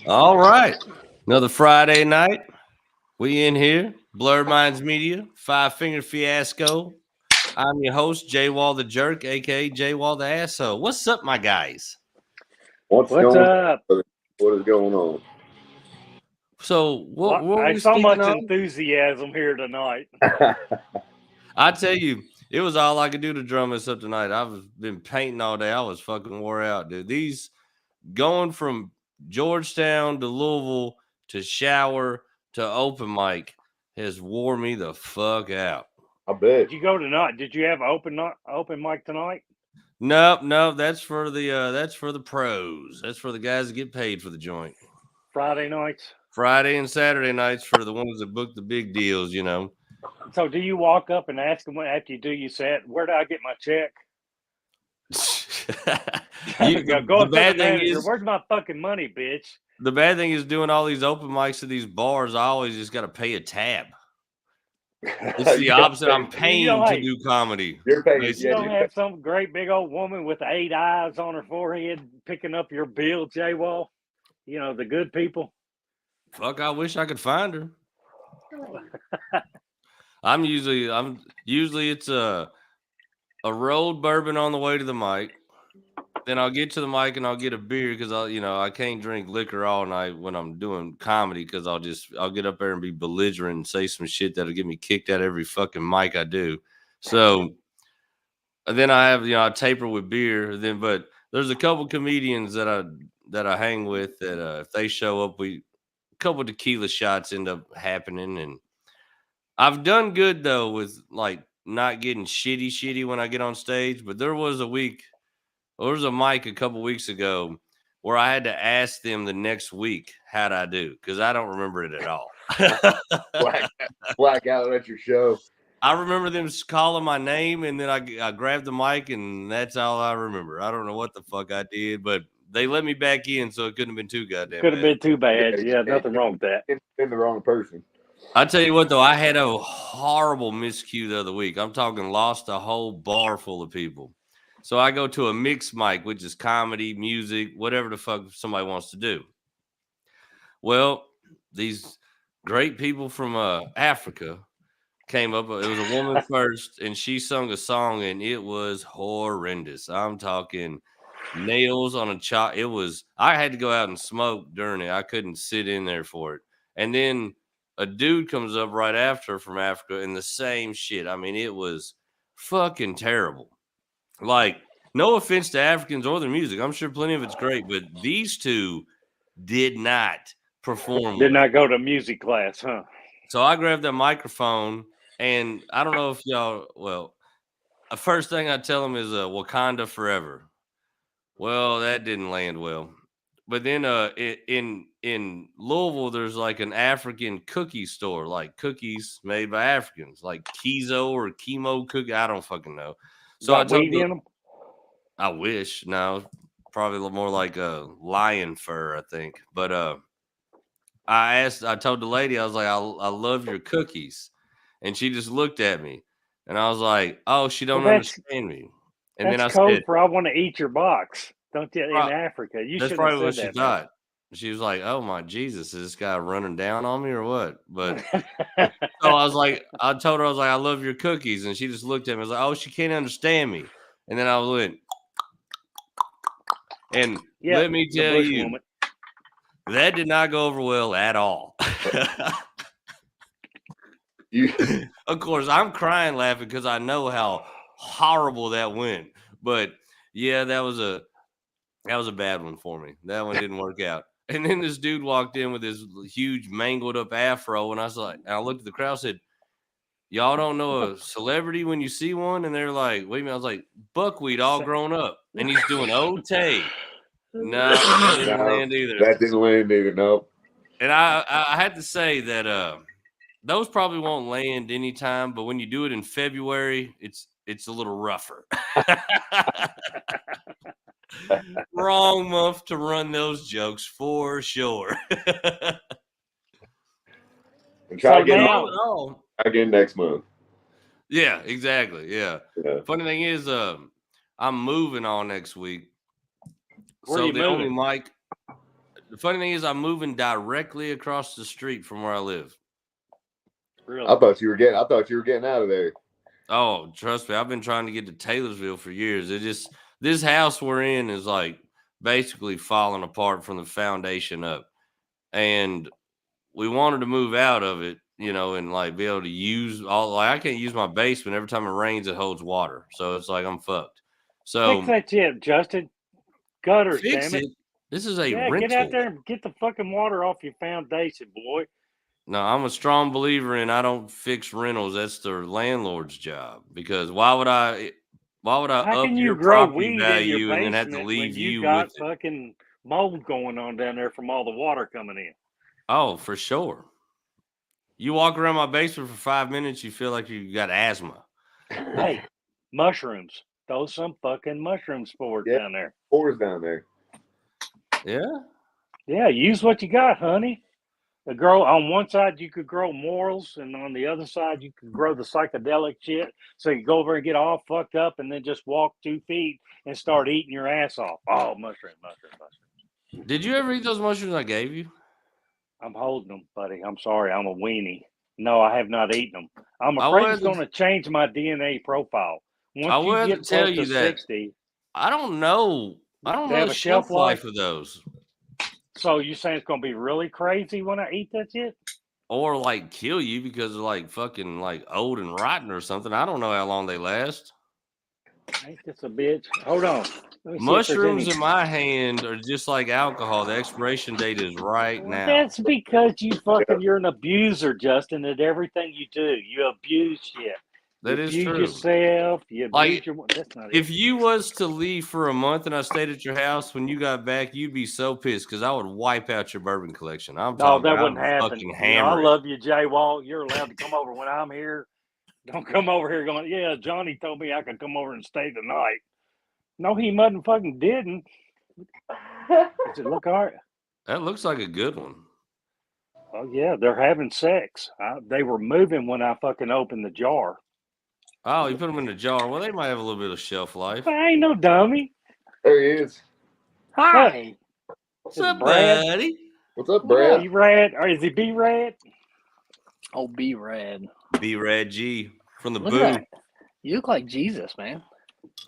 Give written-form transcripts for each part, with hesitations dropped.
All right. Another Friday night. We in here. Blurred Minds Media, Five Finger Fiasco. I'm your host, J Wall the Jerk, aka J Wall the Asshole. What's up, my guys? What's going up? on? What is going on? So what were we so much on? enthusiasm here tonight. I tell you, it was all I could do to drum us up tonight. I've been painting all day. I was fucking wore out, dude. These going from Georgetown to Louisville to Shower to open mic has wore me the fuck out. I bet. Did you go tonight? Did you have open mic tonight? No, that's for the pros. That's for the guys that get paid for the joint. Friday nights? Friday and Saturday nights for the ones that book the big deals, you know. So do you walk up and ask them after you do your set, where do I get my check? The bad thing is, where's my fucking money, bitch? The bad thing is doing all these open mics at these bars, I always just got to pay a tab. It's the opposite. I'm paying to do comedy. You're paying. You don't have some great big old woman with 8 eyes on her forehead picking up your bill, J-Wall. You know, the good people. Fuck, I wish I could find her. I'm usually it's a rolled bourbon on the way to the mic. Then I'll get to the mic and I'll get a beer because I can't drink liquor all night when I'm doing comedy because I'll get up there and be belligerent and say some shit that'll get me kicked out every fucking mic I do. So then I have I taper with beer. But there's a couple comedians that I hang with that if they show up, a couple tequila shots end up happening, and I've done good though with like not getting shitty when I get on stage. But there was a mic a couple weeks ago where I had to ask them the next week how'd I do because I don't remember it at all. Black out at your show. I remember them calling my name, and then I grabbed the mic, and that's all I remember. I don't know what the fuck I did, but they let me back in, so it couldn't have been too goddamn. Could have been too bad. Yeah, nothing wrong with that. Been the wrong person. I tell you what, though, I had a horrible miscue the other week. I'm talking lost a whole bar full of people. So I go to a mixed mic, which is comedy, music, whatever the fuck somebody wants to do. Well, these great people from Africa came up. It was a woman first, and she sung a song, and it was horrendous. I'm talking nails on a chalk. I had to go out and smoke during it. I couldn't sit in there for it. And then a dude comes up right after from Africa, and the same shit. I mean, it was fucking terrible. Like, no offense to Africans or their music. I'm sure plenty of it's great, but these two did not perform. Did not go to music class, huh? So I grabbed that microphone, and I don't know if y'all, the first thing I tell them is Wakanda forever. Well, that didn't land well. But then in Louisville, there's like an African cookie store, like cookies made by Africans, like Kizo or Chemo cookie. I don't fucking know. So I told them, I wish. No, probably more like a lion fur, I think. But I told the lady, I was like, I love your cookies. And she just looked at me. And I was like, oh, she don't understand me. And then I code said, for I want to eat your box. Don't you in Africa? You that's should probably have what said she thought. She was like, oh my Jesus, is this guy running down on me or what? But so I told her, I was like, I love your cookies. And she just looked at me. I was like, oh, she can't understand me. And then I went, and let me tell you, that did not go over well at all. Of course, I'm crying laughing because I know how horrible that went. But yeah, that was a bad one for me. That one didn't work out. And then this dude walked in with his huge mangled up afro, and I was like, and I looked at the crowd and said, y'all don't know a celebrity when you see one, and they're like, wait a minute, I was like, buckwheat all grown up, and he's doing Otay. No, that didn't land either. That didn't land either. No. And I had to say that those probably won't land anytime, but when you do it in February, it's a little rougher. Wrong month to run those jokes for sure. And try So again next month. Yeah, exactly. Yeah. Yeah. Funny thing is, I'm moving on next week. Where So you the only moving? mic. The funny thing is, I'm moving directly across the street from where I live. Really? I thought you were getting out of there. Oh, trust me, I've been trying to get to Taylorsville for years. This house we're in is like basically falling apart from the foundation up, and we wanted to move out of it, and like be able to use I can't use my basement. Every time it rains, it holds water, so it's like I'm fucked. So Fix that shit, Justin. Gutters, fix damn it. This is a Yeah, rental. get out there and get the fucking water off your foundation, boy. No, I'm a strong believer in I don't fix rentals. That's the landlord's job. Because why would I How up can you your grow property weed in value your and then have to basement leave when you you got with it? fucking mold going on down there from all the water coming in? Oh, for sure. You walk around my basement for 5 minutes, you feel like you got asthma. Hey, mushrooms. Throw some fucking mushroom spores down there. Spores down there. Yeah. Yeah, use what you got, honey. The grow on one side you could grow morals, and on the other side you could grow the psychedelic shit. So you go over and get all fucked up, and then just walk 2 feet and start eating your ass off. Oh, mushroom. Did you ever eat those mushrooms I gave you? I'm holding them, buddy. I'm sorry. I'm a weenie. No, I have not eaten them. I'm afraid it's going to change my DNA profile. Once you get tell close you to that 60, I don't know. I don't they know have the a shelf shelf life life. of those. So you saying it's going to be really crazy when I eat that shit? Or like kill you because they're like fucking like old and rotten or something. I don't know how long they last. Ain't this a bitch? Hold on. Mushrooms in my hand are just like alcohol. The expiration date is right now. That's because you're an abuser, Justin, at everything you do. You abuse shit. That is true. Yourself. You abuse your. That's not if it. you was to leave for a month and I stayed at your house, when you got back, you'd be so pissed because I would wipe out your bourbon collection. I'm talking. That wouldn't happen. Fucking hammer. I love you, Jay Wall. You're allowed to come over when I'm here. Don't come over here going, yeah, Johnny told me I could come over and stay the night. No, he motherfucking didn't. Does it look all right? That looks like a good one. Oh, yeah, they're having sex. They were moving when I fucking opened the jar. Oh, you put them in the jar. Well, they might have a little bit of shelf life. I ain't no dummy. There he is. Hi. What's up, buddy? What's up, Brad? B-Rad. Or is he B-Rad? Oh, B-Rad. B-Rad G from the Boo. You look like Jesus, man.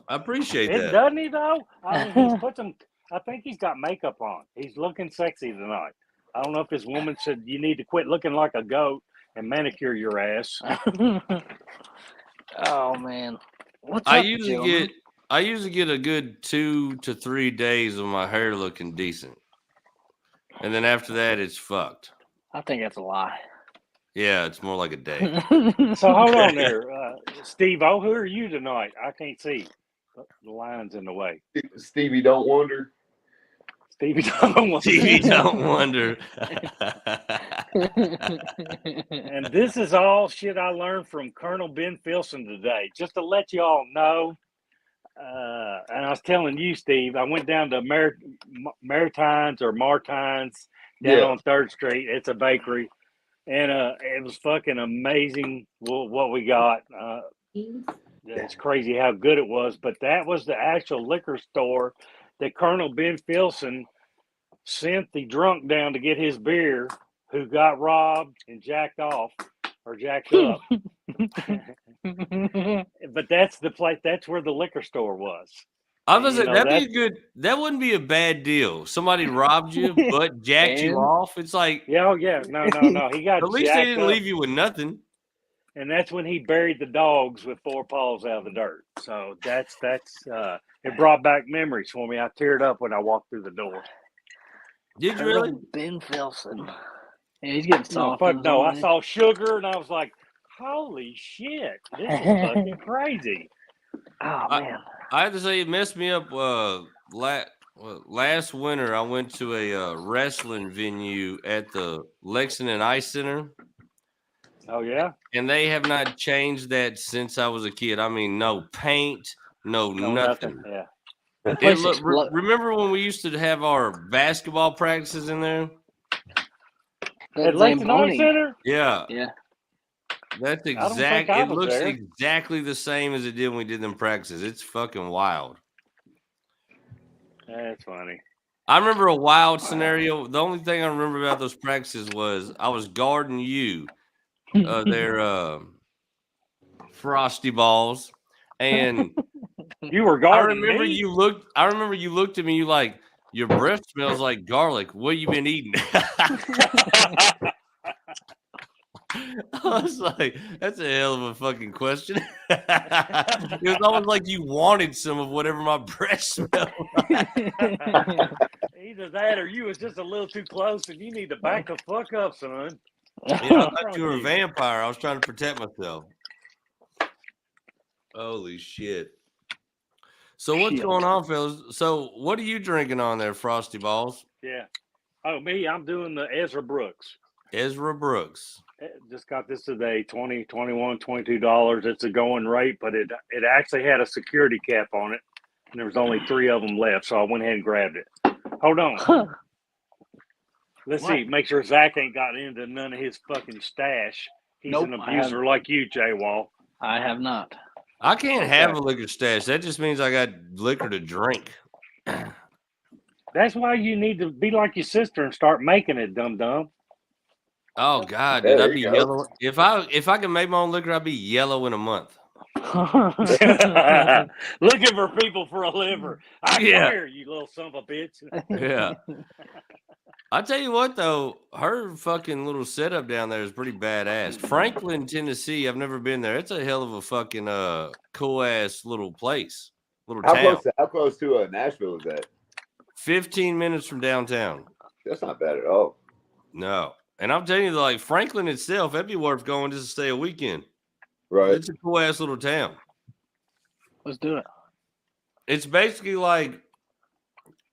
I appreciate that. Doesn't he, though? I mean, he's put some... I think he's got makeup on. He's looking sexy tonight. I don't know if his woman said you need to quit looking like a goat and manicure your ass. Oh man, I usually get a good 2 to 3 days of my hair looking decent, and then after that, it's fucked. I think that's a lie. Yeah, it's more like a day. So hold on there, Steve. Oh, who are you tonight? I can't see. The line's in the way. Stevie, don't wonder. Stevie don't wonder. Stevie don't wonder. And this is all shit I learned from Colonel Ben Filson today. Just to let you all know. And I was telling you, Steve, I went down to Maritimes down on 3rd Street. It's a bakery. And it was fucking amazing what we got. It's crazy how good it was. But that was the actual liquor store that Colonel Ben Filson sent the drunk down to get his beer who got robbed and jacked off or jacked up. But that's the place. That's where the liquor store was. I was saying that'd be good. That wouldn't be a bad deal. Somebody robbed you, but jacked you off. It's like, no. He got. At least they didn't leave you with nothing. And that's when he buried the dogs with 4 paws out of the dirt. So that's it brought back memories for me. I teared up when I walked through the door. Did you really? Ben Filson. Yeah, he's getting soft. No, I saw sugar and I was like, Holy shit! This is fucking crazy. Oh man. I have to say, it messed me up. Last winter, I went to a wrestling venue at the Lexington Ice Center, Oh yeah. and they have not changed that since I was a kid. I mean, no paint, no No nothing. nothing. Yeah. That It place look, is lo- remember when we used to have our basketball practices in there? that At Lexington Ice Zamboni. Center. Yeah, Yeah. that's don't think exact. I It was looks there. exactly the same as it did when we did them practices. It's fucking wild. That's funny. I remember a wild scenario. The only thing I remember about those practices was I was guarding you, their frosty balls, and You were I guarding remember me. you looked. I remember you looked at me. You like your breath smells like garlic. What you been eating? I was like, that's a hell of a fucking question. It was almost like you wanted some of whatever my breath smelled. Either that or you was just a little too close, and you need to back the fuck up, son. Yeah, I thought you were a vampire. I was trying to protect myself. Holy shit. So what's Shit. going on, fellas? So what are you drinking on there, Frosty Balls? Yeah. Oh, me, I'm doing the Ezra Brooks. Ezra Brooks. Just got this today, $20, $21, $22. It's a going rate, but it actually had a security cap on it, and there was only 3 of them left, so I went ahead and grabbed it. Hold on. Let's What? see. Make sure Zach ain't got into none of his fucking stash. He's Nope, an I abuser like you, Jay Wall. I have not. I can't have Okay. a liquor stash. That just means I got liquor to drink. That's why you need to be like your sister and start making it, dum-dum. Oh God, Yeah, dude, there I'd be you go. yellow. If I can make my own liquor, I'd be yellow in a month. Looking for people for a liver. I Yeah. swear, you little son of a bitch. Yeah. I tell you what, though, her fucking little setup down there is pretty badass. Franklin, Tennessee. I've never been there. It's a hell of a fucking cool ass little place, little town. How close to Nashville is that? 15 minutes from downtown. That's not bad at all. No, and I'm telling you, like Franklin itself, that'd be worth going just to stay a weekend. Right. It's a cool ass little town. Let's do it. It's basically like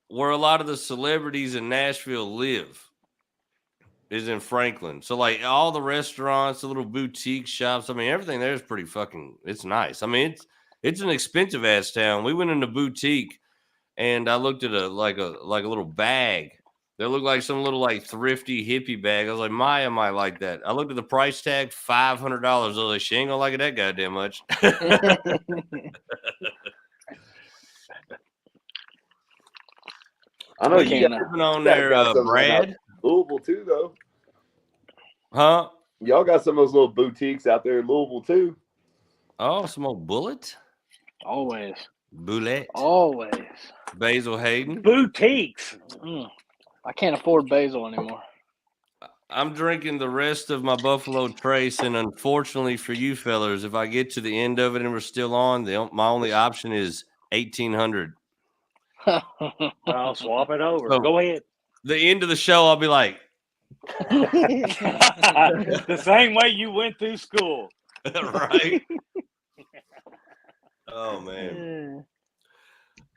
where a lot of the celebrities in Nashville live is in Franklin. So like all the restaurants, the little boutique shops, I mean, everything there is pretty fucking, it's nice. I mean, it's an expensive ass town. We went in the boutique and I looked at a little bag that looked like some little like thrifty hippie bag. I was like, I might like that. I looked at the price tag, $500. I was like, she ain't gonna like it that goddamn much. I know We you can't, got, Living on you guys there, got some Brad. Louisville too, though. Huh? Y'all got some of those little boutiques out there in Louisville too. Oh, some old bullet. Always. Bullet. Always. Basil Hayden. Boutiques. I can't afford basil anymore. I'm drinking the rest of my Buffalo Trace, and unfortunately for you fellas, if I get to the end of it and we're still on, my only option is 1800. I'll swap it over. So- Go ahead. The end of the show, I'll be like, The same way you went through school. right? Oh man.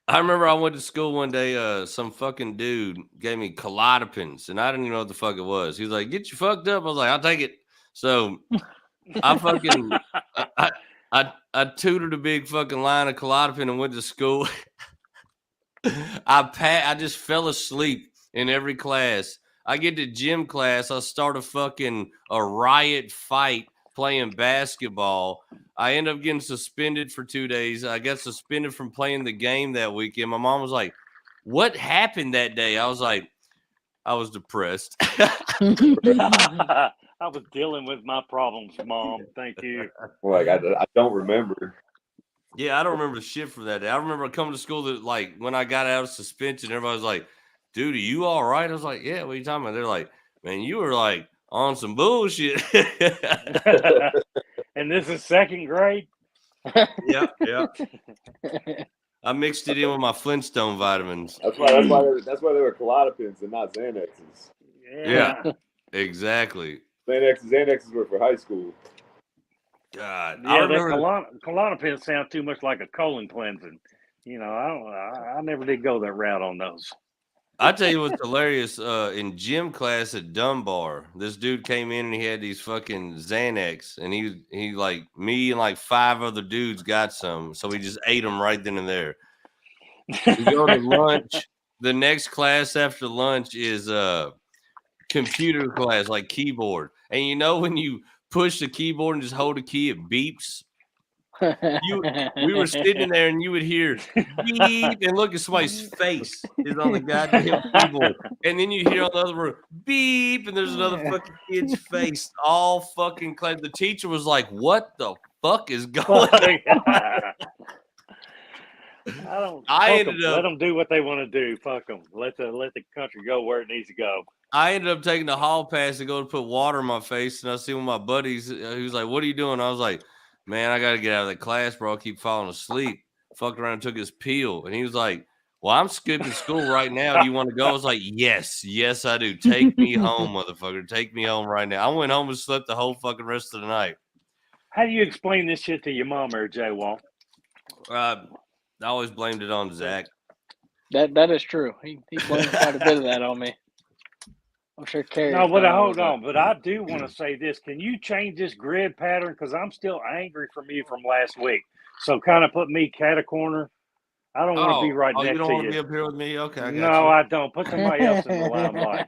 I remember I went to school one day, some fucking dude gave me Klonopins, and I didn't even know what the fuck it was. He was like, get you fucked up. I was like, I'll take it. So I fucking I tutored a big fucking line of Klonopin and went to school. I just fell asleep in every class. I get to gym class, I start a riot fight playing basketball. I end up getting suspended for 2 days. I got suspended from playing the game that weekend. My mom was like, what happened that day? I was like, I was depressed. I was dealing with my problems, Mom. Thank you. Like I don't remember. Yeah, I don't remember shit from that day. I remember coming to school that like when I got out of suspension, everybody was like, dude, are you all right? I was like, yeah, what are you talking about? They're like, man, you were like on some bullshit. And this is second grade? Yeah. I mixed it in with my Flintstone vitamins. That's why they were Klonopins and not Xanaxes. Yeah. Exactly. Xanaxes were for high school. God, I Yeah, that remember. Klonopin sounds too much like a colon cleansing. You know, I never did go that route on those. I tell you what's hilarious. In gym class at Dunbar, this dude came in and he had these fucking Xanax, and he like me and like 5 other dudes got some, so we just ate them right then and there. We go to lunch. The next class after lunch is computer class, like keyboard. And you know when you push the keyboard and just hold the key, it beeps. We were sitting there and you would hear beep and look at somebody's face is on the goddamn keyboard. And then you hear on the other room beep and there's another fucking kid's face all fucking class. The teacher was like, what the fuck is going on? I ended up let them do what they want to do. Fuck them. Let the country go where it needs to go. I ended up taking the hall pass to go to put water in my face, and I see one of my buddies. He was like, "What are you doing?" I was like, "Man, I got to get out of the class, bro. I keep falling asleep." Fucked around and took his peel, and he was like, "Well, I'm skipping school right now. Do you want to go?" I was like, "Yes, I do. Take me home, motherfucker. Take me home right now." I went home and slept the whole fucking rest of the night. How do you explain this shit to your mom or Jay Wall? I always blamed it on Zach. That is true. He blamed quite a bit of that on me. I'm sure Carrie. No, but hold on. But I do want to say this. Can you change this grid pattern? Because I'm still angry from you from last week. So kind of put me cat a corner. I don't want to be right next to you. You don't want to be up here with me? Okay, I got No, you. I don't. Put somebody else in the limelight.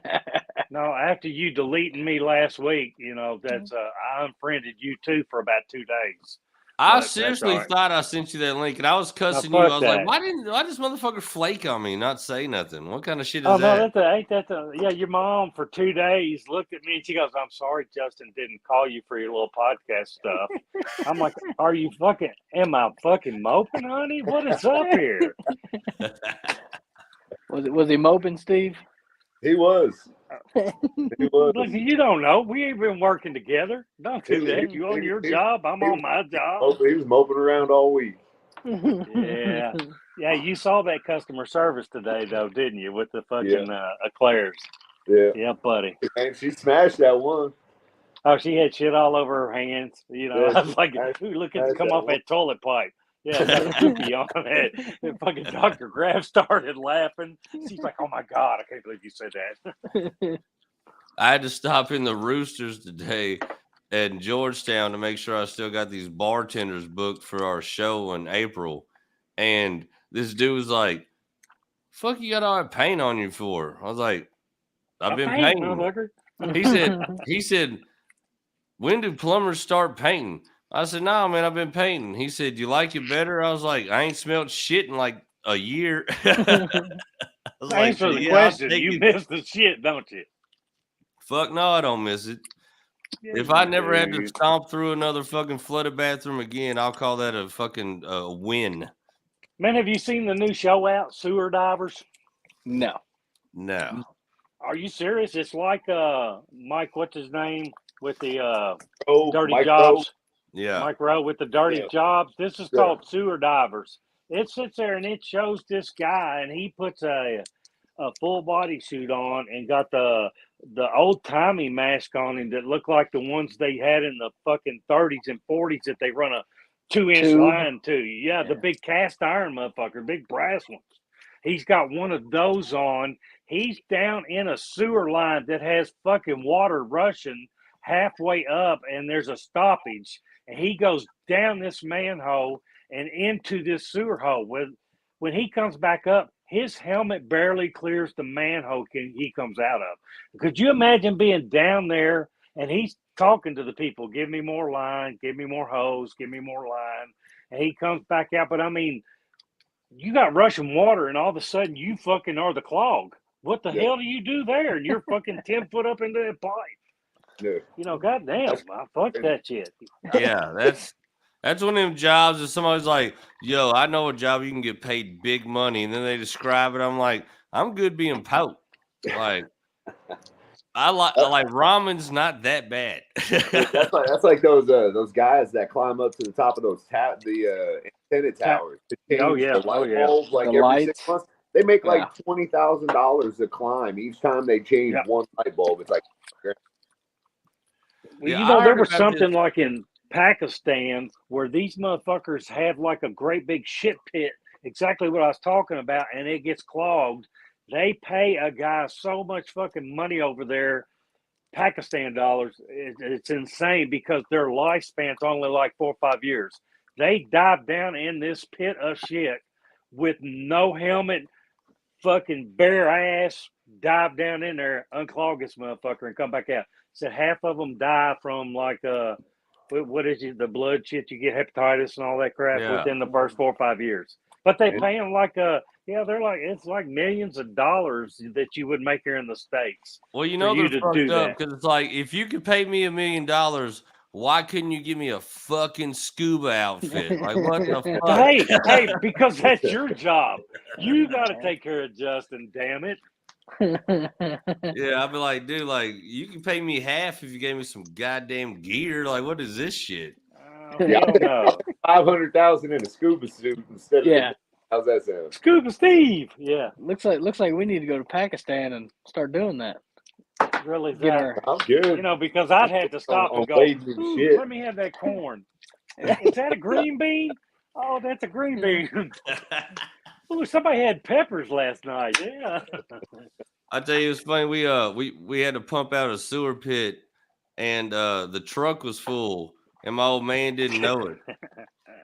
No, after you deleting me last week, you know, that's I unfriended you too for about 2 days. I seriously thought I sent you that link, and I was cussing you. I was like, why does motherfucker flake on me, not say nothing? What kind of shit is that? No, ain't that yeah, your mom for 2 days looked at me and she goes, I'm sorry Justin didn't call you for your little podcast stuff. I'm like, am I fucking moping, honey? What is up here? Was he moping, Steve? He was. He was. Look, you don't know. We ain't been working together. Don't do that. You on your job. I'm on my job. He was moping around all week. Yeah. Yeah, you saw that customer service today, though, didn't you, with the fucking eclairs? Yeah. Yeah, buddy. And she smashed that one. Oh, she had shit all over her hands. You know, I was like, ooh, look at it come off that toilet pipe. Yeah, got poopy on it. And fucking Dr. Graf started laughing. She's like, oh my God, I can't believe you said that. I had to stop in the Roosters today at Georgetown to make sure I still got these bartenders booked for our show in April. And this dude was like, fuck you got all that paint on you for? I was like, I've been painting. He said, when do plumbers start painting? I said, no, man, I've been painting. He said, you like it better? I was like, I ain't smelled shit in like a year. Answer the question. You miss the shit, don't you? Fuck no, I don't miss it. Yeah, if I never had to stomp through another fucking flooded bathroom again, I'll call that a fucking win. Man, have you seen the new show out, Sewer Divers? No. Are you serious? It's like Mike, what's his name, with the dirty Mike jobs. Rowe. Yeah, Mike Rowe with the dirty jobs. This is called Sewer Divers. It sits there and it shows this guy, and he puts a full body suit on and got the old timey mask on him that looked like the ones they had in the fucking 30s and 40s that they run a 2-inch line to. Yeah, the big cast iron motherfucker, big brass ones. He's got one of those on. He's down in a sewer line that has fucking water rushing halfway up, and there's a stoppage. And he goes down this manhole and into this sewer hole. When he comes back up, his helmet barely clears the manhole he comes out of. Could you imagine being down there and he's talking to the people, give me more line, give me more hose, give me more line. And he comes back out. But I mean, you got rushing water and all of a sudden you fucking are the clog. What the hell do you do there? And you're fucking 10 foot up into that pipe. Yeah. You know, goddamn, fuck that shit. Yeah, that's one of them jobs that somebody's like, yo, I know a job you can get paid big money, and then they describe it. I'm like, I'm good being pout. Like, I like ramen's not that bad. that's like those guys that climb up to the top of those the antenna towers to change the light bulbs like every 6 months. They make like $20,000 a climb each time they change one light bulb. It's like, well, you know, there was something like in Pakistan, where these motherfuckers have like a great big shit pit, exactly what I was talking about, and it gets clogged. They pay a guy so much fucking money over there, Pakistan dollars. It's insane because their lifespan's only like 4 or 5 years. They dive down in this pit of shit with no helmet, fucking bare ass, dive down in there, unclog this motherfucker, and come back out. Said half of them die from like what is it, the blood shit, you get hepatitis and all that crap within the first 4 or 5 years. But they pay them like they're like, it's like millions of dollars that you would make here in the States. Well, you know they're fucked up because it's like, if you could pay me $1 million, why couldn't you give me a fucking scuba outfit? Like, what the fuck? Hey, because that's your job. You got to take care of Justin, damn it. Yeah, I'd be like, dude, like, you can pay me half if you gave me some goddamn gear. Like, what is this shit? Yeah, no. 500,000 in a scuba suit instead of how's that sound? Scuba Steve. Yeah. Looks like we need to go to Pakistan and start doing that. Really, I'm good. You know, because I'd have to stop and go, let me have that corn. Is that a green bean? Oh, that's a green bean. Oh, somebody had peppers last night. Yeah. I tell you, it's funny. We had to pump out a sewer pit, and the truck was full, and my old man didn't know it.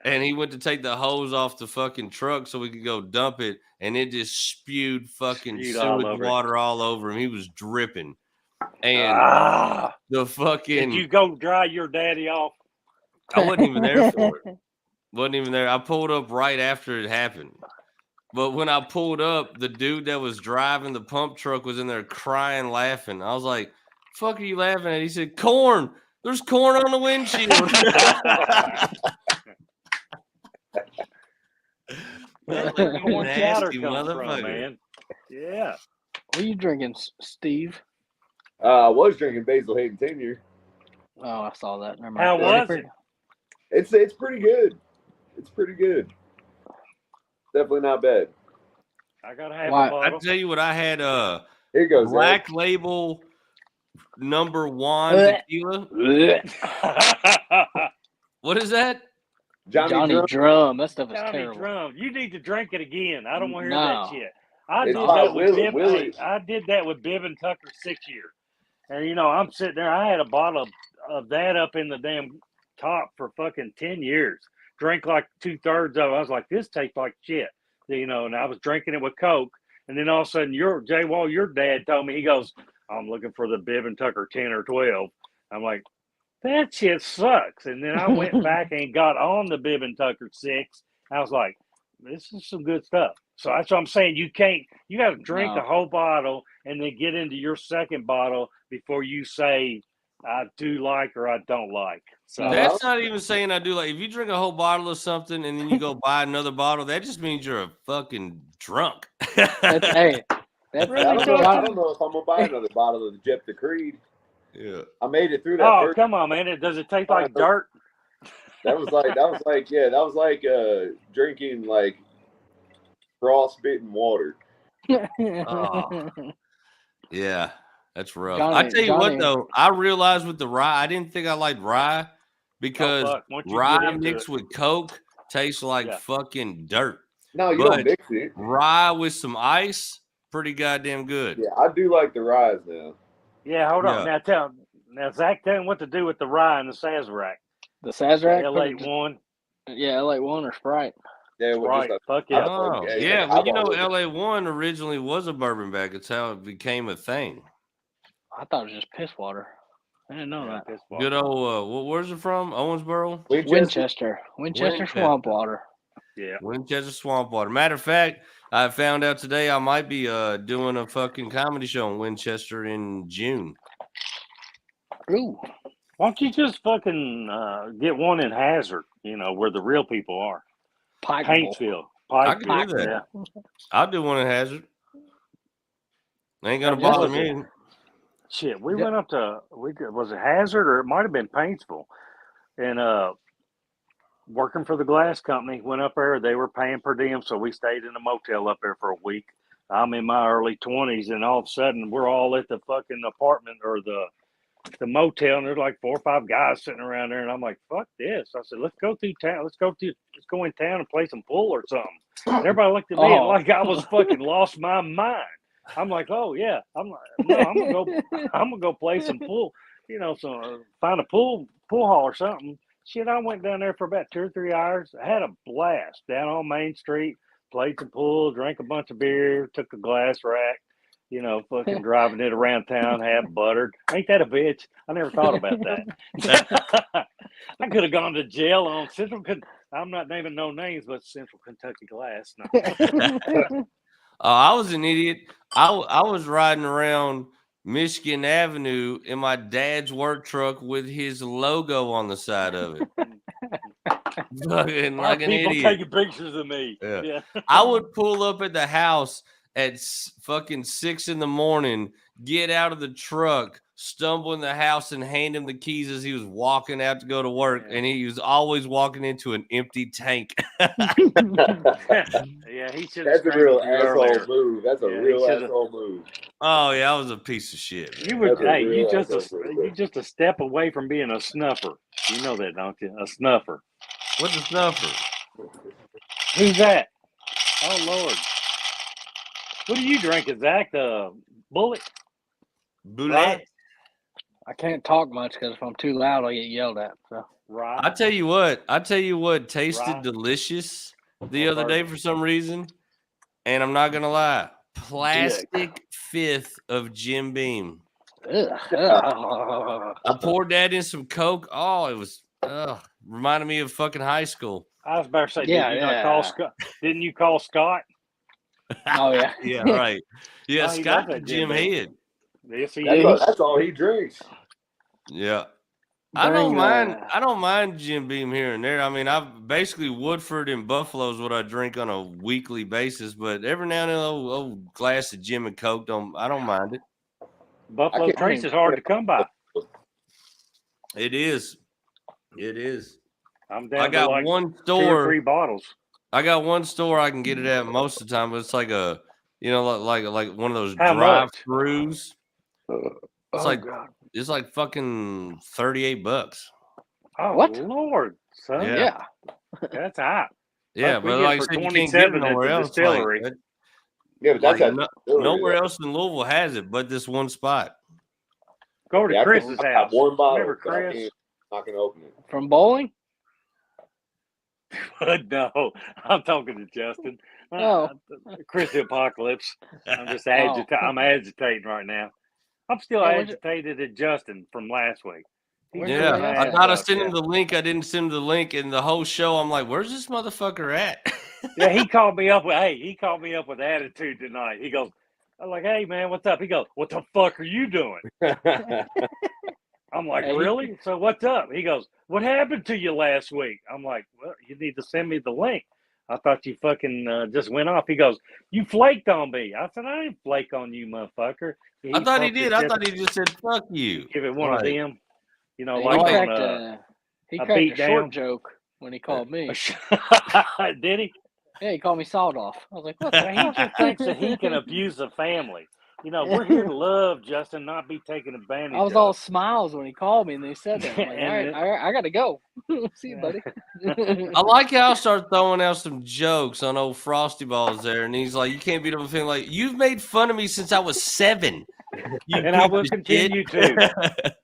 And he went to take the hose off the fucking truck so we could go dump it, and it just spewed fucking sewage water all over him. He was dripping. And the fucking... Did you go dry your daddy off? I wasn't even there for it. Wasn't even there. I pulled up right after it happened. But when I pulled up, the dude that was driving the pump truck was in there crying, laughing. I was like, fuck are you laughing at? He said, corn. There's corn on the windshield. That's where corn chowder comes from, man. Yeah. What are you drinking, Steve? I was drinking Basil Hayden Tenure. Oh, I saw that. Never mind. How was it? It's pretty good. It's pretty good. Definitely not bad. I gotta have a bottle. I tell you what, I had here goes Black Label #1 tequila. What is that? Johnny Drum. That stuff is Johnny terrible. Drum. You need to drink it again. I don't want to hear that shit. I did that with Bibb and Tucker 6 years. And, you know, I'm sitting there. I had a bottle of that up in the damn top for fucking 10 years. Drank like 2/3 of it. I was like, this tastes like shit. You know, and I was drinking it with Coke. And then all of a sudden, your dad told me, he goes, I'm looking for the Bibb and Tucker 10 or 12. I'm like, that shit sucks. And then I went back and got on the Bibb and Tucker 6. I was like, this is some good stuff. So that's what I'm saying. You got to drink the whole bottle and then get into your second bottle before you say, I do like or I don't like. So that's not even saying I do like. If you drink a whole bottle of something and then you go buy another bottle, that just means you're a fucking drunk. That's really I don't know if I'm gonna buy another bottle of the Jeff the Creed. Yeah, I made it through that. Oh, come on, man! Does it taste like dirt? That was like drinking like frostbitten water. Oh. Yeah. That's rough. I tell you what, though, I realized with the rye, I didn't think I liked rye because rye mixed with Coke tastes like fucking dirt. No, you don't mix it. Rye with some ice, pretty goddamn good. Yeah, I do like the ryes now. Yeah, hold on. Now Zach, tell him what to do with the rye and the Sazerac. The Sazerac? LA1. Yeah, LA1 or Sprite. Yeah, Sprite. Fuck yeah. Oh, yeah. Well, you know, LA1 originally was a bourbon bag. It's how it became a thing. I thought it was just piss water. I didn't know that. Good old, where's it from? Owensboro? Winchester Swamp Water. Yeah. Winchester Swamp Water. Matter of fact, I found out today I might be doing a fucking comedy show in Winchester in June. Ooh. Why don't you just fucking get one in Hazard, you know, where the real people are? Paintsville. I can do that. Yeah. I'll do one in Hazard. Ain't gonna bother me. Shit, we went up to was it Hazard or it might have been Paintsville, and working for the glass company, went up there. They were paying per diem, so we stayed in a motel up there for a week. I'm in my early 20s, and all of a sudden we're all at the fucking apartment or the the motel, and there's like 4 or 5 guys sitting around there, and I'm like, fuck this. I said, let's go through town. Let's go in town and play some pool or something. And everybody looked at me and like I was fucking lost my mind. I'm like, oh yeah. I'm like, no, I'm gonna go play some pool. You know, so find a pool hall or something. Shit, I went down there for about 2 or 3 hours. I had a blast down on Main Street. Played some pool, drank a bunch of beer, took a glass rack. You know, fucking driving it around town, half buttered. Ain't that a bitch? I never thought about that. I could have gone to jail on Central. I'm not naming no names, but Central Kentucky Glass. No. I was an idiot. I was riding around Michigan Avenue in my dad's work truck with his logo on the side of it. Fucking like an idiot. Taking pictures of me. Yeah. I would pull up at the house at fucking 6 a.m, get out of the truck, stumble in the house, and hand him the keys as he was walking out to go to work. Yeah. And he was always walking into an empty tank. Yeah, he should. That's a real asshole move. That's a real asshole move. Oh yeah, I was a piece of shit. You were. Hey, you just a step away from being a snuffer. You know that, don't you? A snuffer. What's a snuffer? Who's that? Oh Lord. What are you drinking, Zach? The Bullet? Bullet. I can't talk much because if I'm too loud, I'll get yelled at. So. Right. I tell you what tasted delicious the other day for some reason, and I'm not gonna lie. Plastic fifth of Jim Beam. I poured that in some Coke. Oh, it was reminded me of fucking high school. I was about to say, didn't you call Scott? Oh yeah. Yeah, right. Yeah, Scott Jim Head. Yes, that's all he drinks. Yeah. I don't mind Jim Beam here and there. I mean, I've basically Woodford and Buffalo is what I drink on a weekly basis, but every now and then old glass of Jim and Coke I don't mind it. Buffalo Trace is hard to come by. It is. It is. I'm down I got to like one store. 2 or 3 bottles. I got one store I can get it at most of the time, but it's like a, like one of those How drive-throughs. God. It's like fucking $38. Oh, what? Lord, son. Yeah. That's hot. Yeah, but like I said, you can't get it nowhere else. Distillery. Yeah, but that's nowhere else in Louisville has it but this one spot. Go to Chris's house. One bottle. Remember Chris? I'm not going to open it. From bowling? No, I'm talking to Justin. Chris the Apocalypse. I'm just I'm agitating right now. I'm still agitated at Justin from last week. Yeah, I thought I sent him the link. I didn't send him the link, and the whole show, I'm like, "Where's this motherfucker at?" Yeah, he called me up with attitude tonight. He goes, "I'm like, hey man, what's up?" He goes, "What the fuck are you doing?" I'm like, really? So what's up? He goes, "What happened to you last week?" I'm like, well, you need to send me the link. I thought you fucking just went off. He goes, "You flaked on me." I said, "I didn't flake on you, motherfucker." I thought he did. I thought he just said, "Fuck you." Give it one of them. You know, he cracked a short joke when he called me. Did he? Yeah, he called me sawed off. I was like, what the hell? He just thinks that he can abuse the family. You know, we're here to love, Justin, not be taken advantage of. I was all smiles when he called me and they said that. I'm like, all right, I got to go. See you, buddy. I like how I start throwing out some jokes on old Frosty Balls there. And he's like, you can't beat up a thing like, you've made fun of me since I was 7. And I will continue to.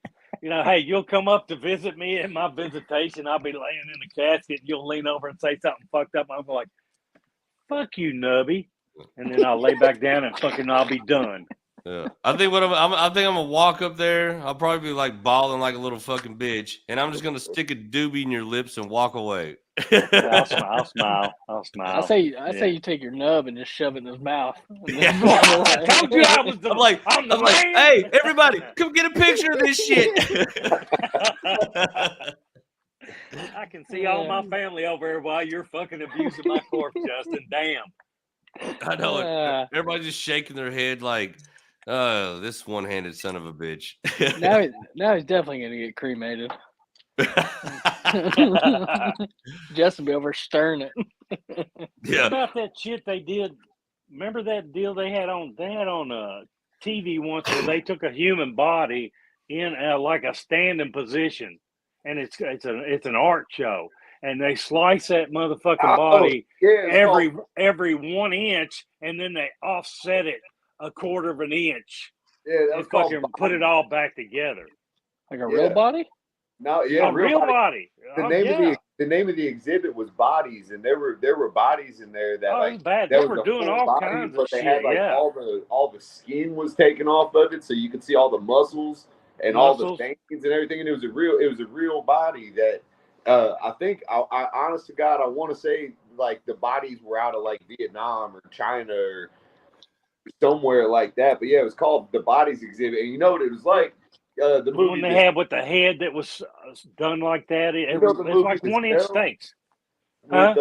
You know, hey, you'll come up to visit me in my visitation. I'll be laying in the casket. And you'll lean over and say something fucked up. I'm like, fuck you, Nubby. And then I'll lay back down and fucking I'll be done. Yeah, I think I'm gonna walk up there. I'll probably be like bawling like a little fucking bitch, and I'm just gonna stick a doobie in your lips and walk away. I'll smile. I say you take your nub and just shove it in his mouth. Yeah. I'm like, hey, everybody, come get a picture of this shit. I can see all my family over here while you're fucking abusing my corpse, Justin. Damn. I know it. Everybody's just shaking their head like, oh, this one-handed son of a bitch. now he's definitely gonna get cremated. Justin be over stirring it. Yeah. What about that shit they did? Remember that deal they had on TV once where they took a human body in like a standing position, and it's an art show, and they slice that motherfucking body every 1 inch, and then they offset it a quarter of an inch. Yeah, and fucking put it all back together. Like a real body? No, yeah, a real body. The name of the exhibit was Bodies, and there were bodies in there that it was bad. They were doing all kinds of shit. Had, all the skin was taken off of it, so you could see all the muscles and all the veins and everything. And it was a real body that I think I honest to God, I want to say like the bodies were out of like Vietnam or China or somewhere like that. But yeah, it was called the Bodies exhibit, and you know what it was like. The movie one they had with the head that was done like that. It was like 1 inch steaks. With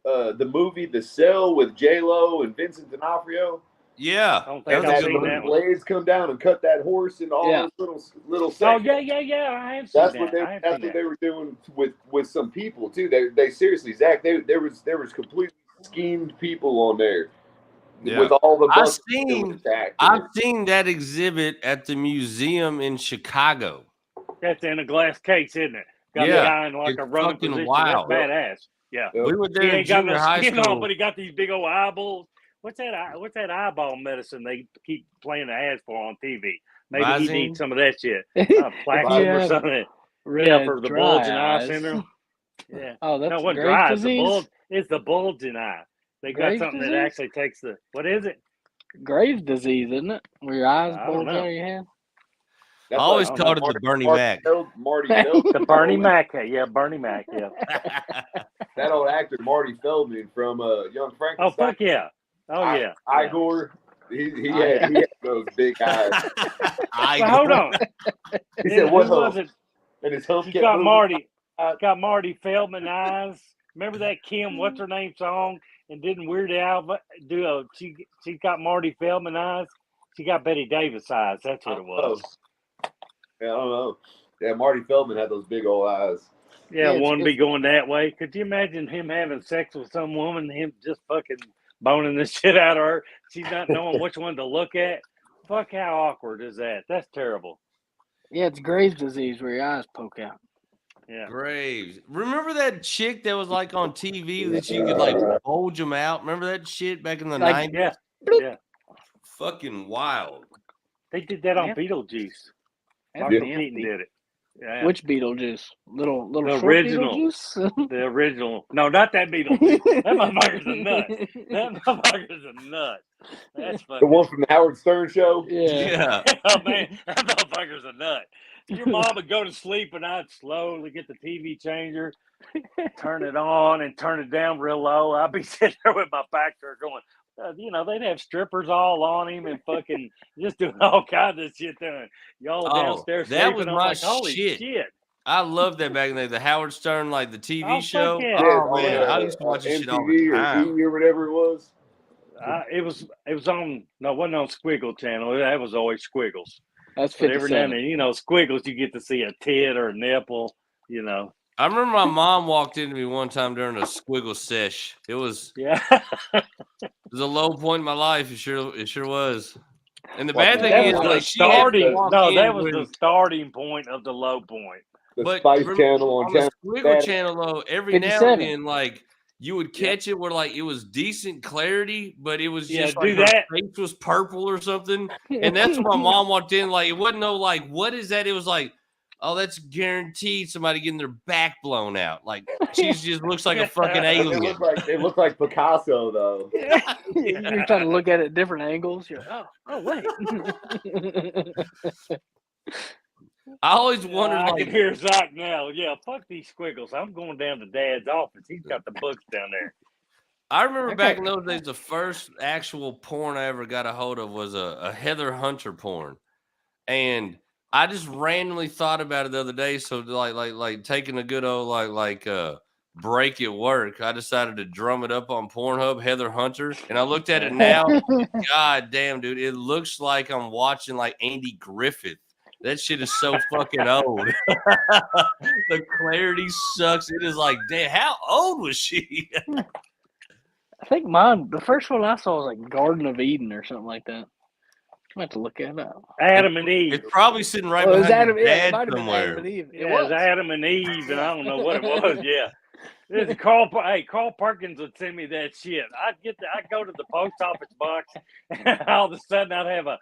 the movie The Cell with J-Lo and Vincent D'Onofrio. Yeah, I don't think I've seen that. Blades come down and cut that horse and all those little sections. Oh yeah. I have seen that. That's what they were doing with some people too. They seriously, Zach. There was completely schemed people on there. Yeah. With all the I've seen that exhibit at the museum in Chicago. That's in a glass case, isn't it? Got the guy in like a running position. Wild. That's badass. Yeah. We were there in junior high school. On, but he got these big old eyeballs. What's that eyeball medicine they keep playing the ads for on TV? Maybe he needs some of that shit. Platinum or something. Yeah, for the bulging eye syndrome. Yeah. Oh, that's no, what dry disease? It's the bulging eye. They got something that actually takes the what is it? Graves' disease, isn't it? Where your eyes bulge out of your head. I always called it the Bernie Mac. The Bernie Mac, yeah, Bernie Mac, yeah. That old actor Marty Feldman from Young Frankenstein. Oh fuck yeah! Oh yeah. Igor, he had those big eyes. Well, hold on. He said, "What was it?" And his hoof got Marty Feldman eyes. Remember that Kim what's her name song? And didn't Weird Al do she got Marty Feldman eyes? She got Betty Davis eyes. That's what it was. Yeah, I don't know. Yeah, Marty Feldman had those big old eyes. Yeah, one be going that way. Could you imagine him having sex with some woman, him just fucking boning the shit out of her? She's not knowing which one to look at. Fuck, how awkward is that? That's terrible. Yeah, it's Graves' disease where your eyes poke out. Yeah. Graves. Remember that chick that was like on TV that you could like bulge them out? Remember that shit back in the 90s? Yeah. Fucking wild. They did that on Beetlejuice. Michael Keaton did it. Yeah. Which Beetlejuice? Little the original. Beetlejuice? The original. No, not that Beetlejuice. That motherfucker's a nut. That motherfucker's a nut. That's fucking... The one from the Howard Stern show? Yeah. Oh, man, that motherfucker's a nut. Your mom would go to sleep and I'd slowly get the TV changer, turn it on and turn it down real low. I'd be sitting there with my back to her going, they'd have strippers all on him and fucking just doing all kinds of shit there. Y'all downstairs that was my holy shit. I loved that back in the day. The Howard Stern, like the TV show. Yeah. Oh, man. I used to watch this shit all the time. Or whatever it was. It was on, no, it wasn't on Squiggle Channel. That was always Squiggles. That's 57. But every now and then, Squiggles, you get to see a tit or a nipple, I remember my mom walked into me one time during a Squiggle sesh. It was it was a low point in my life. It sure was. And the bad thing is, like, that was the starting point of the low point. The Spice Channel on the Squiggle Channel, though, every now and then, like, you would catch it where, like, it was decent clarity, but it was just like her face was purple or something. And that's when my mom walked in. Like, it wasn't no, like, what is that? It was like, oh, that's guaranteed somebody getting their back blown out. Like, she just looks like a fucking alien. It looked like Picasso, though. You're trying to look at it at different angles. You're like, oh, wait. I always wondered. I can hear Zach now. Yeah, fuck these Squiggles. I'm going down to Dad's office. He's got the books down there. I remember back in those days, the first actual porn I ever got a hold of was a Heather Hunter porn, and I just randomly thought about it the other day. So like taking a good old break at work, I decided to drum it up on Pornhub, Heather Hunter, and I looked at it now. God damn, dude, it looks like I'm watching like Andy Griffith. That shit is so fucking old. The clarity sucks. It is like, damn, how old was she? I think the first one I saw was like Garden of Eden or something like that. I have to look it up. Adam and Eve. It's probably sitting right behind your dad somewhere. Adam and Eve. It was Adam and Eve, and I don't know what it was. Yeah. Carl Perkins would send me that shit. I'd go to the post office box, and all of a sudden I'd have a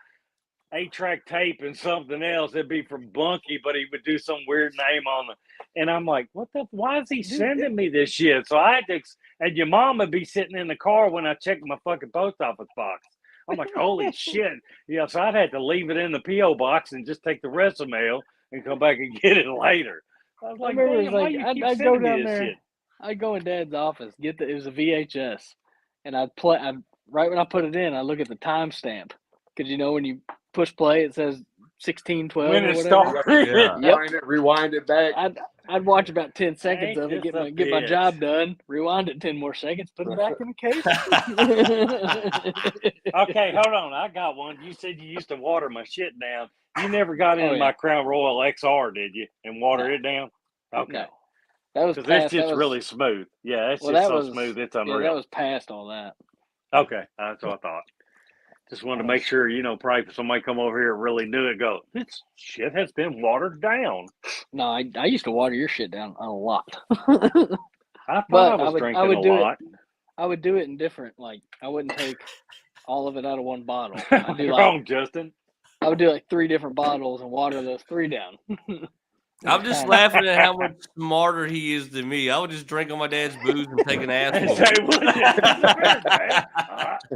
8-track tape and something else. It'd be from Bunky, but he would do some weird name on it. And I'm like, why is he sending me this shit? So I had to, and your mom would be sitting in the car when I checked my fucking post office box. I'm like, holy shit. Yeah, so I'd have to leave it in the P.O. box and just take the rest of the mail and come back and get it later. I was like, I'd go down there. Shit? I'd go in Dad's office, it was a VHS, and I'd right when I put it in, I look at the timestamp. Because, when you push play, it says 16:12 when or it whatever. Started. Yep. Rewind it back. I'd watch about 10 seconds of it, get my job done, rewind it 10 more seconds, put it back in the case. Okay, hold on. I got one. You said you used to water my shit down. You never got into my Crown Royal XR, did you? And water it down? Okay. No. That was because it's just really smooth. Yeah, it's just so smooth. It's unreal. Yeah, that was past all that. Okay, that's what I thought. Just wanted to make sure, probably if somebody come over here and really knew it, go, this shit has been watered down. No, I used to water your shit down a lot. I thought I was drinking a lot. I would do it in different, I wouldn't take all of it out of one bottle. You're wrong, Justin. I would do 3 different bottles and water those 3 down. I'm just laughing at how much smarter he is than me. I would just drink on my dad's booze and take an ass.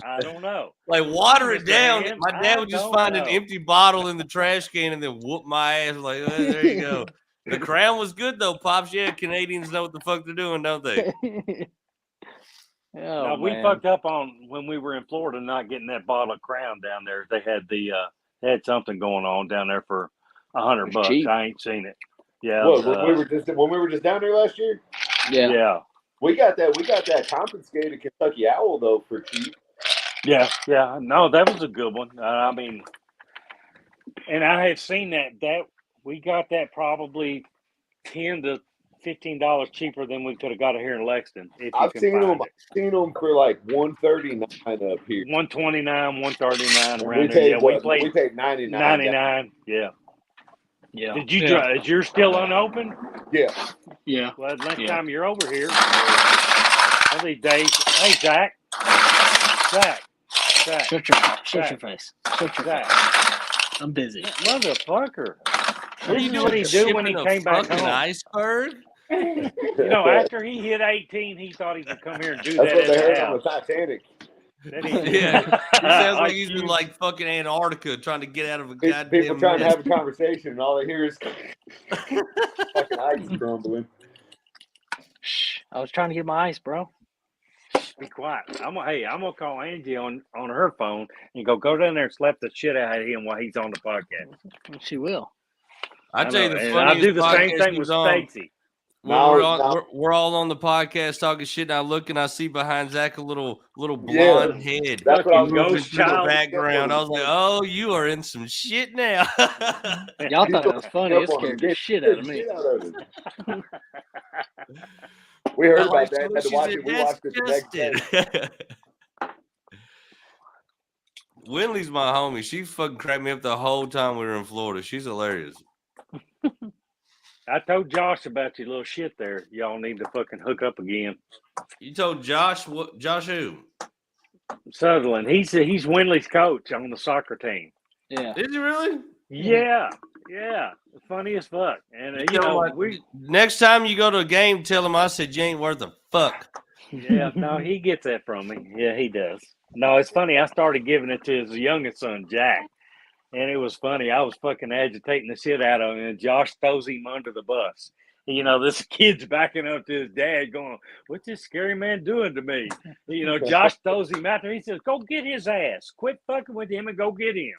I don't know. Like water it down. My dad would just find an empty bottle in the trash can and then whoop my ass. Like, there you go. The Crown was good though, Pops. Yeah, Canadians know what the fuck they're doing, don't they? Now, we fucked up on when we were in Florida not getting that bottle of Crown down there. They had they had something going on down there for $100. Cheap. I ain't seen it. Yeah. When we were just down there last year? Yeah. We got that confiscated Kentucky Owl though for cheap. Yeah. No, that was a good one. I mean, and I have seen that we got that probably $10 to $15 cheaper than we could have got it here in Lexington. I've seen them for like $139 up here. 129, 139 around there. We paid $99. 99. Yeah. Yeah. Did you try? Is yours still unopened? Yeah. Yeah. Well, next time you're over here, all these days. Hey, Zach. Shut your face. I'm busy. Motherfucker. This is what he do when he came back home. Iceberg. After he hit 18, he thought he could come here and do That's that. That's what they heard on the Titanic. Yeah, he sounds like he's in like fucking Antarctica trying to get out of a goddamn. People trying to have a conversation, and all they hear is fucking ice crumbling. Shh! I was trying to get my ice, bro. Be quiet. I'm gonna call Angie on her phone and go down there and slap the shit out of him while he's on the podcast. She will. I tell you the funniest. I do the same thing with Stacy. We're all on the podcast talking shit, and I look and I see behind Zach a little blonde head. That's what I was moving through the background. I was like, "Oh, you are in some shit now." Y'all thought it was funny. It scared the shit out of me. We heard about that. Had to watch it. We watched it the next day. Winley's my homie. She fucking cracked me up the whole time we were in Florida. She's hilarious. I told Josh about your little shit there. Y'all need to fucking hook up again. You told Josh what? Josh who? Sutherland. He's Winley's coach on the soccer team. Yeah. Is he really? Yeah. Funny as fuck. And next time you go to a game, tell him I said you ain't worth a fuck. Yeah, no, he gets that from me. Yeah, he does. No, it's funny. I started giving it to his youngest son, Jack. And it was funny. I was fucking agitating the shit out of him, and Josh throws him under the bus. This kid's backing up to his dad going, what's this scary man doing to me? Josh throws him out there. He says, go get his ass. Quit fucking with him and go get him.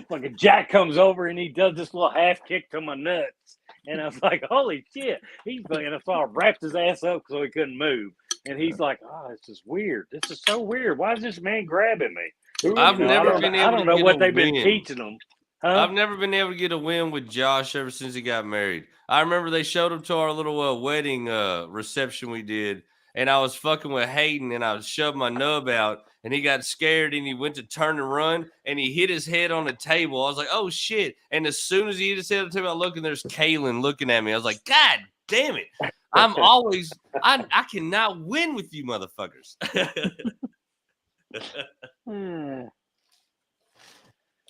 Fucking Jack comes over, and he does this little half kick to my nuts. And I was like, holy shit. He's fucking, I saw him wrapped his ass up so he couldn't move. And he's like, oh, this is weird. This is so weird. Why is this man grabbing me? I've never been able to get a win. I don't know what they've been teaching them. Huh? I've never been able to get a win with Josh ever since he got married. I remember they showed him to our little wedding reception we did, and I was fucking with Hayden, and I was shoving my nub out, and he got scared, and he went to turn and run, and he hit his head on the table. I was like, oh, shit. And as soon as he hit his head on the table, I look, and there's Kaylin looking at me. I was like, God damn it. I'm always – I cannot win with you motherfuckers.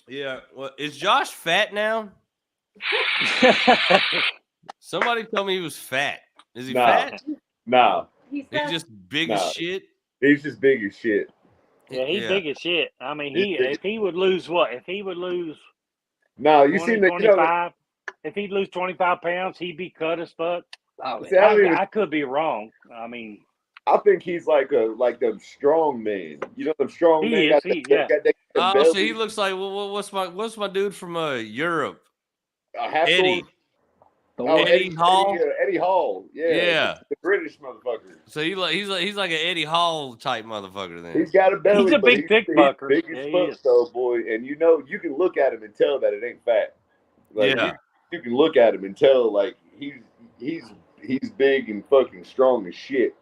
Yeah. Well, is Josh fat now? Somebody told me he was fat. Is he fat? No. He's just big as shit. He's just big as shit. Yeah, he's big as shit. I mean, if he would lose what? If he would lose you see 25, if he'd lose 25 pounds, he'd be cut as fuck. Oh, I could be wrong. I mean, I think he's like them strong men. You know them strong men. So he looks like what's my dude from Europe? Eddie. Eddie Hall. Eddie Hall. Yeah. The British motherfucker. So he's like an Eddie Hall type motherfucker. Then he's got a belly. He's a big thick fucker. Big as fuck, though, boy. And you can look at him and tell that it ain't fat. Like, you can look at him and tell like he's big and fucking strong as shit.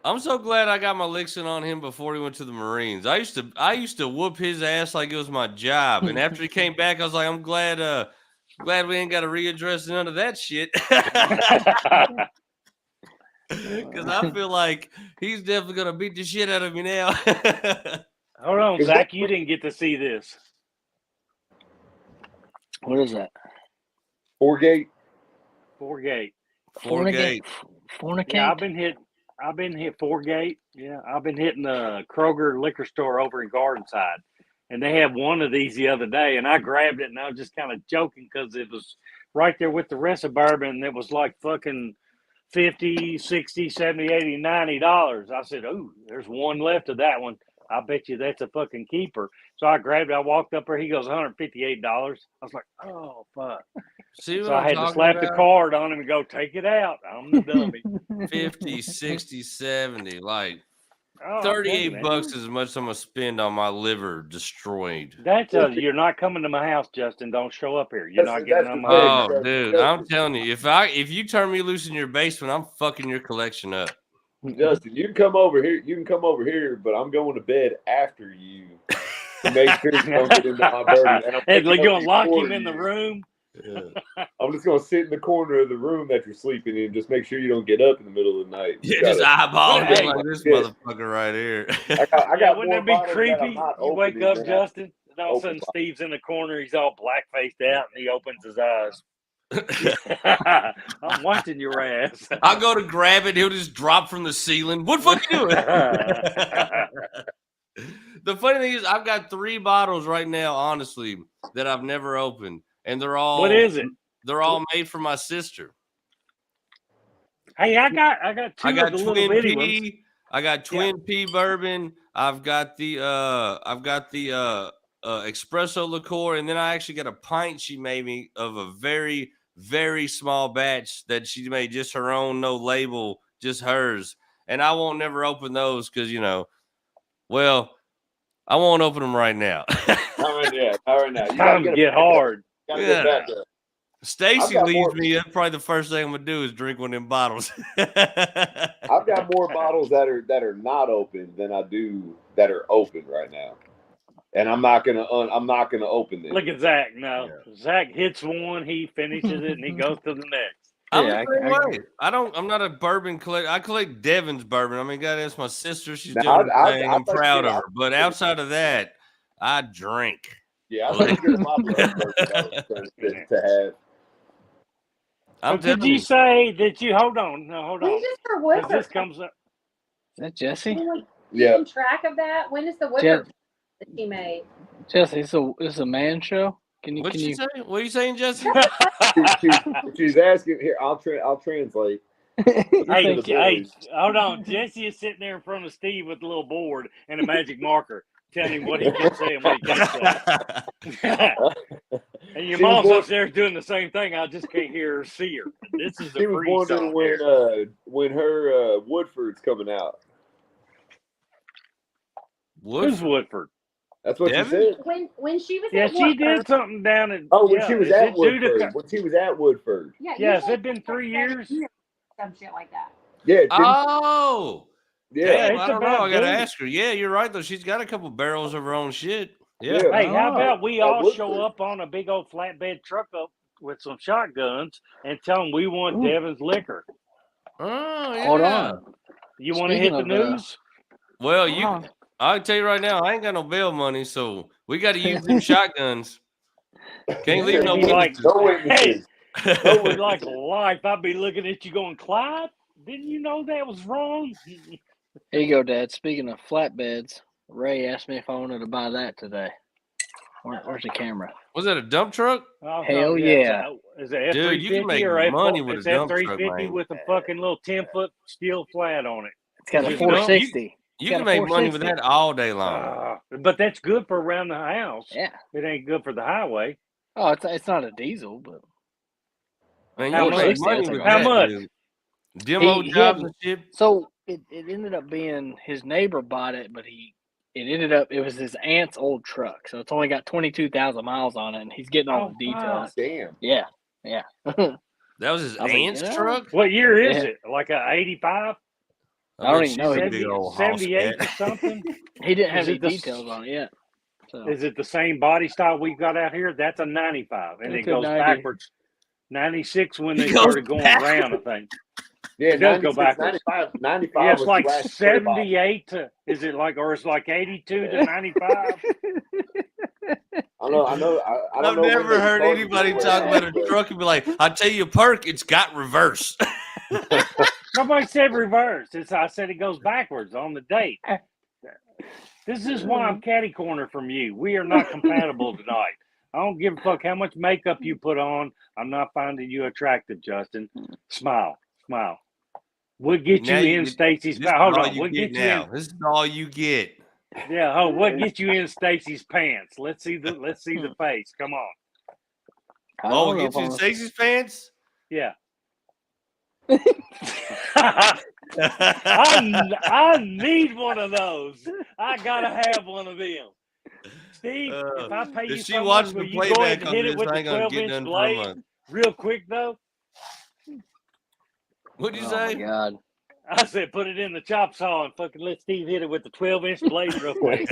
I'm so glad I got my licks in on him before he went to the Marines. I used to whoop his ass like it was my job. And after he came back, I was like, I'm glad we ain't got to readdress none of that shit. Because I feel like he's definitely gonna beat the shit out of me now. Hold on, Zach, you didn't get to see this. What is that? Forgate. Fornicate. Yeah, I've been hit Forgate. Yeah, I've been hitting the Kroger liquor store over in Gardenside. And they had one of these the other day, and I grabbed it, and I was just kind of joking because it was right there with the rest of bourbon, and it was like fucking $50, $60, $70, $80, $90. I said, "Ooh, there's one left of that one. I bet you that's a fucking keeper." So I grabbed it. I walked up there. He goes, $158. I was like, "Oh, fuck." So I had to slap the card on him and go, "Take it out." I'm the dummy. 50, 60, 70, like $38 is as much as I'm gonna spend on my liver destroyed. That's you're not coming to my house, Justin. Don't show up here. You're not getting on my house. Oh, dude, I'm telling you, if you turn me loose in your basement, I'm fucking your collection up. Justin, you can come over here. But I'm going to bed after you to make sure you don't get into my bourbon. And you're gonna lock him in the room. Yeah. I'm just gonna sit in the corner of the room that you're sleeping in. Just make sure you don't get up in the middle of the night. Just eyeball me like this motherfucker right here. I got wouldn't that be creepy? You wake up, Justin, and all of a sudden Steve's in the corner. He's all black faced out, and he opens his eyes. I'm watching your ass. I'll go to grab it. He'll just drop from the ceiling. What the fuck you doing? The funny thing is, I've got 3 bottles right now, honestly, that I've never opened. And they're all. What is it? They're all made for my sister. Hey, I got 2 I got of the Twin little bitty P. ones. I got Twin P bourbon. I've got the espresso liqueur, and then I actually got a pint she made me of a very, very small batch that she made, just her own, no label, just hers. And I won't never open those because well, I won't open them right now. All right now. It's time to get hard. Yeah. Stacy leaves me. That's probably the first thing I'm gonna do is drink one of them bottles. I've got more bottles that are not open than I do that are open right now, and I'm not gonna open them. Look at Zach. No, Zach hits one, he finishes it, and he goes to the next. I'm not a bourbon collector. I collect Devon's bourbon. I mean, God, that's my sister. She's doing her thing. I'm proud of her. But outside of that, I drink. Yeah, I like your bottle of bourbon to have. Did you say that you hold on? No, hold on. When's this for Woodford? This comes up. Is that Jesse? Yeah. Track of that. When is the Woodford that she made? Jesse, it's a man show. What you say? What are you saying, Jesse? She's asking here. I'll translate. Hey, hold on. Jesse is sitting there in front of Steve with a little board and a magic marker, telling him what he can say and what he can't say. And your mom's upstairs doing the same thing. I just can't hear her, see her. This is she was wondering when her Woodford's coming out. Who's Woodford? That's what she said. When she was at Woodford. She did something down at when she was at Woodford. When she was at Woodford. Yes, it's been 3 years. Some shit like that. Yeah. Oh. Yeah. Damn, I don't know. I got to ask her. Yeah, you're right, though. She's got a couple barrels of her own shit. Yeah. Hey, how about we all show up on a big old flatbed truck up with some shotguns and tell them we want Devin's liquor? Oh, yeah. Hold on. You want to hit the news? Well, I'll tell you right now, I ain't got no bail money, so we got to use them shotguns. Can't leave no witnesses. No witnesses. No with like life. I'd be looking at you going, Clyde, didn't you know that was wrong? Here you go, Dad. Speaking of flatbeds, Ray asked me if I wanted to buy that today. Where's the camera? Was that a dump truck? Oh, hell yeah. Is it Dude, you can F350 make or money with a dump truck, F350 with a fucking little 10-foot steel flat on it? It's got a 460. You can make money with that all day long. But that's good for around the house. Yeah. It ain't good for the highway. Oh, it's not a diesel, but man, how much? How much? Demo jobs and shit. So it ended up being his neighbor bought it, but it was his aunt's old truck, so it's only got 22,000 miles on it, and he's getting all the details. Damn. Yeah. That was his aunt's truck? What year is it? Like a 85? I don't even know. 78 or something? He didn't have any details on it yet. So. Is it the same body style we got out here? That's a 95, and it goes backwards. 96 when they started going around, I think. Yeah, it does go backwards. 95 yeah, it's like 78 to, is it like, or it's like 82 to 95? I don't know. I've never heard anybody talk about a truck and be like, I'll tell you a perk, it's got reverse. Nobody said reverse. I said it goes backwards on the date. This is why I'm catty corner from you. We are not compatible tonight. I don't give a fuck how much makeup you put on. I'm not finding you attractive, Justin. Smile. We'll get you in Stacy's. Hold on. We'll get you in. This is all you get. Yeah. We'll get you in Stacy's pants. Let's see the face. Come on. We'll get you in Stacy's pants? Yeah. I need one of those. I gotta have one of them. Steve, if I pay you so much, will you go ahead and hit it with the 12-inch blade real quick, though? What'd you say? Oh, my God. I said put it in the chop saw and fucking let Steve hit it with the 12-inch blade real quick.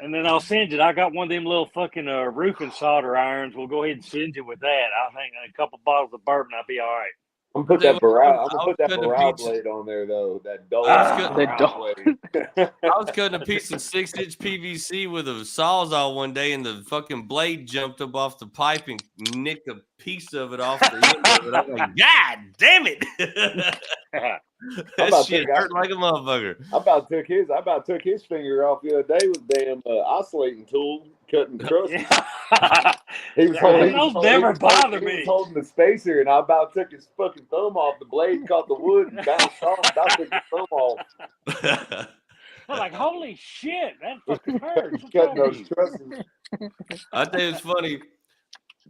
And then I'll send it. I got one of them little fucking roofing solder irons. We'll go ahead and send you with that. I think a couple bottles of bourbon, I'll be all right. I'm gonna put that Barrel blade on there though. That dull blade. I was cutting a piece of 6-inch PVC with a sawzall one day, and the fucking blade jumped up off the pipe and nicked a piece of it off the end of it. I'm like, God damn it! That shit hurt like a motherfucker. I about took his finger off the other day with damn oscillating tool cutting crust. He was holding the spacer, and I about took his fucking thumb off. The blade caught the wood and bounced off. I took his thumb off. I'm like, holy shit, that fucking hurts. Cutting those trusses. I think it's funny.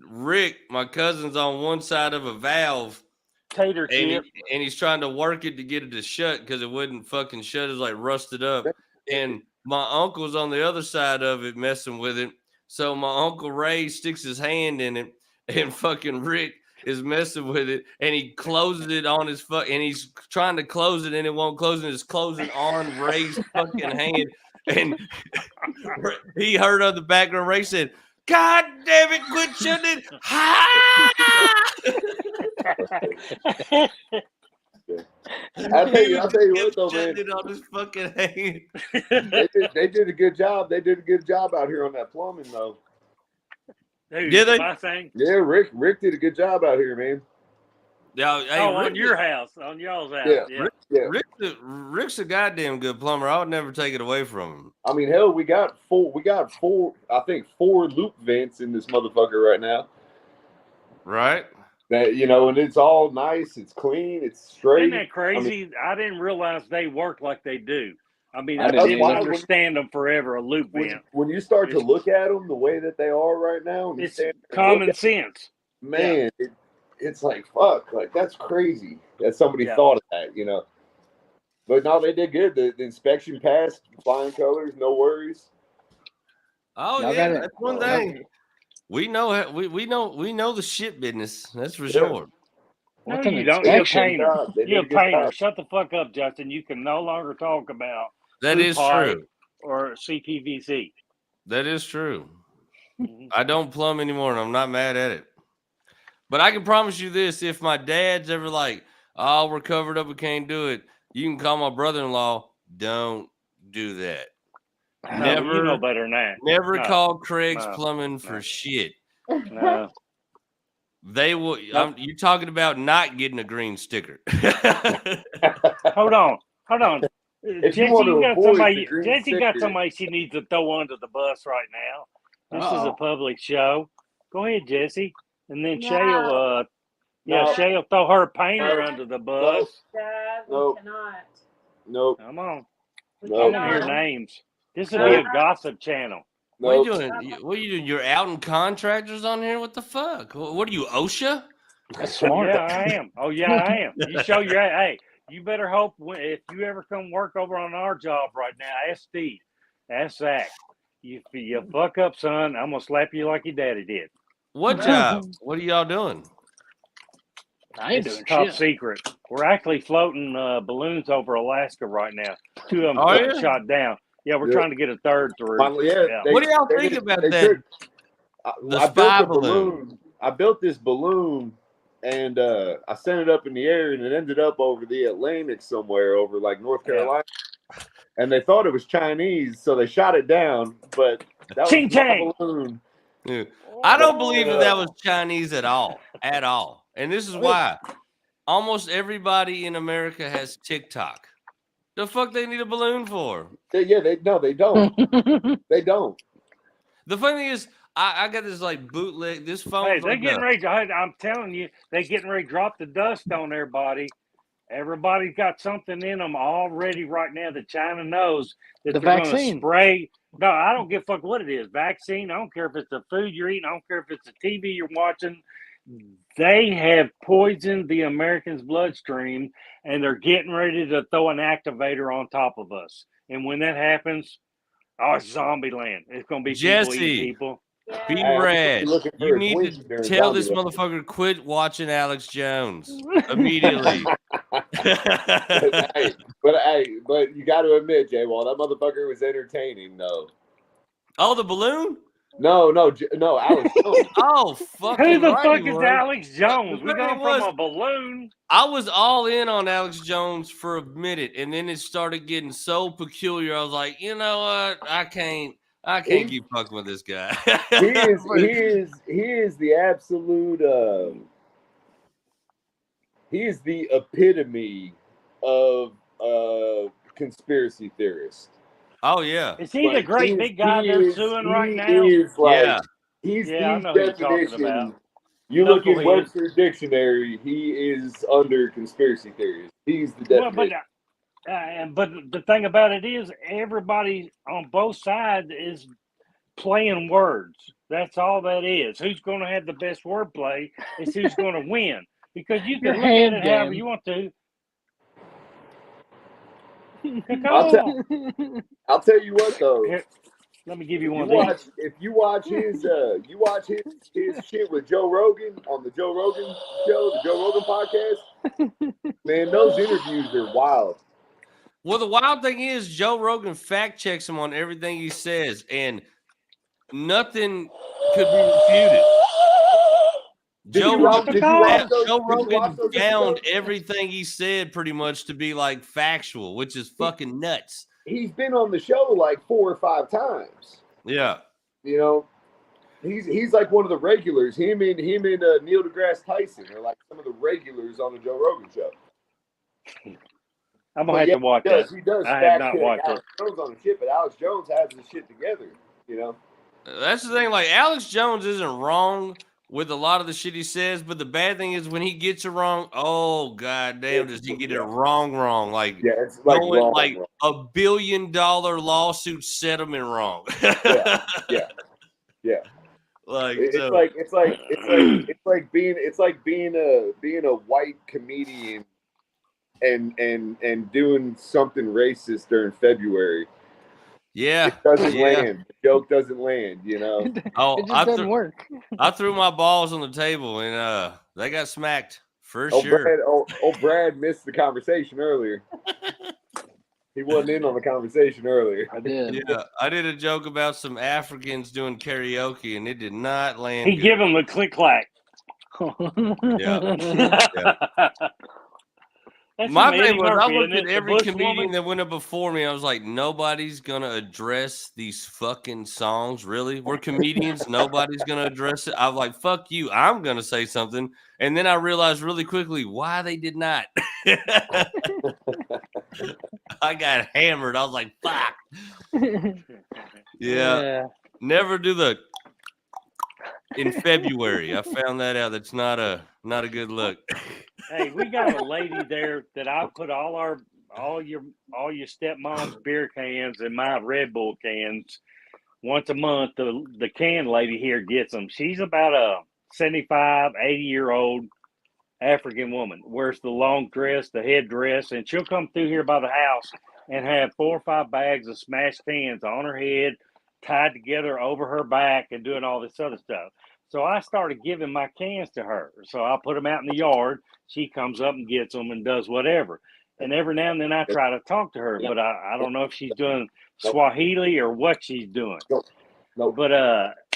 Rick, my cousin's on one side of a valve. Tater chip. And he's trying to work it to get it to shut because it wouldn't fucking shut. It's like rusted up. And my uncle's on the other side of it messing with it. So my Uncle Ray sticks his hand in it, and fucking Rick is messing with it, and he closes it on his and he's trying to close it, and it won't close, and it's closing on Ray's fucking hand. And he heard on the background, Ray said, God damn it, quit shutting it. I'll tell you what though, man. It on his fucking hand. They did a good job. They did a good job out here on that plumbing though. Dude, did they? My thing. Yeah, Rick did a good job out here, man. Yeah, hey, on your house, on y'all's house. Yeah. Rick's a goddamn good plumber. I would never take it away from him. I mean, hell, we got four. I think 4 loop vents in this motherfucker right now. Right. That and it's all nice. It's clean. It's straight. Isn't that crazy? I didn't realize they work like they do. I mean, I didn't understand them forever. A loop vent. When you start to look at them the way that they are right now, it's common sense. Man, it's like fuck. Like that's crazy that somebody thought of that. But no, they did good. The inspection passed, flying colors, no worries. Oh yeah, that's one thing. We know we know the shit business. That's for sure. No, you don't. You're a painter. You're a painter. Shut the fuck up, Justin. You can no longer talk about that is true or CPVC. That is true. I don't plumb anymore, and I'm not mad at it. But I can promise you this: if my dad's ever like, "Oh, we're covered up, we can't do it," you can call my brother-in-law. Don't do that. Never, you know better than that. Never call Craig's Plumbing for shit. No. They will. You're talking about not getting a green sticker. Hold on. Jesse got somebody she needs to throw under the bus right now. This is a public show. Go ahead, Jesse. And then Shay will throw her painter under the bus. Nope. Nope. Come on. I want to hear names. This will be a gossip channel. What are you doing? What are you doing? You're outing contractors on here? What the fuck? What are you, OSHA? That's smart. Yeah, I am. Oh, yeah, I am. You show your hey. You better hope if you ever come work over on our job right now, ask Steve, ask Zach. If you fuck up, son, I'm gonna slap you like your daddy did. What job? What are y'all doing? I ain't doing top shit. secret. We're actually floating balloons over Alaska right now. 2 of them got shot down. Yeah, we're trying to get a third through. What do y'all think about that? I built a balloon. I built this balloon, and I sent it up in the air, and it ended up over the Atlantic somewhere, over like North Carolina. Yeah. And they thought it was Chinese, so they shot it down. But that was my balloon. Yeah. I don't believe that was Chinese at all. And this is why almost everybody in America has TikTok. The fuck they need a balloon for? They don't. They don't. The funny thing is, I got this like bootleg. This phone. Hey, they're getting ready. I'm telling you, they're getting ready to drop the dust on everybody. Everybody's got something in them already right now that China knows that the they're vaccine. Going to spray. No, I don't give a fuck what it is. Vaccine. I don't care if it's the food you're eating. I don't care if it's the TV you're watching. They have poisoned the Americans' bloodstream, and they're getting ready to throw an activator on top of us. And when that happens, it's zombie land. It's going to be Jesse, people. Be rad. You need to tell this motherfucker quit watching Alex Jones immediately. but you got to admit, J-Wall, that motherfucker was entertaining, though. Oh, the balloon? No, Alex Jones. Oh, fucking who the fuck is Alex Jones? We going from a balloon. I was all in on Alex Jones for a minute, and then it started getting so peculiar. I was like, you know what? I can't keep fucking with this guy. he is the absolute he is the epitome of conspiracy theorist. Oh yeah. Is he the great big guy they're suing right now? He's the definition. You look in Webster's dictionary, he is under conspiracy theories. He's the definition. But the thing about it is, everybody on both sides is playing words. That's all that is. Who's going to have the best wordplay is who's going to win. Because you can look at it however you want to. I'll tell you what though. Here, let me give you one of these. If you watch his shit with Joe Rogan on the Joe Rogan show, the Joe Rogan podcast, man, those interviews are wild. Well, the wild thing is Joe Rogan fact checks him on everything he says, and nothing could be refuted. Joe Rogan found everything he said pretty much to be like factual, which is fucking nuts. He's been on the show like 4 or 5 times. Yeah, you know, he's like one of the regulars. Him and Neil deGrasse Tyson are like some of the regulars on the Joe Rogan show. I'm gonna have to watch that. He does. I have not watched Alex Jones on the shit, but Alex Jones has his shit together. You know, that's the thing. Like Alex Jones isn't wrong with a lot of the shit he says, but the bad thing is when he gets it wrong, oh god damn, does he get it wrong? Like, it's like wrong. $1 billion lawsuit settlement wrong. Yeah. Like it's like being a white comedian and doing something racist during February. Yeah, it doesn't land. The joke doesn't land, you know. Oh, it just doesn't work. I threw my balls on the table and they got smacked for For sure. Brad missed the conversation earlier. He wasn't in on the conversation earlier. I did. Yeah, I did a joke about some Africans doing karaoke, and it did not land. He give them the click clack. Yeah. That's My from thing Eddie was, I Murphy, looked isn't at it? every The Bush comedian woman? that went up before me. I was like, nobody's gonna address these fucking songs. Really, we're comedians. Nobody's gonna address it. I was like, fuck you. I'm gonna say something, and then I realized really quickly why they did not. I got hammered. I was like, fuck. Yeah. Never do the in February. I found that out. That's not a good look. Hey, we got a lady there that I put all your stepmom's beer cans in my Red Bull cans once a month. The can lady here gets them. She's about a 75, 80-year-old African woman. Wears the long dress, the headdress, and she'll come through here by the house and have 4 or 5 bags of smashed cans on her head, tied together over her back, and doing all this other stuff. So I started giving my cans to her. So I put them out in the yard. She comes up and gets them and does whatever. And every now and then I try to talk to her, but I don't know if she's doing Swahili or what she's doing. Nope. But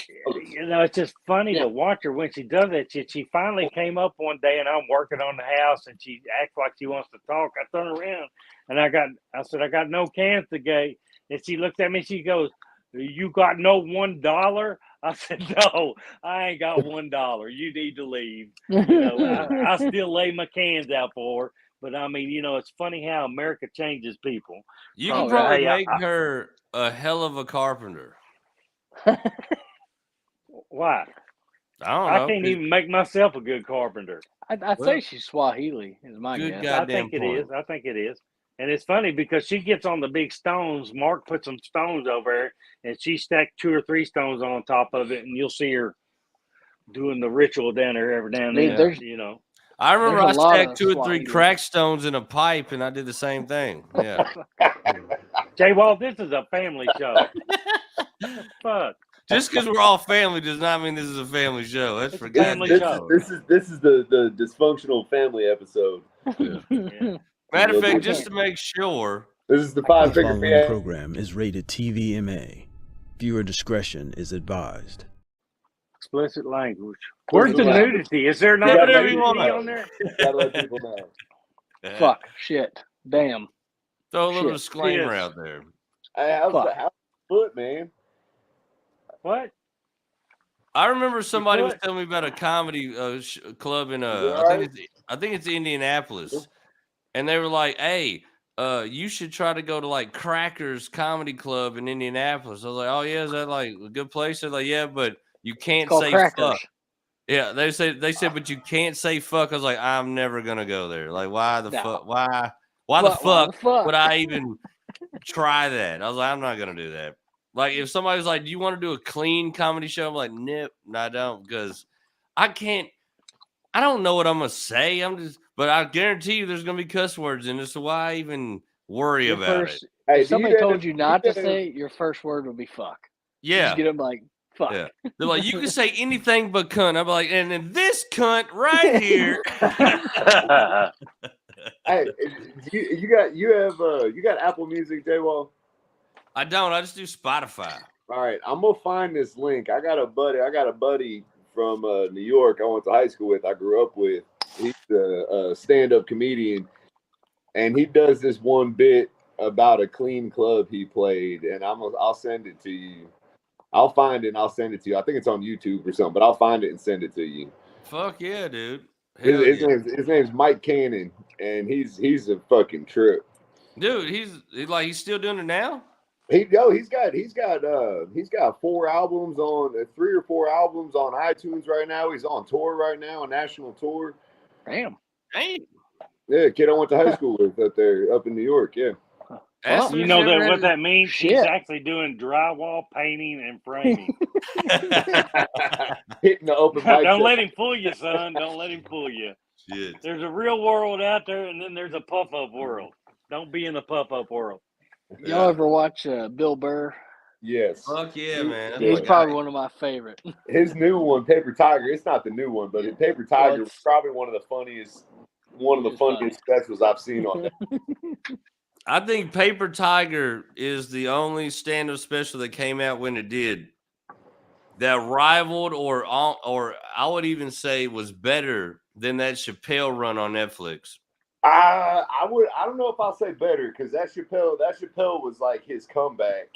it's just funny to watch her when she does that shit. She finally came up one day, and I'm working on the house, and she acts like she wants to talk. I turn around, and I said, I got no cans today. And she looks at me, she goes, "You got no $1?" I said, "No, I ain't got $1. You need to leave." I still lay my cans out for her. But I mean, it's funny how America changes people. You can probably make her a hell of a carpenter. Why? I don't know. I can't even make myself a good carpenter. I'd say she's Swahili, is my guess. I think it is. I think it is. And it's funny because she gets on the big stones. Mark put some stones over there, and she stacked 2 or 3 stones on top of it, and you'll see her doing the ritual down there every now and then. I remember I stacked 2 or 3 crack stones in a pipe, and I did the same thing. Yeah. Jay Wall, this is a family show. Fuck. Just because we're all family does not mean this is a family show. That's for family show. This is the dysfunctional family episode. Yeah. Matter of fact, just to make sure, this is the 5-figure program is rated TVMA. Viewer discretion is advised. Explicit language. Where's the nudity? Is there not nudity on there? Gotta let people know. Fuck. Shit. Damn. Throw a little disclaimer out there. Hey, how's the foot, man? What? I remember somebody was telling me about a comedy club in I think it's Indianapolis, and they were like, "Hey, you should try to go to like Crackers Comedy Club in Indianapolis." I was like, "Oh yeah, is that like a good place?" They're like, "Yeah, but you can't say fuck." Yeah, they said, but you can't say fuck. I was like, I'm never gonna go there. Like, why the fuck? Why the fuck would I even try that? I was like, I'm not gonna do that. Like, if somebody's like, "Do you want to do a clean comedy show?" I'm like, "Nope, I don't," because I can't. I don't know what I'm gonna say. But I guarantee you, there's gonna be cuss words in it. So why even worry about it? If somebody told you not to say it, your first word would be "fuck." Yeah, just get them like fuck. Yeah. They're like, "You can say anything but cunt." I'm like, and then this cunt right here. Hey, you got Apple Music, J-Wall? I don't. I just do Spotify. All right, I'm gonna find this link. I got a buddy from New York. I went to high school with. I grew up with. He's a stand-up comedian, and he does this one bit about a clean club he played, and I'll send it to you. I'll find it and I'll send it to you. I think it's on YouTube or something, but I'll find it and send it to you. Fuck yeah, dude. His name's Mike Cannon, and he's a fucking trip. Dude, he's still doing it now. He's got 4 albums on 3 or 4 albums on iTunes right now. He's on tour right now, a national tour. Damn. Yeah, kid I went to high school with up in New York. Yeah. Well, you know what that means? Shit. He's actually doing drywall, painting, and framing. Hitting the open mic. Don't let him fool you, son. Don't let him fool you. Shit. There's a real world out there, and then there's a puff-up world. Don't be in the puff-up world. Y'all ever watch Bill Burr? Yes. Fuck yeah, man. He's probably one of my favorite. His new one, Paper Tiger. It's not the new one, but Paper Tiger was probably one of the funniest one of the funniest specials I've seen on that. I think Paper Tiger is the only stand-up special that came out when it did that rivaled or I would even say was better than that Chappelle run on Netflix. I don't know if I'll say better because that Chappelle was like his comeback.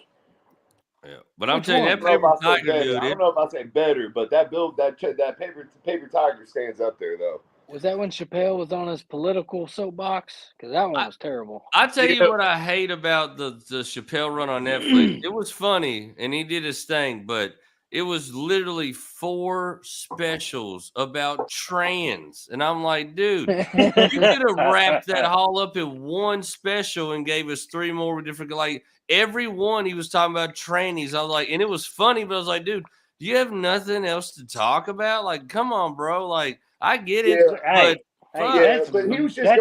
Yeah, but I'm telling you, that Paper Tiger dude. I don't know if I say better, but that Paper Tiger stands up there though. Was that when Chappelle was on his political soapbox? Because that one was terrible. I tell you what I hate about the Chappelle run on Netflix. It was funny and he did his thing, but it was literally 4 specials about trans. And I'm like, dude, you could have wrapped that all up in one special and gave us 3 more different, like every one he was talking about trannies. I was like, and it was funny, but I was like, dude, do you have nothing else to talk about? Like, come on, bro. Like, I get it, but he was just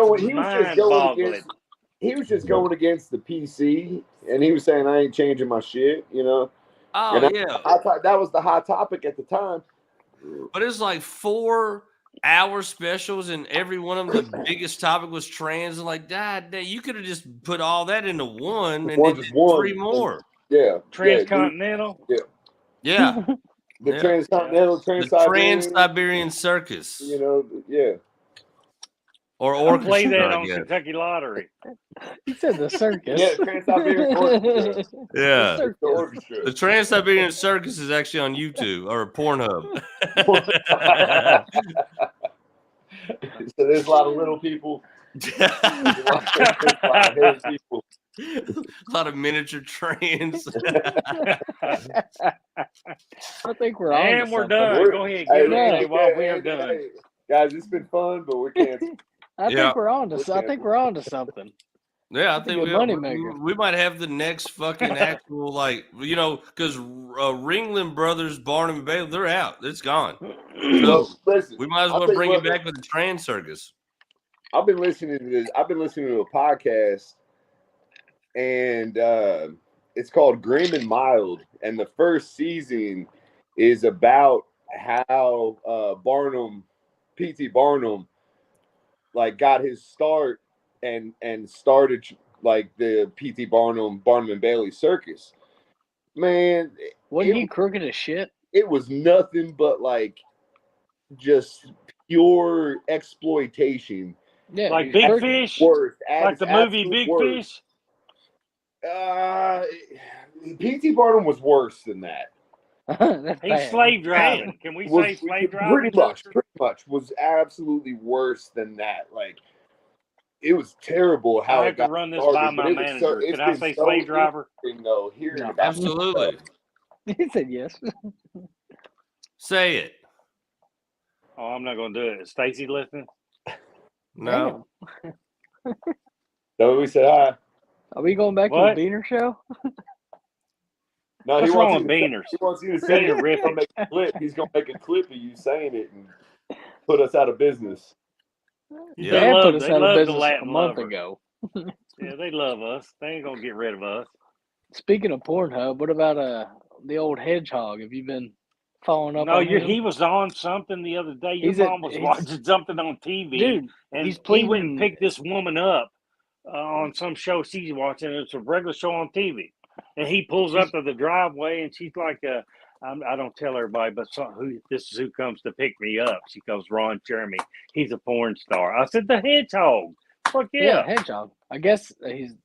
going against the PC, and he was saying, I ain't changing my shit, you know. Oh, yeah. I thought that was the hot topic at the time. But it's like 4-hour specials, and every one of them, the biggest topic was trans. And like, Dad, you could have just put all that into one and then 3 more. Yeah. Transcontinental. Yeah. The Transcontinental, Trans-Siberian Circus. You know, yeah. Or orchestra, play that on Kentucky Lottery. He said the circus. Yeah, Trans-Siberian Orchestra. Yeah. The orchestra. The Trans-Siberian Circus is actually on YouTube or Pornhub. So there's a lot of little people. A lot of miniature trans. I think we're on. And we're done. Go ahead. Get ready while we are done. Guys, it's been fun, but we can't. I think we're on to something. Yeah, I think we might have the next fucking actual, like, you know, because Ringling Brothers, Barnum and Bailey, they're out. It's gone. So listen, we might as well bring it back with the trans circus. I've been listening to this. I've been listening to a podcast, and it's called Grim and Mild. And the first season is about how P.T. Barnum, like, got his start and started like the P.T. Barnum and Bailey circus. Man, wasn't he crooked as shit? It was nothing but like just pure exploitation. Yeah, like Big Fish, like the movie Big Fish. P.T. Barnum was worse than that. He's slave driving. Can we say slave driving? Pretty much was absolutely worse than that. Like, it was terrible how I have to run this by my manager. Can I say slave driver? No, absolutely. He said yes. Say it. Oh, I'm not going to do it. Is Stacy listening? No. No, we said hi. Are we going back to the Beaner show? No, What's wrong with Beaners? He wants you to say it. He's going to make a clip of you saying it and put us out of business. Yeah, they put us out of business a month ago. Yeah, they love us. They ain't going to get rid of us. Speaking of Pornhub, what about the old hedgehog? Have you been following up on him? He was on something the other day. Your mom was watching something on TV. Dude, and he went and picked this woman up on some show she's watching. It's a regular show on TV. And he pulls up to the driveway, and she's like, I don't tell everybody, but this is who comes to pick me up. She goes, Ron Jeremy. He's a porn star. I said, the hedgehog. Fuck yeah. Yeah, hedgehog. I guess he's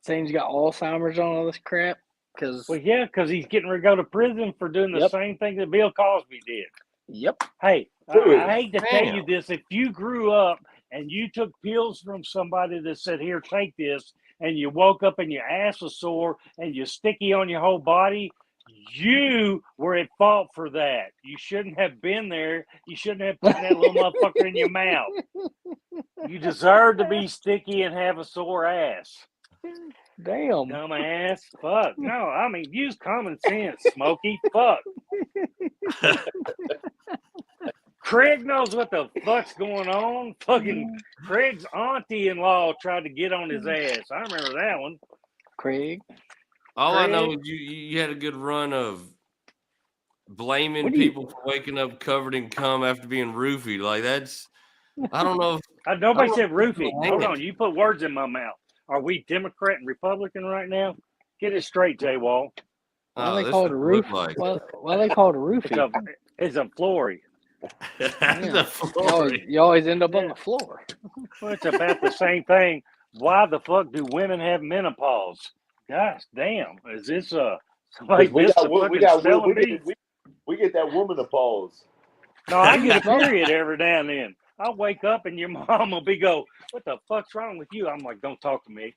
saying he's got Alzheimer's on all this crap. Because he's getting ready to go to prison for doing the same thing that Bill Cosby did. Yep. Hey, I hate to tell you this. If you grew up and you took pills from somebody that said, here, take this, and you woke up and your ass was sore and you're sticky on your whole body, you were at fault for that. You shouldn't have been there. You shouldn't have put that little motherfucker in your mouth. You deserve to be sticky and have a sore ass. Damn. Dumbass. Fuck. No, I mean, use common sense, Smokey. Fuck. Craig knows what the fuck's going on. Fucking Craig's auntie-in-law tried to get on his ass. I remember that one. Craig. All I know is you had a good run of blaming people for waking up covered in cum after being roofied. Like, that's, I don't know if Nobody said roofie. Hold on, you put words in my mouth. Are we Democrat and Republican right now? Get it straight, Jay Wall. Why they call it a roof? Like. Why they call it a roofie? It's a floory. You always end up on the floor. Well, it's about the same thing. Why the fuck do women have menopause? Gosh damn! Is this somebody we get that womanopause. No, I get a period every now and then. I'll wake up and your mom will go, "What the fuck's wrong with you?" I'm like, "Don't talk to me."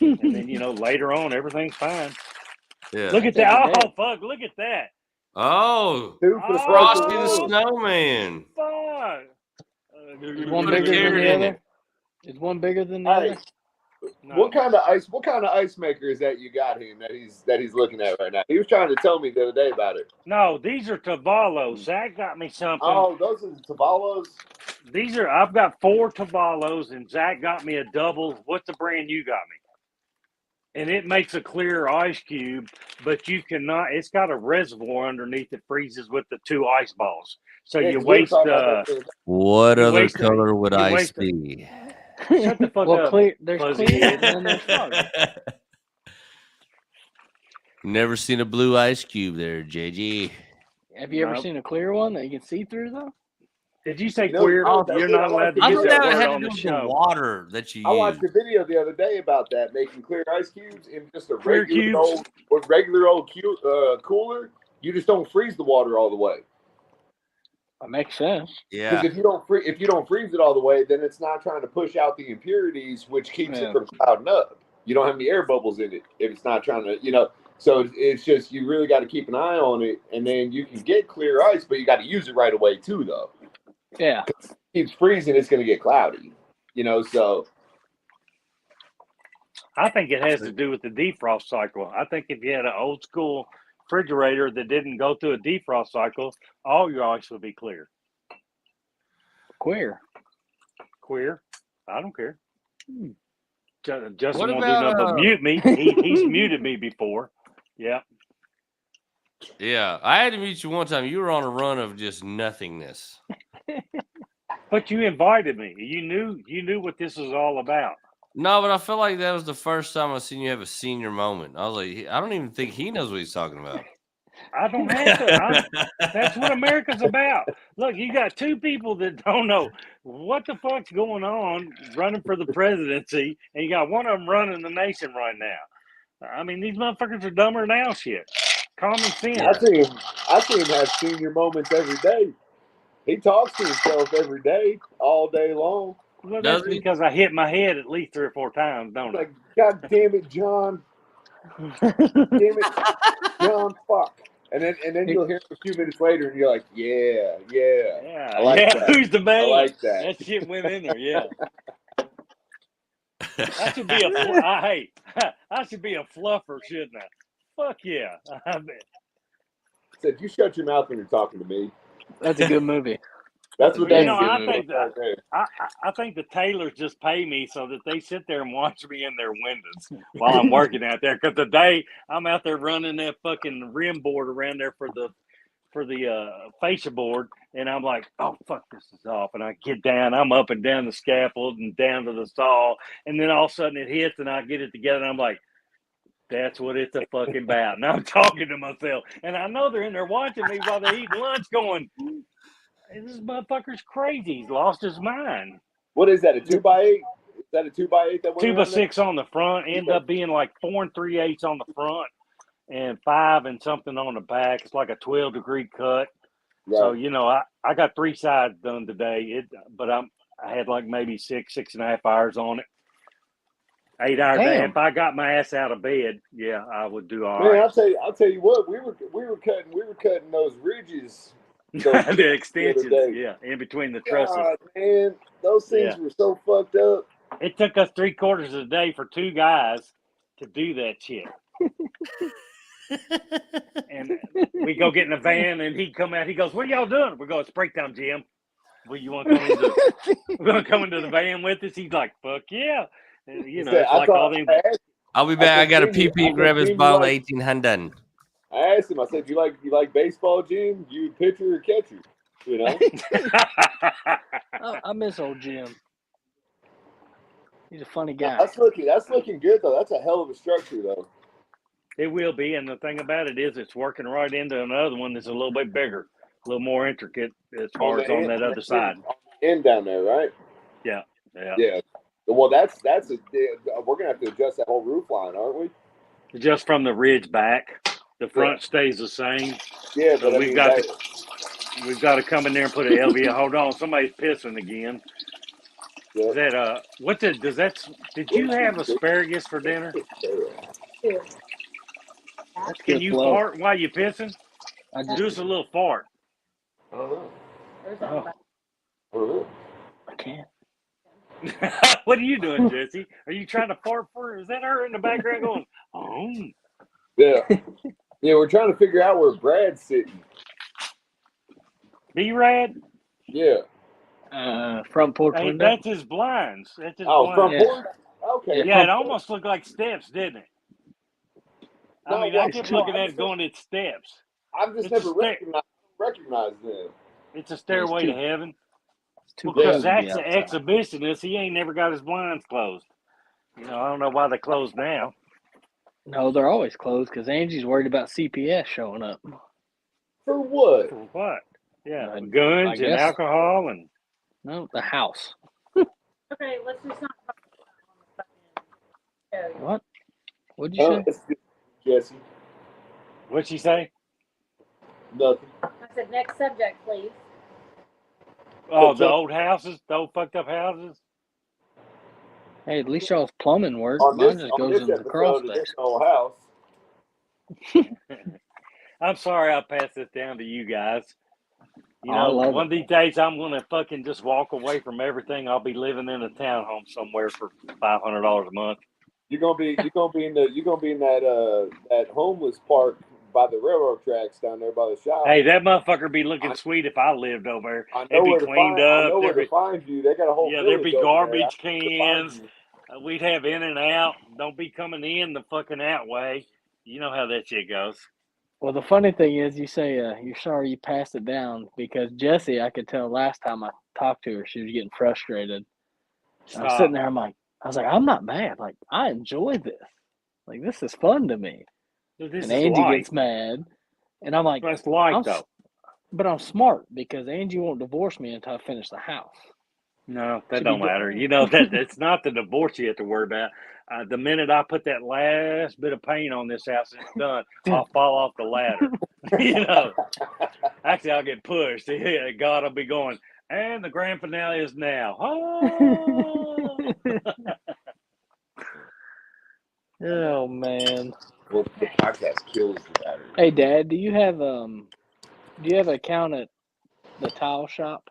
And then later on everything's fine. Yeah. Look at that! Oh fuck! Look at that! Oh, Frosty the Snowman. Fuck! Is one bigger than the other? Is one bigger than the other? No. What kind of ice maker is that you got him that he's looking at right now? He was trying to tell me the other day about it. No, these are Tavallos. Zach got me something. Oh, those are the Tavallos? I've got 4 Tavallos and Zach got me a double. What's the brand you got me? And it makes a clear ice cube, but you cannot, it's got a reservoir underneath that freezes with the 2 ice balls. So you waste what other color would ice be? Shut the fuck up. There's clear and there's fog. Never seen a blue ice cube there, JG. Have you ever seen a clear one that you can see through though? Did you say queer? You're not allowed to use that word on the show. Water that you use. I watched a video the other day about that, making clear ice cubes in just a regular old cooler. You just don't freeze the water all the way. That makes sense. Yeah. Because if you don't freeze it all the way, then it's not trying to push out the impurities, which keeps it from clouding up. You don't have any air bubbles in it if it's not trying to, So it's just you really got to keep an eye on it, and then you can get clear ice, but you got to use it right away too, though. Yeah. If it keeps freezing, it's going to get cloudy. So. I think it has to do with the defrost cycle. I think if you had an old school refrigerator that didn't go through a defrost cycle, all your ice would be clear. Queer. I don't care. Justin won't do nothing but mute me. He's muted me before. Yeah. Yeah, I had to mute you one time. You were on a run of just nothingness. But you invited me. You knew what this was all about. No, but I feel like that was the first time I've seen you have a senior moment. I was like, I don't even think he knows what he's talking about. I don't have to. That's what America's about. Look, you got 2 people that don't know what the fuck's going on running for the presidency, and you got one of them running the nation right now. I mean, these motherfuckers are dumber than shit. Common sense. I see him have senior moments every day. He talks to himself every day, all day long. Well, that's because I hit my head at least 3 or 4 times, don't I? Like, God damn it, John. Damn it, John, fuck. And then you'll hear it a few minutes later, and you're like, yeah. I like that. Who's the man? I like that. That shit went in there, yeah. I should be I should be a fluffer, shouldn't I? Fuck yeah. I bet. Said, you shut your mouth when you're talking to me. That's a good movie. That's what I think the Taylors just pay me so that they sit there and watch me in their windows while I'm working out there. Because today I'm out there running that fucking rim board around there for the fascia board, and I'm like, oh fuck, this is off. And I get down, I'm up and down the scaffold and down to the saw, and then all of a sudden it hits, and I get it together, and I'm like, that's what it's a fucking about. And I'm talking to myself, and I know they're in there watching me while they're eating lunch, going, this motherfucker's crazy. He's lost his mind. What is that? A 2x8? Is that a 2x8? 2x6 on the front. End up being like 4 3/8 on the front and 5 and something on the back. It's like a 12-degree cut. Right. So I got 3 sides done today. But I had like maybe 6.5 hours on it. 8 hours. If I got my ass out of bed, yeah, I would do all right. I'll tell you what. We were cutting those ridges. The extensions, in between the trusses. God, man, those things were so fucked up. It took us 3/4 of the day for 2 guys to do that shit. And we go get in the van, and he come out. He goes, "What are y'all doing?" We go, "It's break time, Jim. Well, you want to come into? We're gonna come into the van with us." He's like, "Fuck yeah!" And, it's like all them. I'll be back. I got a PP and grab his ball 1800. I asked him. I said, "You like baseball, Jim? You pitcher or catcher?" You know? I miss old Jim. He's a funny guy. That's looking good though. That's a hell of a structure though. It will be, and the thing about it is, it's working right into another one that's a little bit bigger, a little more intricate as far as on that other side. End down there, right? Yeah. Well, that's we're gonna have to adjust that whole roof line, aren't we? Just from the ridge back, the front stays the same. Yeah, but but we've got to come in there and put an LVL. Hold on, somebody's pissing again. Is that did you have asparagus for dinner? Can you fart while you pissing? Do us a little fart. I don't know. I can't. What are you doing, Jesse? Are you trying to fart for her? Is that her in the background going, oh? Yeah. We're trying to figure out where Brad's sitting. B-Rad? Yeah. Front porch window. That's his blinds. That's his blinds. Front porch? Okay. Yeah, it almost looked like steps, didn't it? No, I kept looking at it going, it's steps. I've just never recognized them. It's a stairway to heaven. Well, because Zach's an exhibitionist. He ain't never got his blinds closed. I don't know why they closed now. No, they're always closed because Angie's worried about CPS showing up. For what? For what? Yeah, guns and alcohol and... No, the house. Okay, let's just not talk about What? What'd you say? Jesse. What'd she say? Nothing. I said, next subject, please. Oh, the old houses? The old fucked up houses? Hey, at least y'all's plumbing works. Mine just goes into the crawl space. Old house. I'm sorry I passed this down to you guys. One of these days I'm going to fucking just walk away from everything. I'll be living in a townhome somewhere for $500 a month. You're gonna be in that homeless park by the railroad tracks down there by the shop. Hey, that motherfucker be looking sweet if I lived over there. I know It'd be cleaned up. I know where to find you. They got a whole there'd be garbage cans. there. We'd have in and out. Don't be coming in the fucking out way. You know how that shit goes. Well, the funny thing is, you say you're sorry you passed it down because Jessie, I could tell last time I talked to her, she was getting frustrated. I was sitting there, I was like, I'm not mad. Like, I enjoy this. Like, this is fun to me. And Angie gets mad. And I'm like, that's light, though. But I'm smart because Angie won't divorce me until I finish the house. No, that don't matter. That it's not the divorce you have to worry about. The minute I put that last bit of paint on this house and it's done, I'll fall off the ladder. Actually, I'll get pushed. God will be going, and the grand finale is now. Oh, oh man. Well, the podcast kills the battery. Hey, Dad, do you have an account at the tile shop?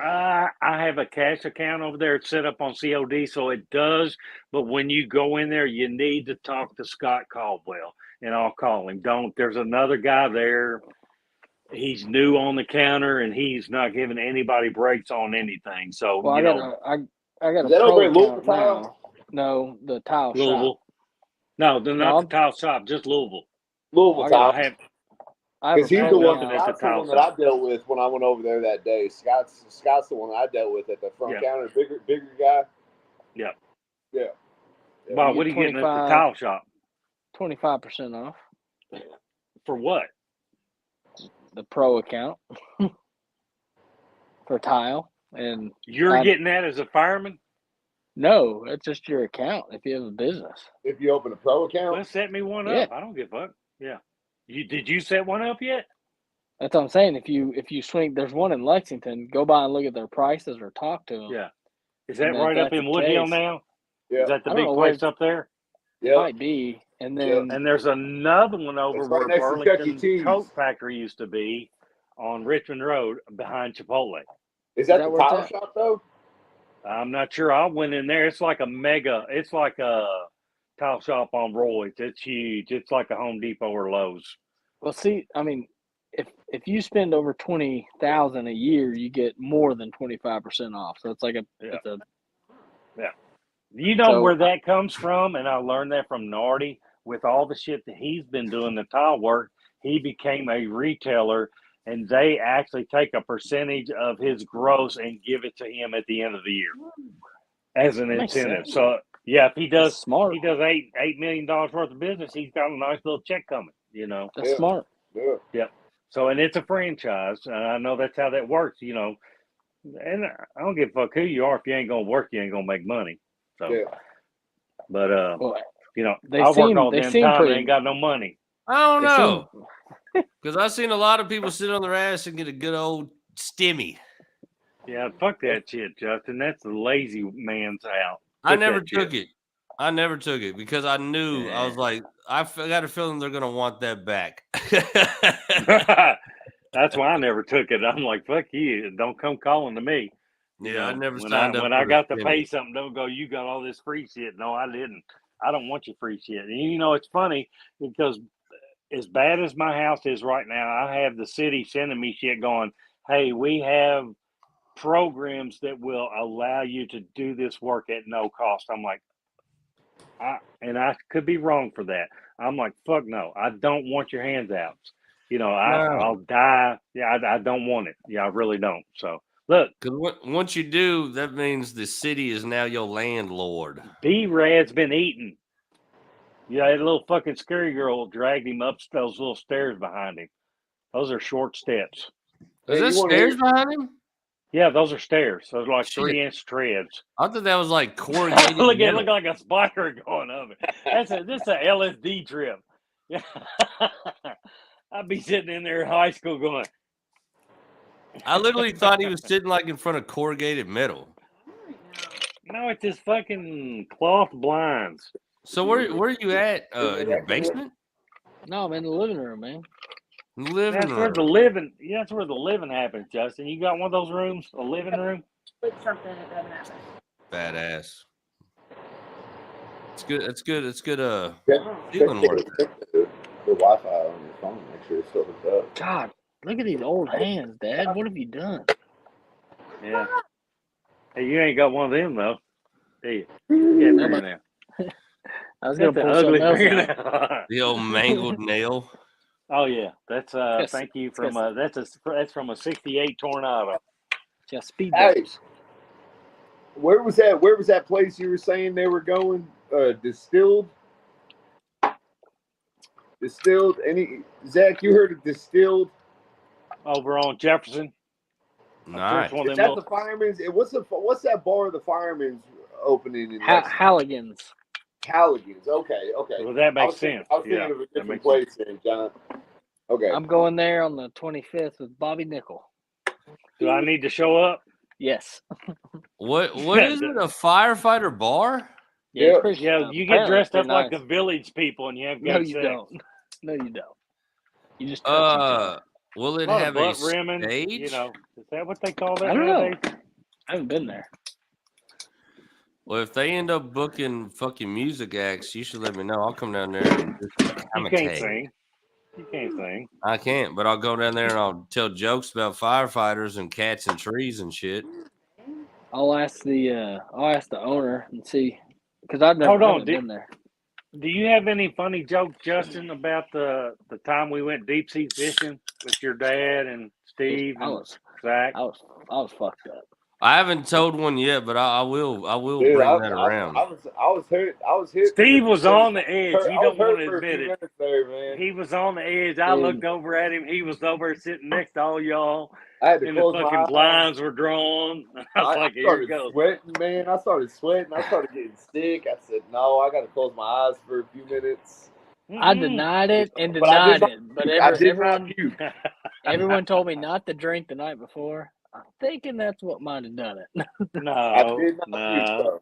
I have a cash account over there. It's set up on COD, so it does. But when you go in there, you need to talk to Scott Caldwell, and I'll call him. There's another guy there. He's new on the counter, and he's not giving anybody breaks on anything. So, I got a that pro over at account Louisville? now. No, the tile Louisville. shop. No, they're not the tile shop, just Louisville. Louisville tile. Because he's the one that I dealt with when I went over there that day. Scott's the one I dealt with at the front counter, bigger guy. Yeah. Wow, what are you getting at the tile shop? 25% off. For what? The pro account. For tile. And you're getting that as a fireman? No, it's just your account if you have a business. If you open a pro account? Well, set me one up. I don't give a fuck. Yeah. Did you set one up yet? That's what I'm saying. If you swing, there's one in Lexington. Go by and look at their prices or talk to them. Yeah. Is that right up in Woodhill now? Yeah. Is that the big place up there? Yeah. Might be. And then and there's another one over where Burlington Coat Factory used to be on Richmond Road behind Chipotle. Is that the tile shop though? I'm not sure. I went in there. It's like a tile shop on roids. It's huge. It's like a Home Depot or Lowe's. Well, see, I mean, if you spend over $20,000 a year, you get more than 25% off. So it's like You know where that comes from, and I learned that from Nardi. With all the shit that he's been doing, the tile work, he became a retailer and they actually take a percentage of his gross and give it to him at the end of the year as an incentive. So yeah, if he does smart, he does $8 million worth of business, he's got a nice little check coming. That's smart. Yeah. So, and it's a franchise, and I know that's how that works. And I don't give a fuck who you are. If you ain't gonna work, you ain't gonna make money. So, but I work all the damn time and ain't got no money. I don't know, because I've seen a lot of people sit on their ass and get a good old stimmy. Yeah, fuck that shit, Justin. That's the lazy man's out. I never took it. I never took it because I knew I was like, I got a feeling they're gonna want that back. That's why I never took it. I'm like, fuck you. Don't come calling to me. I never signed up. When I got to pay something, don't go, you got all this free shit. No, I didn't. I don't want your free shit. And it's funny because as bad as my house is right now, I have the city sending me shit going, hey, we have programs that will allow you to do this work at no cost. I'm like, I could be wrong for that. I'm like, fuck no. I don't want your hands out. I'll die. Yeah, I don't want it. Yeah, I really don't. So look, because once you do, that means the city is now your landlord. B-Rad's been eaten. Yeah, that little fucking scary girl dragged him up those little stairs behind him. Those are short steps. Is there stairs behind him? Yeah, those are stairs. Those are like 3-inch treads. I thought that was like corrugated. Look, it looked like a spider going up. This is a LSD trip. Yeah. I'd be sitting in there in high school going. I literally thought he was sitting like in front of corrugated metal. No, it's just fucking cloth blinds. So where are you at? In the basement? No, I'm in the living room, man. That's where the living happens, Justin. You got one of those rooms, a living room? With something that doesn't happen. Badass. It's good. It's good. It's good. Feeling work. The Wi-Fi on your phone, make sure it's still hooked up. God, look at these old hands, Dad. What have you done? Yeah. Hey, you ain't got one of them though. Do you? Yeah, now. I was gonna pull something else out. The old mangled nail. Oh yeah, that's thank you from that's from a '68 Tornado. Just speed bumps. Where was that place you were saying they were going? Distilled. Zach, you heard of Distilled? Over on Jefferson. Nice. Is that the Fireman's? What's that bar the Fireman's opening in Halligan's. Halligan's. Okay. Well, that makes sense. I was thinking of a different place there, John. Okay. I'm going there on the 25th with Bobby Nickel. Do I need to show up? Yes. What is it? A firefighter bar? Yeah. You get dressed up like the village people, and you have No, you don't. No, you don't. You just touch each other. Will it have a rimming, stage? Is that what they call that? I don't know. I haven't been there. Well, if they end up booking fucking music acts, you should let me know. I'll come down there and You can't sing. You can't sing. I can't, but I'll go down there and I'll tell jokes about firefighters and cats and trees and shit. I'll ask the owner and see, because I've never been there. Do you have any funny jokes, Justin, about the time we went deep sea fishing with your dad and Steve and Zach? I was fucked up. I haven't told one yet, but I will bring that around. I was hit. Steve was on the edge. You don't want to admit it. There, man. He was on the edge. I looked over at him. He was over sitting next to all y'all. I had to and the fucking blinds were drawn. I was like, here it goes. Sweating, man. I started sweating. I started getting sick. I said, no, I got to close my eyes for a few minutes. I denied it and denied it. But everyone told me not to drink the night before. I'm thinking that's what might have done it. No.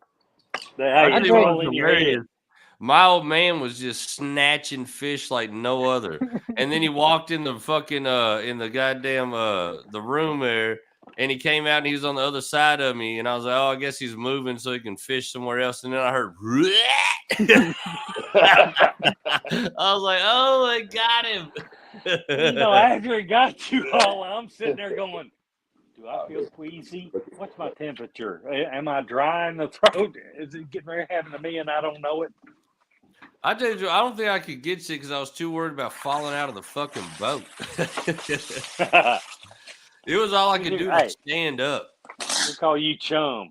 My old man was just snatching fish like no other. And then he walked in the fucking in the goddamn the room there, and he came out and he was on the other side of me, and I was like, oh, I guess he's moving so he can fish somewhere else. And then I heard I was like, oh, I got him. After he got you all, I'm sitting there going, do I feel queasy? What's my temperature? Am I dry in the throat? Is it getting ready to happen to me and I don't know it? I tell you, I don't think I could get sick because I was too worried about falling out of the fucking boat. It was all I could do to stand up. We call you chum.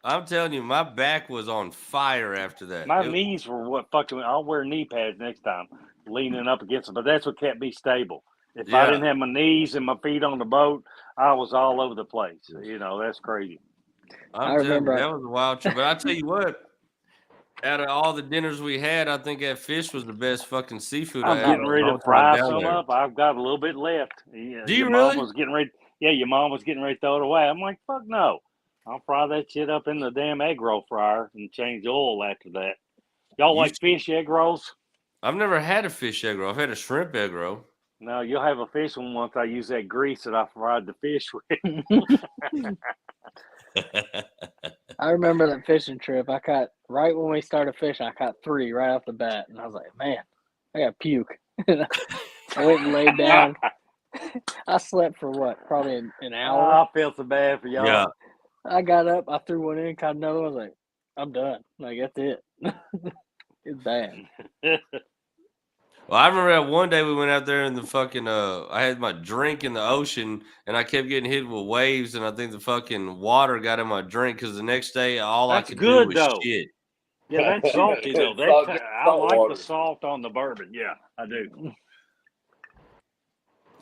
I'm telling you, my back was on fire after that. My knees were what fucking. I'll wear knee pads next time, leaning up against them. But that's what kept me stable. If I didn't have my knees and my feet on the boat, I was all over the place. You know, that's crazy. I remember that was a wild trip. But I tell you what, out of all the dinners we had, I think that fish was the best fucking seafood I I'm getting ready to fry some up. I've got a little bit left. Do you really? Mom was getting ready. Yeah, your mom was getting ready to throw it away. I'm like, fuck no. I'll fry that shit up in the damn egg roll fryer and change oil after that. Y'all like fish egg rolls? I've never had a fish egg roll. I've had a shrimp egg roll. No, you'll have a fish one once I use that grease that I fried the fish with. I remember that fishing trip. I caught, right when we started fishing, I caught 3 right off the bat. And I was like, man, I got puke. I went and laid down. I slept for what? Probably an hour. Oh, I feel so bad for y'all. Yeah. I got up, I threw one in, caught another one. I was like, I'm done. Like, that's it. It's bad. Well, I remember that one day we went out there and the fucking I had my drink in the ocean and I kept getting hit with waves and I think the fucking water got in my drink because the next day all I could do was shit. Yeah, that's salty though. I like the salt on the bourbon. Yeah, I do.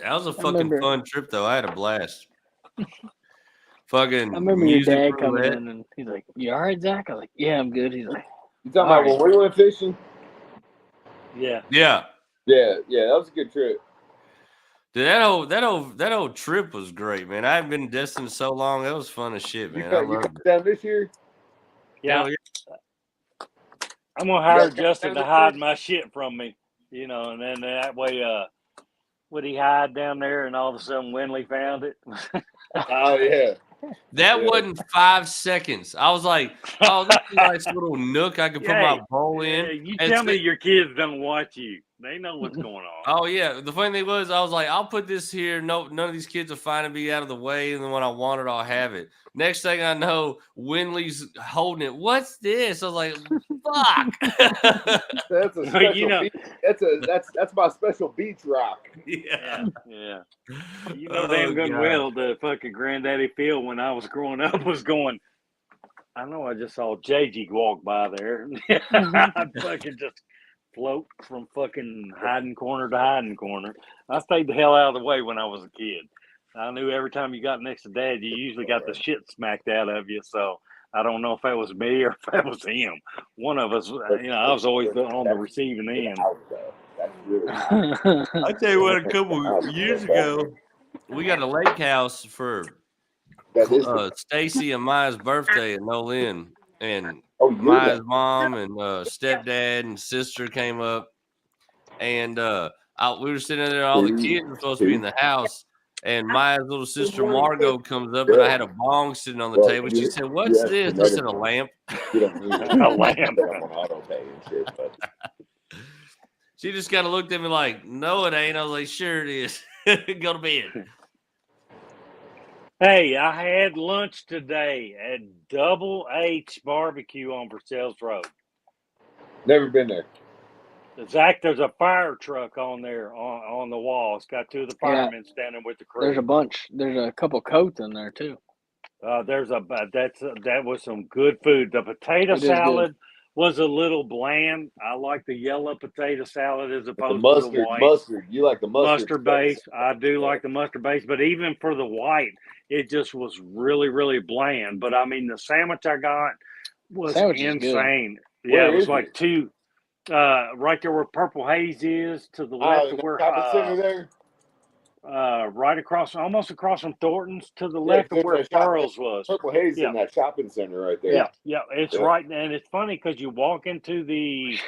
That was a fucking fun trip though. I had a blast. Fucking. I remember your dad coming in and he's like, "You all right, Zach?" I was like, "Yeah, I'm good." He's like, "You talking about when we went fishing?" Yeah. Yeah. Yeah. That was a good trip. Dude, that old trip was great, man. I haven't been in Destin so long. That was fun as shit, man. You come down this year? Yeah. I'm gonna hire Justin to hide my shit from me, you know, and then that way, would he hide down there, and all of a sudden Winley found it? Oh yeah. That wasn't 5 seconds. I was like, "Oh, this is a nice little nook I could put my bowl in." You tell me your kids don't watch you; they know what's going on. Oh yeah. The funny thing was, I was like, "I'll put this here. No, none of these kids will find it, be out of the way, and then when I want it, I'll have it." Next thing I know, Winley's holding it. What's this? I was like, "Fuck." That's a special. That's my special beach rock. Yeah. You know damn good well the fucking Granddaddy Phil when I was growing up was going. I know I just saw JG walk by there. I'd fucking just float from fucking hiding corner to hiding corner. I stayed the hell out of the way when I was a kid. I knew every time you got next to Dad, you usually got the shit smacked out of you. So I don't know if that was me or if that was him. One of us, I was always on the receiving end. I tell you what, a couple years ago, we got a lake house for Stacy and Maya's birthday at Nolin, and Maya's mom and stepdad and sister came up, and we were sitting there. All the kids were supposed to be in the house, and Maya's little sister Margot comes up, and I had a bong sitting on the table. She said, "What's this?" I said, "A lamp." A lamp. She just kind of looked at me like, "No, it ain't." I was like, "Sure it is." Go to bed. Hey, I had lunch today at Double H Barbecue on Versailles Road. Never been there. Zach, there's a fire truck on there on the wall. It's got 2 of the firemen standing with the crew. There's a bunch. There's a couple coats in there too. That was some good food. The potato salad was a little bland. I like the yellow potato salad as opposed to the white. Mustard. You like the mustard base? I do like the mustard base, but even for the white, it just was really, really bland. But I mean, the sandwich I got was insane. Yeah, it was like 2. Right there where Purple Haze is, to the left of where center there. Right across, almost across from Thornton's, to the left of where Pearls was. Purple Haze in that shopping center right there. Yeah, it's right, and it's funny because you walk into the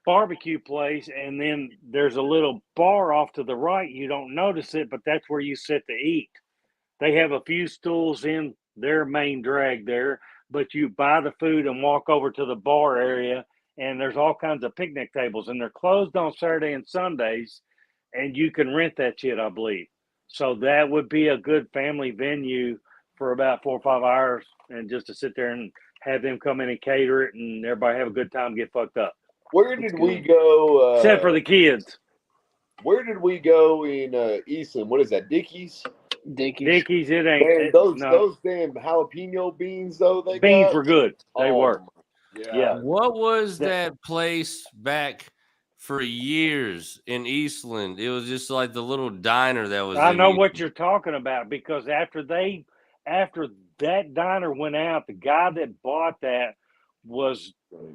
barbecue place, and then there's a little bar off to the right. You don't notice it, but that's where you sit to eat. They have a few stools in their main drag there, but you buy the food and walk over to the bar area, and there's all kinds of picnic tables, and they're closed on Saturday and Sundays, and you can rent that shit, I believe. So that would be a good family venue for about 4 or 5 hours, and just to sit there and have them come in and cater it, and everybody have a good time, get fucked up. Where did we go? Except for the kids. Where did we go in Eastland? What is that? Dickey's? Dickey's. It ain't. Man, those damn jalapeno beans though. Beans were good. They were. Yeah. What was that place back for years in Eastland? It was just like the little diner that was. I know what you're talking about because after that diner went out, the guy that bought that was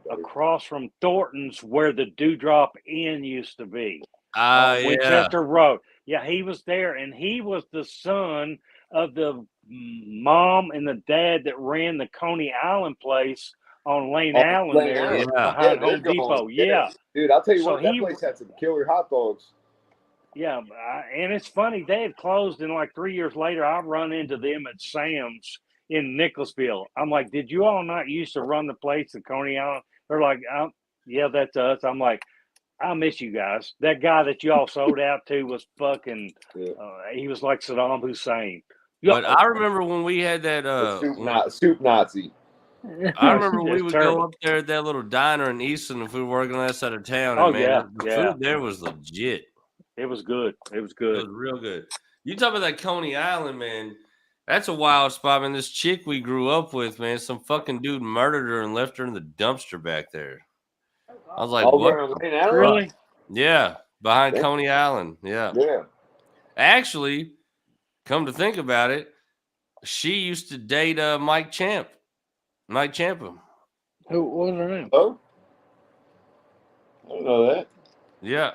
across from Thornton's where the Dewdrop Inn used to be. Winchester Road. Yeah, he was there, and he was the son of the mom and the dad that ran the Coney Island place on Lane Allen there behind Home Depot. Yeah. Dude, I'll tell you what, that place had some killer hot dogs. Yeah, and it's funny, they had closed, and like 3 years later, I run into them at Sam's in Nicholasville. I'm like, did you all not used to run the place at Coney Island? They're like, yeah, that's us. I'm like, I miss you guys. That guy that you all sold out to was fucking, he was like Saddam Hussein. But I remember when we had that soup Nazi. I remember we would go up there at that little diner in Easton if we were working on that side of town. And the food there was legit. It was good. It was good. It was real good. You talk about that Coney Island, man. That's a wild spot, man. This chick we grew up with, man, some fucking dude murdered her and left her in the dumpster back there. I was like, what? Really? Yeah, behind Coney Island. Yeah. Yeah. Actually, come to think about it, she used to date Mike Champ. Mike Champa. What was her name? Oh, I don't know that. Yeah.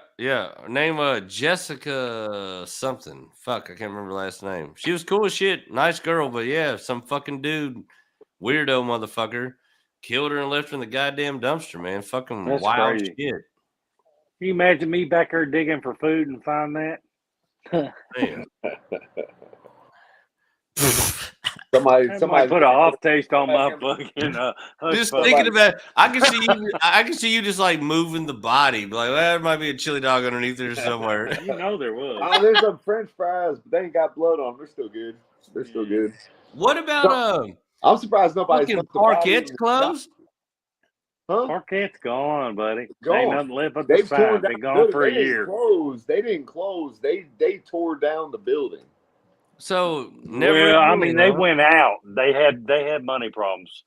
Her name Jessica something. Fuck, I can't remember her last name. She was cool as shit. Nice girl, but yeah, some fucking dude, weirdo motherfucker, killed her and left her in the goddamn dumpster, man. Fucking That's wild crazy. shit. Can you imagine me back there digging for food and find that? Man. Somebody put an off taste on my fucking. Just thinking about it, I can see you just like moving the body, like well, there might be a chili dog underneath there somewhere. You know there was. There's some French fries, but they ain't got blood on them. They're still good. They're still good. What about I'm surprised nobody's fucking Parquet's closed. Huh? Parquet's gone, buddy. Gone. Ain't nothing left but the sign. Been gone for a year. They didn't close. They tore down the building. So they went out. They had money problems.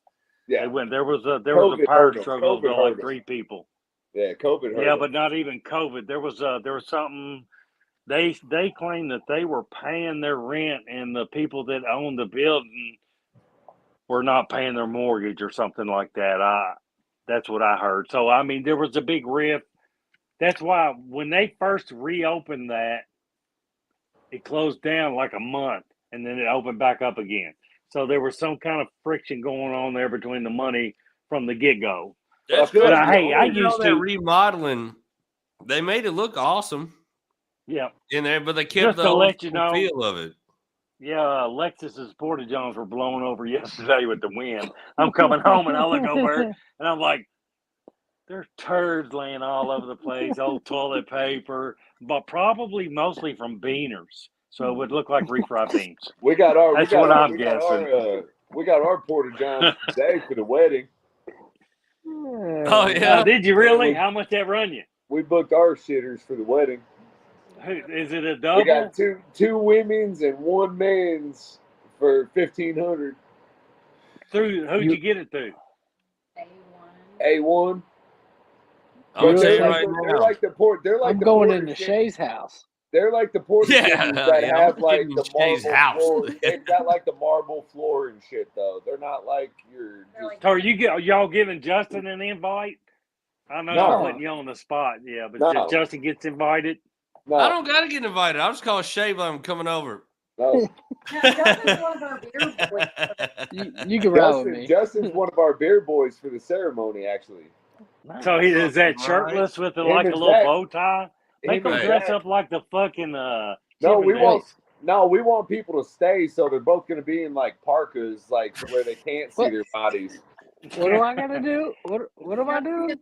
Yeah, they went. There was a power struggle with like 3 people. Yeah, COVID hurt. Yeah, but not even COVID. There was something. They claimed that they were paying their rent, and the people that owned the building were not paying their mortgage or something like that. That's what I heard. So I mean, there was a big rift. That's why when they first reopened that, it closed down like a month, and then it opened back up again. So there was some kind of friction going on there between the money from the get-go. That's good. I used to remodeling. They made it look awesome. Yeah, in there, but they kept the feel of it. Yeah, Lexus's porta-johns were blown over yesterday with the wind. I'm coming home and I look over and I'm like, there's turds laying all over the place, old toilet paper, but probably mostly from beaners. So it would look like refried beans. We got our. That's what I'm guessing. We got our porta-johns today for the wedding. Oh yeah, did you really? How much that run you? We booked our shitters for the wedding. Is it a double? We got two women's and one man's for $1,500. Through who'd you get it through? A1. I'll tell you right now. They're like the port. They're like I'm going into Shay's house. They're like the porta that have like the Shay's marble house. floor. They've got like the marble floor and shit though. They're not like your. So are y'all giving Justin an invite? I know I'm putting you on the spot, yeah, but Justin gets invited. No. I don't gotta get invited. I'll just call Shay when I'm coming over. No. Justin's one of our beer boys. You can ride with me. Justin's one of our beer boys for the ceremony, actually. So he is that shirtless with like a little bow tie? Make them dress up like the fucking No, we want people to stay, so they're both going to be in like parkas, like where they can't see their bodies. What do I gotta do? What am I doing?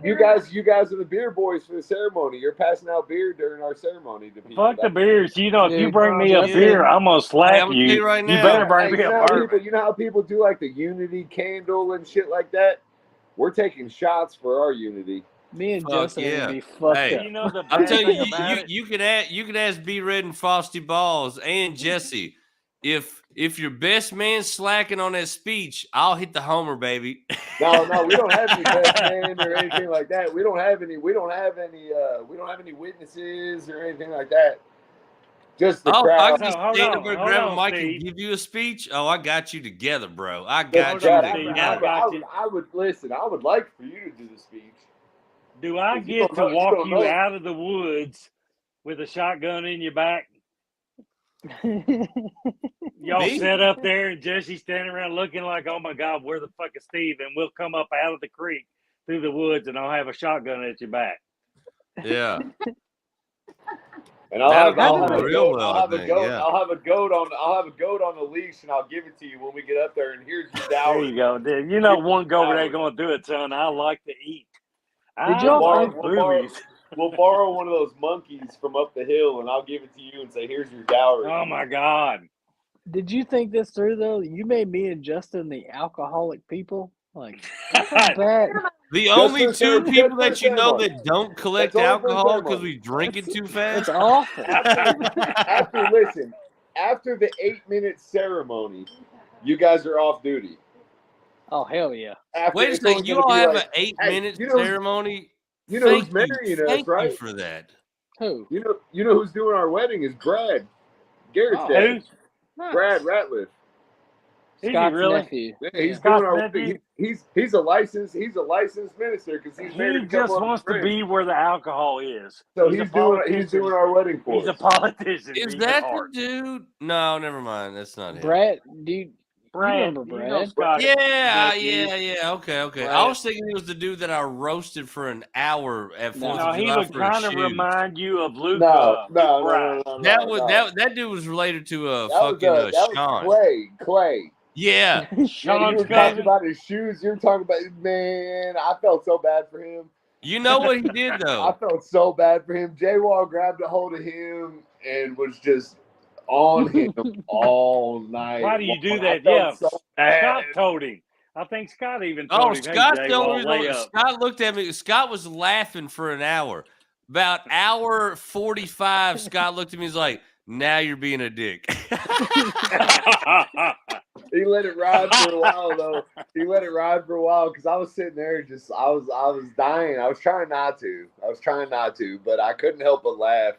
You guys are the beer boys for the ceremony. You're passing out beer during our ceremony to people. Fuck the beers. You know, if you bring me a beer, I'm gonna slap you. Right now. You better bring me a bourbon. You know how people do like the unity candle and shit like that? We're taking shots for our unity. Me and Justin would be fucked up. You know the I'm bad telling thing you, about it? you can ask B Red and Frosty Balls and Jesse. If your best man's slacking on that speech, I'll hit the homer, baby. No, we don't have any best man or anything like that. We don't have any witnesses or anything like that. Just the crowd. I can just stand up and grab a mic and give you a speech. Oh, I got you together, bro. I got you together. I would listen. I would like for you to do the speech. Do I get to walk you out of the woods with a shotgun in your back? Y'all sit up there and Jesse's standing around looking like, oh my God, where the fuck is Steve? And we'll come up out of the creek through the woods and I'll have a shotgun at your back. Yeah. And I'll have a goat on the leash, and I'll give it to you when we get up there. And here's your dowry. There you go, dude. You know one goat ain't gonna do it, son. I like to eat. We'll borrow one of those monkeys from up the hill, and I'll give it to you and say, "Here's your dowry." Oh my God! Did you think this through though? You made me and Justin the alcoholic people. Like the only two people that you know that don't collect alcohol because we drink it too fast. It's awful. After the 8-minute ceremony, you guys are off duty. Oh hell yeah! Wait a second, you all have an 8-minute ceremony. You know who's marrying us, right? Thank you for that. Who? You know who's doing our wedding is Brad. Garrett's dad. Brad Ratliff. Scott's nephew. Yeah, he's doing our wedding. He's a licensed minister because he's married. He just wants to be where the alcohol is. So he's doing our wedding for us. He's a politician. Is that the dude? No, never mind. That's not him. Brad, dude. Brad, remember Brad? You know Scott, yeah. Okay. Brad. I was thinking he was the dude that I roasted for an hour at 4th of July. He would kind of remind you of Luke. No. That dude was related to Sean. Was Clay. Yeah. Sean's talking about his shoes. You're talking about, man, I felt so bad for him. You know what he did, though? I felt so bad for him. J-Wall grabbed a hold of him and was just on him all night. Why do you do that? Yeah. So Scott told him. I think Scott even told him. Scott looked at me. Scott was laughing for an hour. About hour 45, Scott looked at me and was like, now you're being a dick. He let it ride for a while, though. Because I was sitting there I was dying. I was trying not to, but I couldn't help but laugh.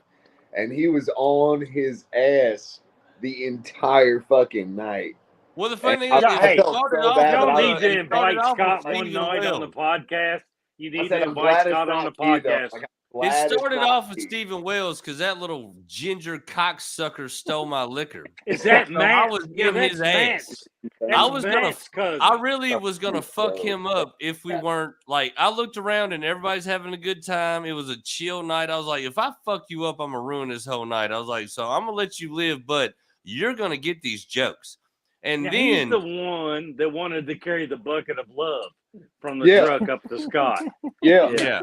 And he was on his ass the entire fucking night. Well, the funny thing is, y'all need to invite Scott one night on the podcast. You need to invite Scott on the podcast. It started off with Stephen Wells because that little ginger cocksucker stole my liquor. Is that Matt? I was giving his ass. I really was gonna fuck him up if we weren't like. I looked around and everybody's having a good time. It was a chill night. I was like, if I fuck you up, I'm gonna ruin this whole night. I was like, so I'm gonna let you live, but you're gonna get these jokes. And then he's the one that wanted to carry the bucket of love from the truck up to Scott. Yeah.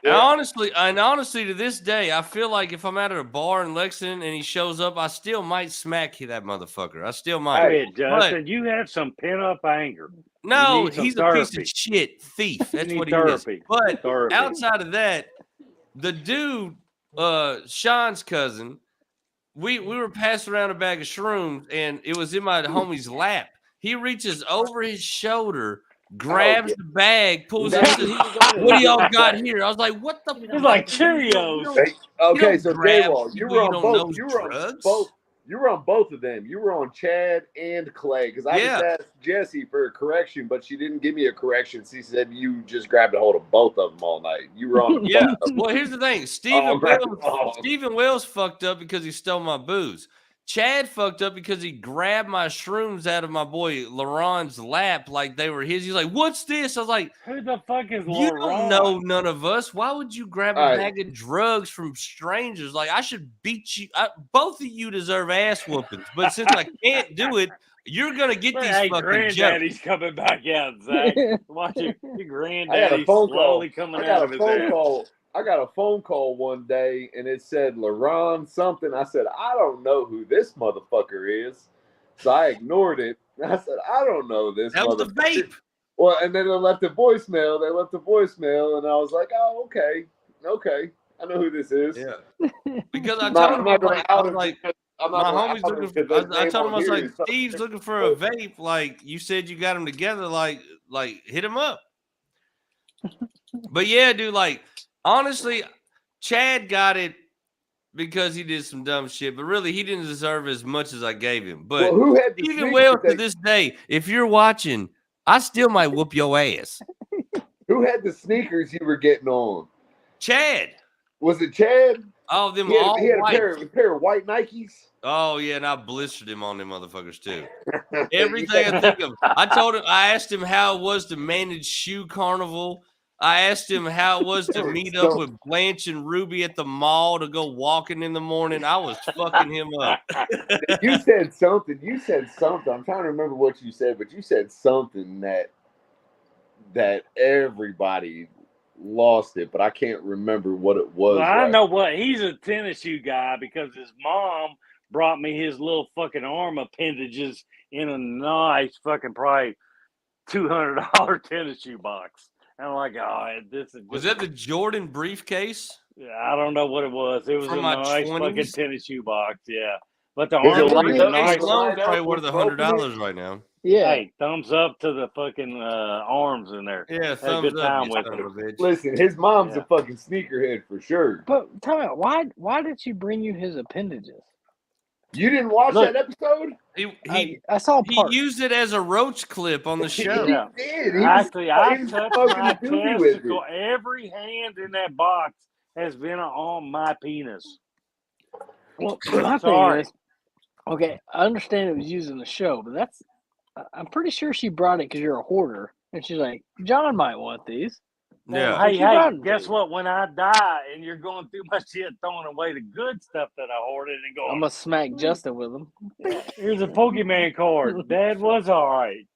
And honestly, to this day, I feel like if I'm out at a bar in Lexington and he shows up, I still might smack that motherfucker. I still might. Hey, Justin, you have some pent-up anger. No, he's a piece of shit thief. That's what he is. But outside of that, the dude, Sean's cousin, we were passing around a bag of shrooms, and it was in my homie's lap. He reaches over his shoulder, grabs the bag, pulls it out. What do y'all got here? I was like, what the? It's like Cheerios. Okay, so J-Wall, you were on both. You were on both of them. You were on Chad and Clay because I just asked Jessie for a correction, but she didn't give me a correction. She said you just grabbed a hold of both of them all night. You were on. Well, here's the thing. Stephen Wells fucked up because he stole my booze. Chad fucked up because he grabbed my shrooms out of my boy Laron's lap like they were his. He's like, what's this? I was like, who the fuck is Laron? You don't know none of us. Why would you grab a bag of drugs from strangers? Like, I should beat you. Both of you deserve ass whoopings. But since I can't do it, you're going to get these fucking granddaddy's jokes. Coming back out, Zach. Watch your granddaddy slowly coming out of his ass. I got a phone call one day, and it said Laron something. I said, I don't know who this motherfucker is. So I ignored it. And I said, I don't know this motherfucker. That was the vape. Well, and then they left a voicemail. And I was like, "Oh, okay, I know who this is." Yeah, because I told him, my homie's looking. I told him, I was like, Steve's looking for a vape. Like you said, you got them together. Like hit him up. But yeah, dude. Like honestly, Chad got it because he did some dumb shit. But really, he didn't deserve as much as I gave him. But who had even to this day, if you're watching, I still might whoop your ass. Who had the sneakers you were getting on? Chad. Was it Chad? Oh, them he had, all he had white. a pair of white Nikes. Oh yeah, and I blistered him on them motherfuckers too. Everything I think of. I asked him how it was to manage shoe carnival. I asked him how it was to meet up with Blanche and Ruby at the mall to go walking in the morning. I was fucking him up. You said something. I'm trying to remember what you said, but you said something that everybody lost it, but I can't remember what it was. Well, I know what. He's a tennis shoe guy because his mom brought me his little fucking arm appendages in a nice fucking probably $200 tennis shoe box. And I'm like, oh, this is. Was that the Jordan briefcase? Yeah, I don't know what it was. It was from a my nice 20s? fucking tennis shoe box. Yeah, but the Is arm it is nice. Probably worth $100 right now. Yeah. Hey, thumbs up to the fucking arms in there. Yeah, Had a thumbs good up. time You with son it. of a bitch. Listen, his mom's a fucking sneakerhead for sure. But tell me, why did she bring you his appendages? You didn't watch that episode? He I saw he parts. used it as a roach clip on the show. Yeah. He did. Actually, I touched fucking my doobie with testicle. Every hand in that box has been on my penis. Well, my thing is, okay, I understand it was used in the show, but I'm pretty sure she brought it because you're a hoarder, and she's like, John might want these. Yeah. Hey, guess what? When I die and you're going through my shit, throwing away the good stuff that I hoarded and going, I'm gonna smack Justin with them. Here's a Pokemon card. Dad was all right.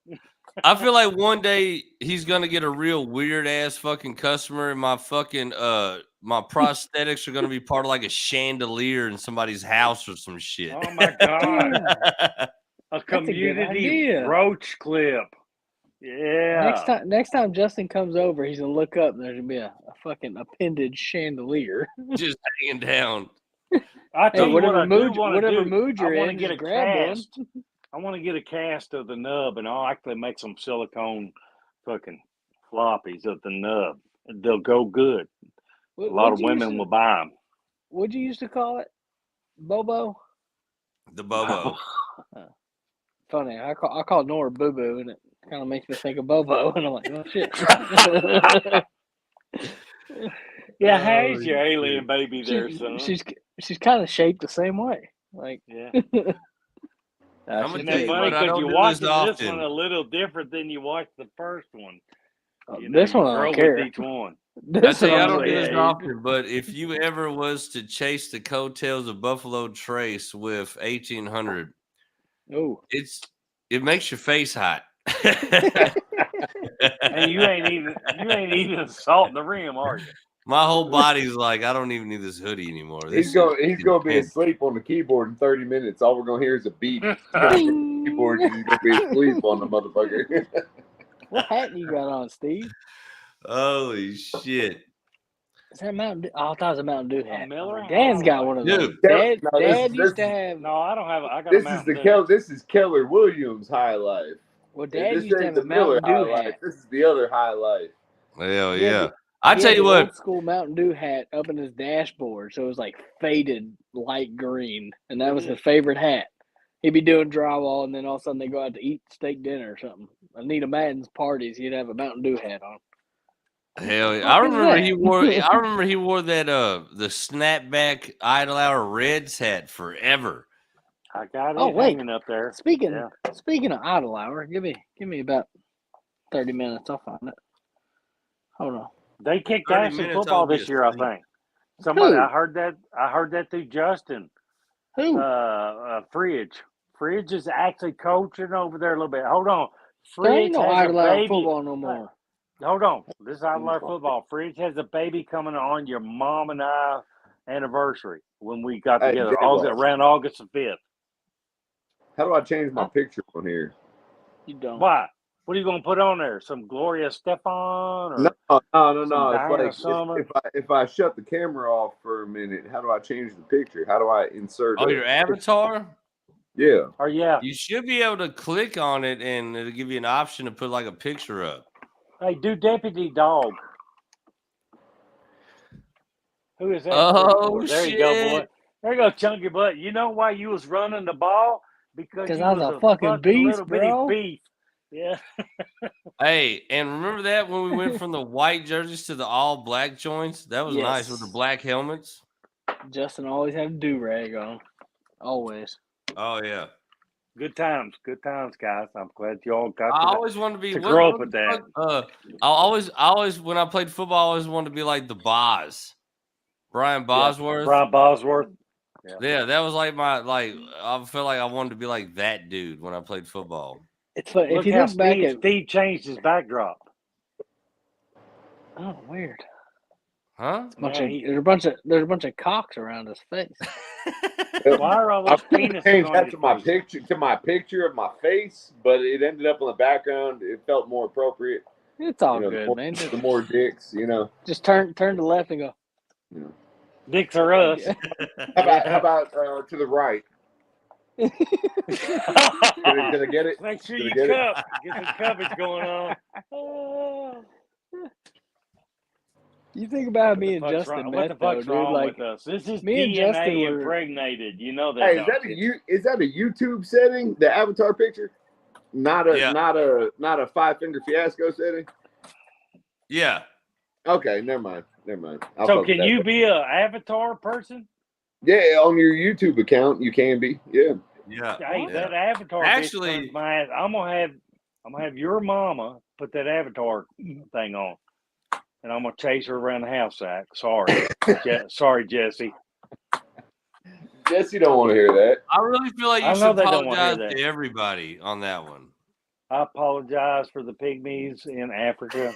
I feel like one day he's gonna get a real weird ass fucking customer, and my fucking my prosthetics are gonna be part of like a chandelier in somebody's house or some shit. Oh my god! A community roach clip. Yeah. Next time Justin comes over, he's gonna look up and there's gonna be a fucking appendage chandelier just hanging down. I tell you whatever whatever mood you're in, get a cast. I want to get a cast of the nub, and I'll actually make some silicone fucking floppies of the nub. They'll go good. A lot of women will buy them. What'd you used to call it? Bobo? The Bobo. Funny. I call Nora Boo Boo, and it kind of makes me think of Bobo, and I'm like, oh shit. Yeah, how's your alien baby there, son? She's kind of shaped the same way. Like, yeah. I'm Isn't that funny because you watch this one a little different than you watched the first one. This one I don't care. With each one. I don't do this often, but if you ever was to chase the coattails of Buffalo Trace with 1800, it makes your face hot. And you ain't even salting the rim, are you? My whole body's like, I don't even need this hoodie anymore. He's gonna be asleep on the keyboard in 30 minutes. All we're gonna hear is a beat. Keyboard, and he's gonna be asleep on the motherfucker. What hat you got on, Steve? Holy shit! Is that Mountain Dew? Oh, I thought it was a Mountain Dew hat. Miller? Dan's got one of those. Dad used to have. No, I don't have. I got a Mountain Dew. This is Keller Williams High Life. Well, Dad used to have a Mountain Dew hat. This is the other High Life. Hell yeah! I tell you what, old school Mountain Dew hat up in his dashboard, so it was like faded light green, and that was his favorite hat. He'd be doing drywall, and then all of a sudden they go out to eat steak dinner or something. Anita Madden's parties, he'd have a Mountain Dew hat on. Hell yeah! I remember he wore that the snapback Idle Hour Reds hat forever. I got it hanging up there. Speaking of Idle Hour, give me about 30 minutes. I'll find it. Hold on. They kicked ass in football this year, I think. Somebody, I heard that through Justin. Who? Fridge. Fridge is actually coaching over there a little bit. Hold on. Fridge there ain't no Idle Hour football no more. Hold on. This is Idle Hour football. Fridge has a baby coming on your mom and I anniversary when we got together around August the 5th. How do I change my picture on here? You don't. Why? What are you gonna put on there? Some Gloria Stefan or no. It's like if I shut the camera off for a minute, how do I change the picture? How do I insert? Your avatar? Yeah. Or yeah. You should be able to click on it and it'll give you an option to put like a picture up. Hey, do Deputy Dog. Who is that? Oh, there you go, boy. There you go, chunky butt. You know why you was running the ball? Because you I was a fucking beast, little bro. bitty beef. Yeah. Hey, and remember that when we went from the white jerseys to the all black joints? That was nice with the black helmets. Justin always had a do-rag on. Always. Oh yeah. Good times, guys. I'm glad you all got. I always wanted to be grow up with that. I always when I played football, I always wanted to be like the Boz, Brian Bosworth. Brian Bosworth. Yeah, that was like I felt like I wanted to be like that dude when I played football. It's funny. If you look back at Steve changed his backdrop. Oh, weird. Huh? There's a bunch of cocks around his face. Why are all those penises changed on that your to my picture of my face, but it ended up on the background. It felt more appropriate. It's all good, man. The more dicks, Just turn to the left and go. Dicks are us. How about to the right? Did I get it? Make sure you cup. Get some cuppage going on. You think about me and Justin what the fuck's wrong dude? with us? This is me and DNA Justin were impregnated. You know that. Hey, is that a YouTube setting? The avatar picture, not a 5-finger fiasco setting. Yeah. Okay, never mind. So can you be an avatar person? Yeah, on your YouTube account, you can be. Yeah. Yeah. Hey, that avatar. Actually, I'm gonna have your mama put that avatar thing on. And I'm gonna chase her around the house, Zach. Sorry, sorry, Jesse. Jesse don't want to hear that. I really feel like you should apologize to everybody on that one. I apologize for the pygmies in Africa.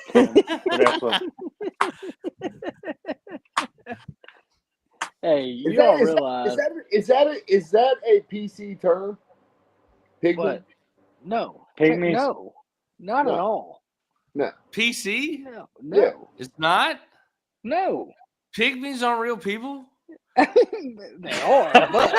Hey, you don't realize is that a PC term? Pygmy? What? No. Pygmies? No. Not at all. No. PC? No. Yeah. It's not? No. Pygmies aren't real people? They are, but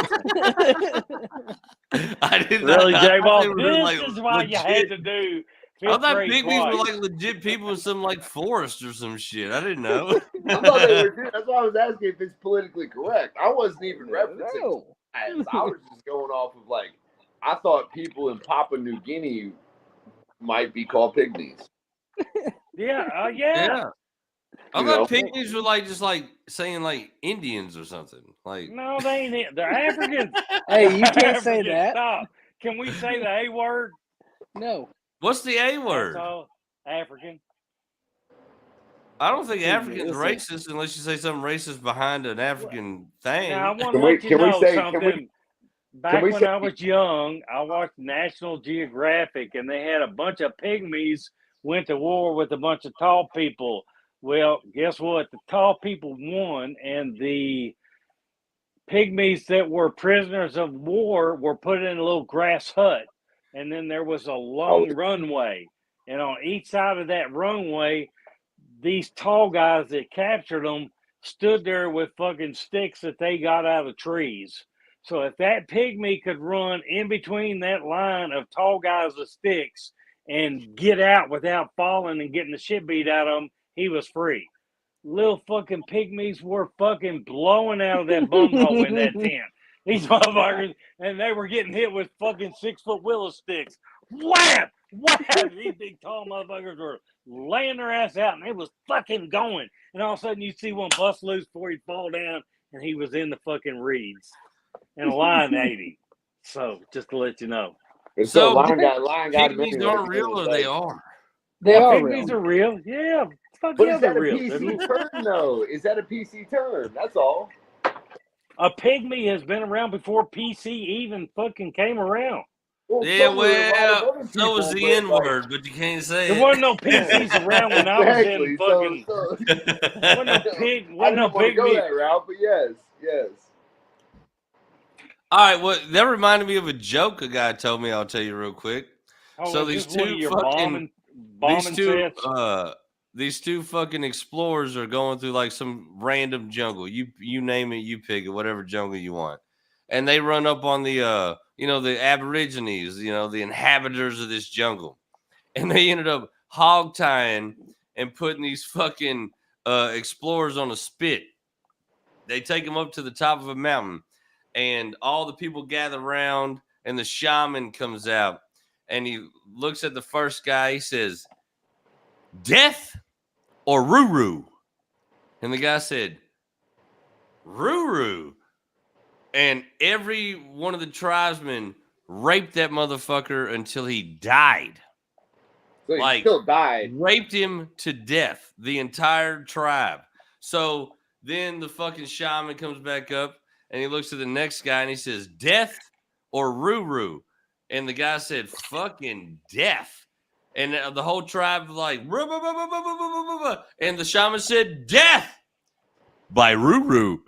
I didn't really, J-Ball. This is why legit. You had to do. I thought pygmies were like legit people in some like forest or some shit. I didn't know. I thought they were. That's why I was asking if it's politically correct. I wasn't even referencing. I was just going off of I thought people in Papua New Guinea might be called pygmies. Yeah. I thought pygmies were just saying Indians or something. No, they ain't. They're Africans. Hey, you can't say that. Stop. Can we say the A word? No. What's the A word? That's all. African. I don't think African's racist unless you say something racist behind an African thing. Now, I want to let you know something. Back when I was young, I watched National Geographic, and they had a bunch of pygmies went to war with a bunch of tall people. Well, guess what? The tall people won, and the pygmies that were prisoners of war were put in a little grass hut. And then there was a long runway. And on each side of that runway, these tall guys that captured them stood there with fucking sticks that they got out of trees. So if that pygmy could run in between that line of tall guys with sticks and get out without falling and getting the shit beat out of him, he was free. Little fucking pygmies were fucking blowing out of that bumhole in that tent. These motherfuckers, and they were getting hit with fucking 6-foot willow sticks. Whap! Whap! These big tall motherfuckers were laying their ass out, and it was fucking going. And all of a sudden, you see one bust loose before he'd fall down, and he was in the fucking reeds. And a lion ate him. So, just to let you know. So, pygmies aren't real, or they are? They are pygmies are real. Yeah. But is that a PC term, though? Is that a PC term? That's all. A pygmy has been around before PC even fucking came around. Well, so was the N-word, but you can't say there wasn't no PCs around when I was in fucking. Wasn't no pig. Wasn't no pygmy. Go that route, but yes. All right, well, that reminded me of a joke a guy told me. I'll tell you real quick. Oh, so these two fucking explorers are going through like some random jungle. You name it, you pick it, whatever jungle you want. And they run up on the the Aborigines, the inhabitants of this jungle. And they ended up hog tying and putting these fucking explorers on a spit. They take them up to the top of a mountain, and all the people gather around, and the shaman comes out, and he looks at the first guy. He says, "Death or Ruru?" And the guy said, "Ruru." And every one of the tribesmen raped that motherfucker until he died. So he still died. Raped him to death, the entire tribe. So then the fucking shaman comes back up and he looks at the next guy and he says, "Death or Ruru?" And the guy said, "Fucking death." And the whole tribe was like, and the shaman said, "Death by Ruru."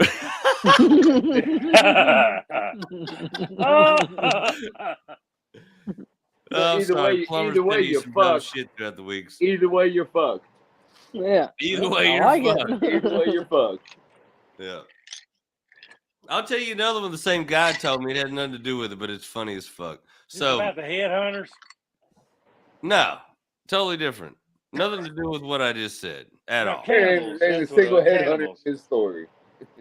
Either way, you're fucked. Shit throughout the weeks. Either way, you're fucked. Yeah. Either way, you're fucked. Either way, you're fucked. Yeah. I'll tell you another one the same guy told me. It had nothing to do with it, but it's funny as fuck. So about the headhunters? No, totally different. Nothing to do with what I just said at all. And a single headhunter in his story.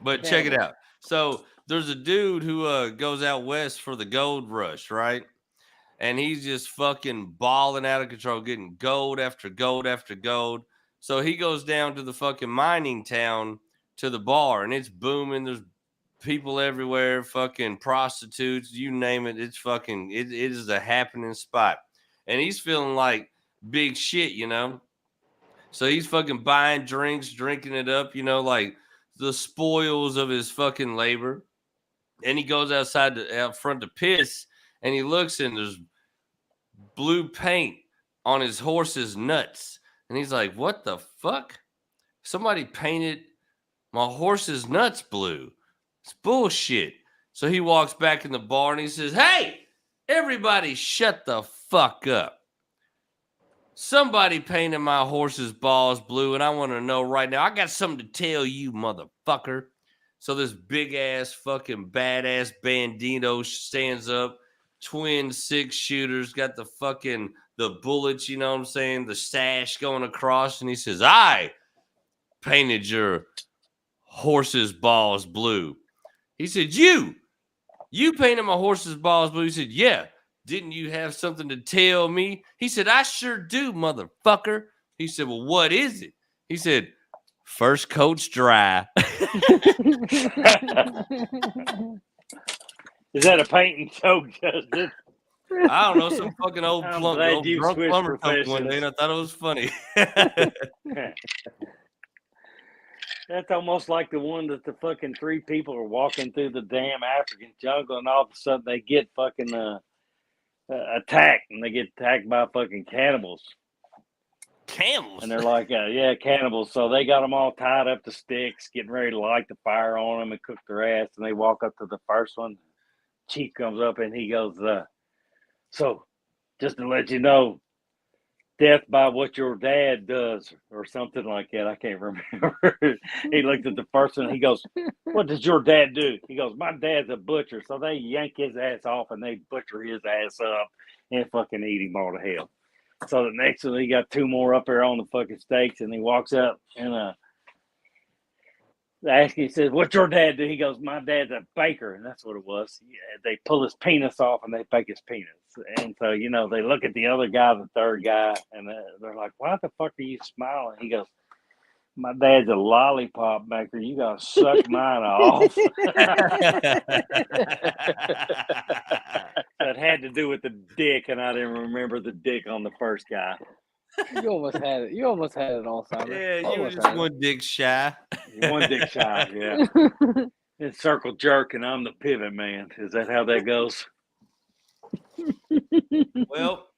But check it out. So there's a dude who goes out west for the gold rush, right? And he's just fucking balling out of control, getting gold after gold after gold. So he goes down to the fucking mining town to the bar, and it's booming. There's people everywhere, fucking prostitutes, you name it. It's fucking, it is a happening spot. And he's feeling like big shit, So he's fucking buying drinks, drinking it up, like the spoils of his fucking labor. And he goes out front to piss, and he looks, and there's blue paint on his horse's nuts. And he's like, "What the fuck? Somebody painted my horse's nuts blue. It's bullshit." So he walks back in the bar and he says, "Hey, everybody shut the fuck up. Somebody painted my horse's balls blue, and I want to know right now. I got something to tell you, motherfucker." So this big ass fucking badass bandito stands up, twin 6-shooters, got the bullets, you know what I'm saying, the sash going across, and he says, "I painted your horse's balls blue." He said, You painted my horse's balls blue." He said, "Yeah. Didn't you have something to tell me?" He said, "I sure do, motherfucker." He said, "Well, what is it?" He said, "First coat's dry." Is that a painting joke, Justin? I don't know. Some fucking old drunk plumber told me one day, and I thought it was funny. That's almost like the one that the fucking 3 people are walking through the damn African jungle, and all of a sudden they get fucking attacked, and they get attacked by fucking cannibals. Camels? And they're like, yeah, cannibals. So they got them all tied up to sticks, getting ready to light the fire on them and cook their ass. And they walk up to the first one. Chief comes up and he goes, "So, just to let you know, death by what your dad does," or something like that. I can't remember. He looked at the first one. He goes, "What does your dad do?" He goes, "My dad's a butcher." So they yank his ass off and they butcher his ass up and fucking eat him all to hell. So the next one, he got 2 more up there on the fucking stakes, and he walks up and he says, "What's your dad do?" He goes, "My dad's a baker," and that's what it was. Yeah, they pull his penis off and they bake his penis. And so, they look at the other guy, the third guy, and they're like, "Why the fuck are you smiling?" He goes, "My dad's a lollipop maker. You gotta suck mine off." That had to do with the dick, and I didn't remember the dick on the first guy. You almost had it. You almost had it all, Simon. Yeah, you were just one dick shy. One dick shy, yeah. It's circle jerk, and I'm the pivot man. Is that how that goes? Well,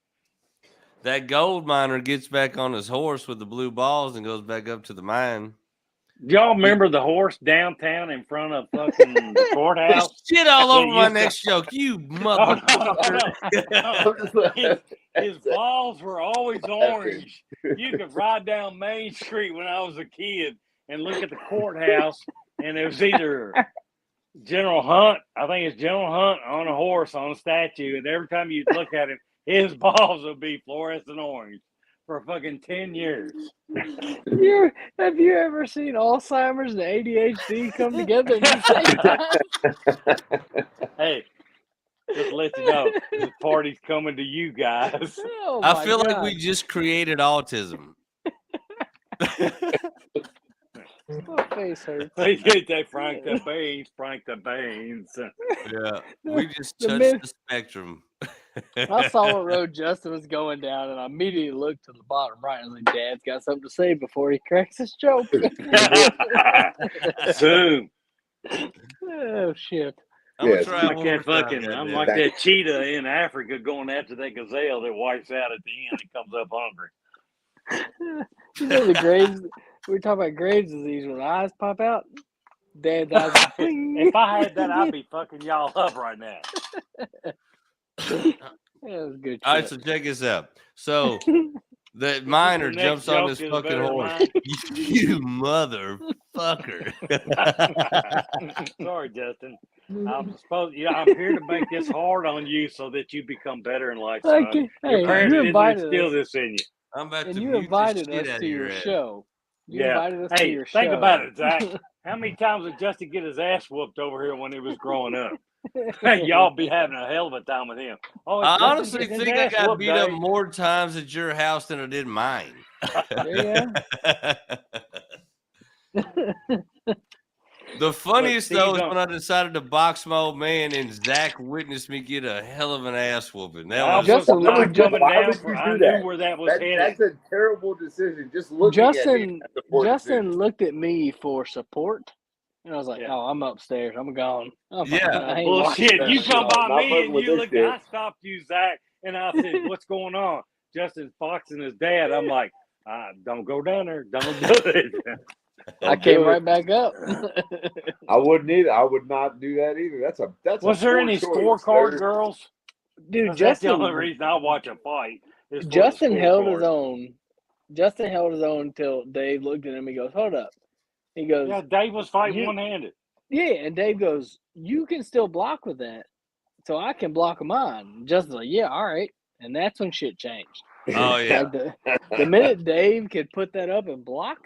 that gold miner gets back on his horse with the blue balls and goes back up to the mine. Do y'all remember the horse downtown in front of fucking the courthouse? Shit all over my next joke, you motherfucker. His balls were always orange. You could ride down Main Street when I was a kid and look at the courthouse, and it was either General Hunt, I think it's General Hunt on a horse on a statue, and every time you look at him, his balls would be fluorescent orange for fucking 10 years. Have you ever seen Alzheimer's and ADHD come together at the same time? Hey, just to let you know, this party's coming to you guys. Oh I feel God. like we just created autism. My face hurts. They Frank the Beans. Yeah, we just touched the spectrum. I saw what road Justin was going down, and I immediately looked to the bottom right. And I was like, Dad's got something to say before he cracks his joke. Soon. Oh, shit. I'm like that cheetah in Africa going after that gazelle that wipes out at the end and comes up hungry. You know the Graves, we were talking about Graves' disease when the eyes pop out. Dad's eyes. If I had that, I'd be fucking y'all up right now. That was good. All right, so check this out. So the miner jumps on this fucking horse. You motherfucker. Sorry, Justin. I'm here to make this hard on you so that you become better in life, son. Okay. Your parents didn't instill this in you. I'm about And to you mute invited the shit us out to of your ass. show. You Yeah. invited us to your show. Think about it, Zach. How many times did Justin get his ass whooped over here when he was growing up? Y'all be having a hell of a time with him. Oh, I Justin honestly getting his think I ass got whooped, beat up Dave. more times at your house than I did mine. Yeah. The funniest Steve though is don't- when I decided to box my old man and Zach witnessed me get a hell of an ass whooping. I That was was not coming Why down would for you I do knew that? where that was headed. That's a terrible decision. Just looking at him. Justin looked at me for support, and I was like, Yeah. "Oh, I'm upstairs. I'm gone." Yeah. Bullshit. You come by Not me fucking and with you this look. shit. I stopped you, Zach, and I said, "What's going on?" Justin's boxing his dad. I'm like, "Don't go down there. Don't do it." I came right back up. I wouldn't either. I would not do that either. That's. Was there any scorecard, girls? Dude, That's the Justin. only reason I watch a fight. Is for the Justin held his scorecard. own. Justin held his own until Dave looked at him. He goes, "Hold up." He goes, Yeah, Dave was fighting You- one-handed. "Yeah," and Dave goes, "You can still block with that, so I can block with mine." Justin's like, "Yeah, all right," and that's when shit changed. Oh yeah. Like the minute Dave could put that up and block,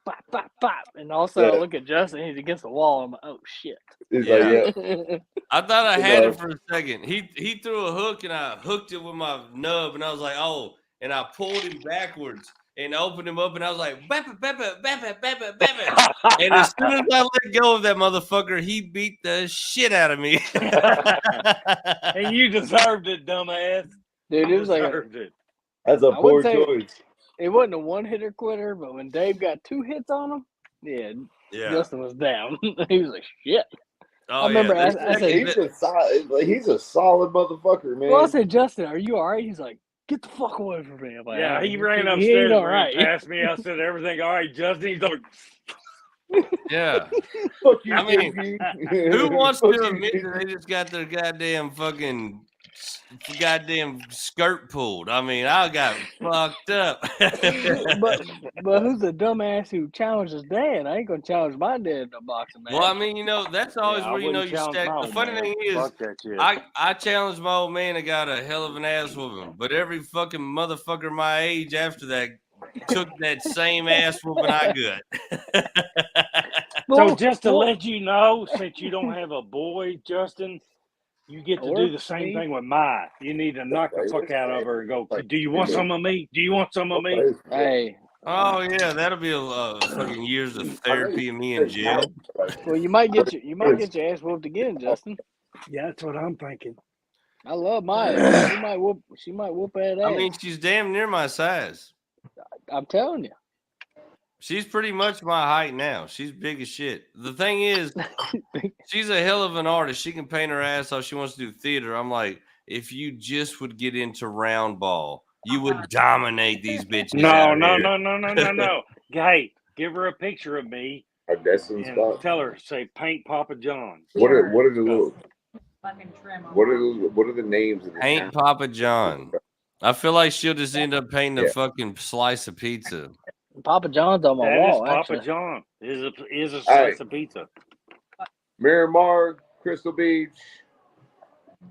pop, pop, pop, and also I look at Justin, he's against the wall. I'm like, "Oh shit!" He's Yeah. like, yeah. I thought I had it for a second. He threw a hook and I hooked it with my nub and I was like, oh, and I pulled him backwards and opened him up and I was like, bap, bap, bap, bap, bap, bap, bap. And as soon as I let go of that motherfucker, he beat the shit out of me. And you deserved it, dumbass. Dude, it was like That's a I poor wouldn't say- choice. it wasn't a one hitter quitter, but when Dave got 2 hits on him, yeah, Justin was down. He was like, shit. Oh, I remember yeah. I said, He's a solid motherfucker, man. well, I said, Justin, are you all right? He's like, get the fuck away from me. I'm like, Yeah, he ran ain't upstairs all and right. past me. I said, everything all right, Justin? He's like, Yeah. Fuck you, I mean, JP. Who wants to Fuck you, admit JP. that they just got their goddamn skirt pulled? I mean, I got fucked up. but who's the dumbass who challenged his dad? I ain't gonna challenge my dad to boxing match. Well, I mean, that's always I where you know wouldn't you challenge stack. my The old funny man. thing is, Fuck that shit. I challenged my old man and got a hell of an ass whooping. But every fucking motherfucker my age after that took that same ass whooping I got. So just to let you know, since you don't have a boy, Justin, you get to Or do the same me. thing with Mai. You need to knock the fuck out of her and go, do you want some of me? Do you want some of me? Hey, Oh yeah, that'll be a fucking years of therapy and me in jail. well, you might get your ass whooped again, Justin. Yeah, that's what I'm thinking. I love Maya. She might whoop that ass. I mean, she's damn near my size. I'm telling you. She's pretty much my height now. She's big as shit. The thing is, she's a hell of an artist. She can paint her ass off. She wants to do theater. I'm like, if you just would get into round ball, you would dominate these bitches. No. Hey, give her a picture of me Our Destin spot. Tell her, say, paint Papa John. What are the little? Fucking trim them. What are the names of the Paint Papa John. I feel like she'll just end up painting a fucking slice of pizza. Papa John's on my wall. Papa actually. John is a slice of pizza. Miramar, Crystal Beach,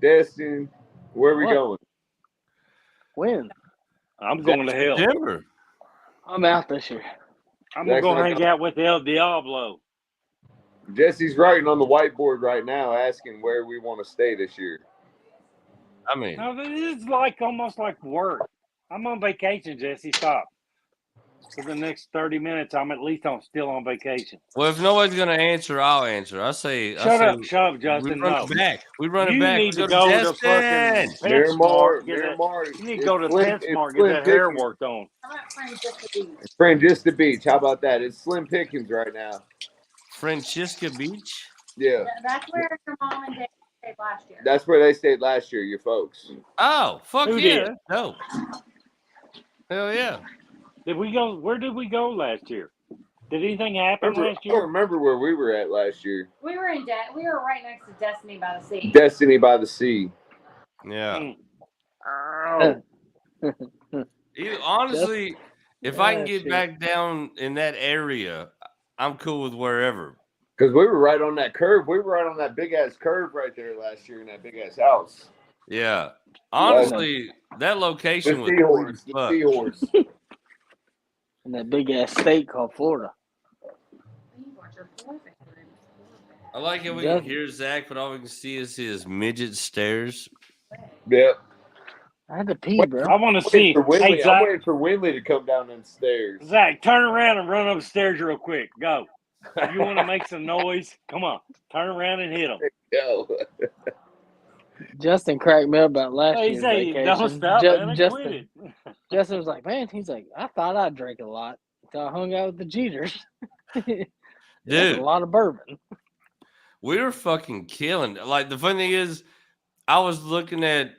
Destin. Where are we going? When? I'm going to hell. Denver. I'm out this year. I'm going to go hang out with El Diablo. Jesse's writing on the whiteboard right now asking where we want to stay this year. I mean. No, this is like almost like work. I'm on vacation, Jesse. Stop. For the next 30 minutes, I'm still on vacation. Well, if nobody's going to answer, I'll answer. I say, shut up, Justin. We run it back. We run it you back. Need to go to fucking Miramar. You need to go to PetSmart, get that hair worked on. How about Friend Just the Beach? Friend Just the Beach. How about that? It's slim pickings right now. Francesca Beach? Yeah. That's where your mom and dad stayed last year. That's where they stayed last year, your folks. Oh, fuck Who yeah. did? No. Hell yeah. Did we go? Where did we go last year? Did anything happen last I year? don't remember where we were at last year. We were we were right next to Destiny by the Sea. Destiny by the Sea. Yeah. Oh. Honestly, if I can get back down in that area, I'm cool with wherever. Because we were right on that curve. We were right on that big ass curve right there last year in that big ass house. Yeah. Honestly, that location was the seahorse. And that big ass state called Florida. I like how we can hear Zach, but all we can see is his midget stairs. Yep. I had to pee, bro. I want to see. Hey, I'm waiting for Winley to come down them stairs. Zach, turn around and run upstairs real quick. Go. You want to make some noise? Come on. Turn around and hit him. Go. Justin cracked me up about last year's vacation. Don't stop, man. Justin was like, man, he's like, I thought I drank a lot until I hung out with the Jeters. Dude, a lot of bourbon. We were fucking killing. Like, the funny thing is, I was looking at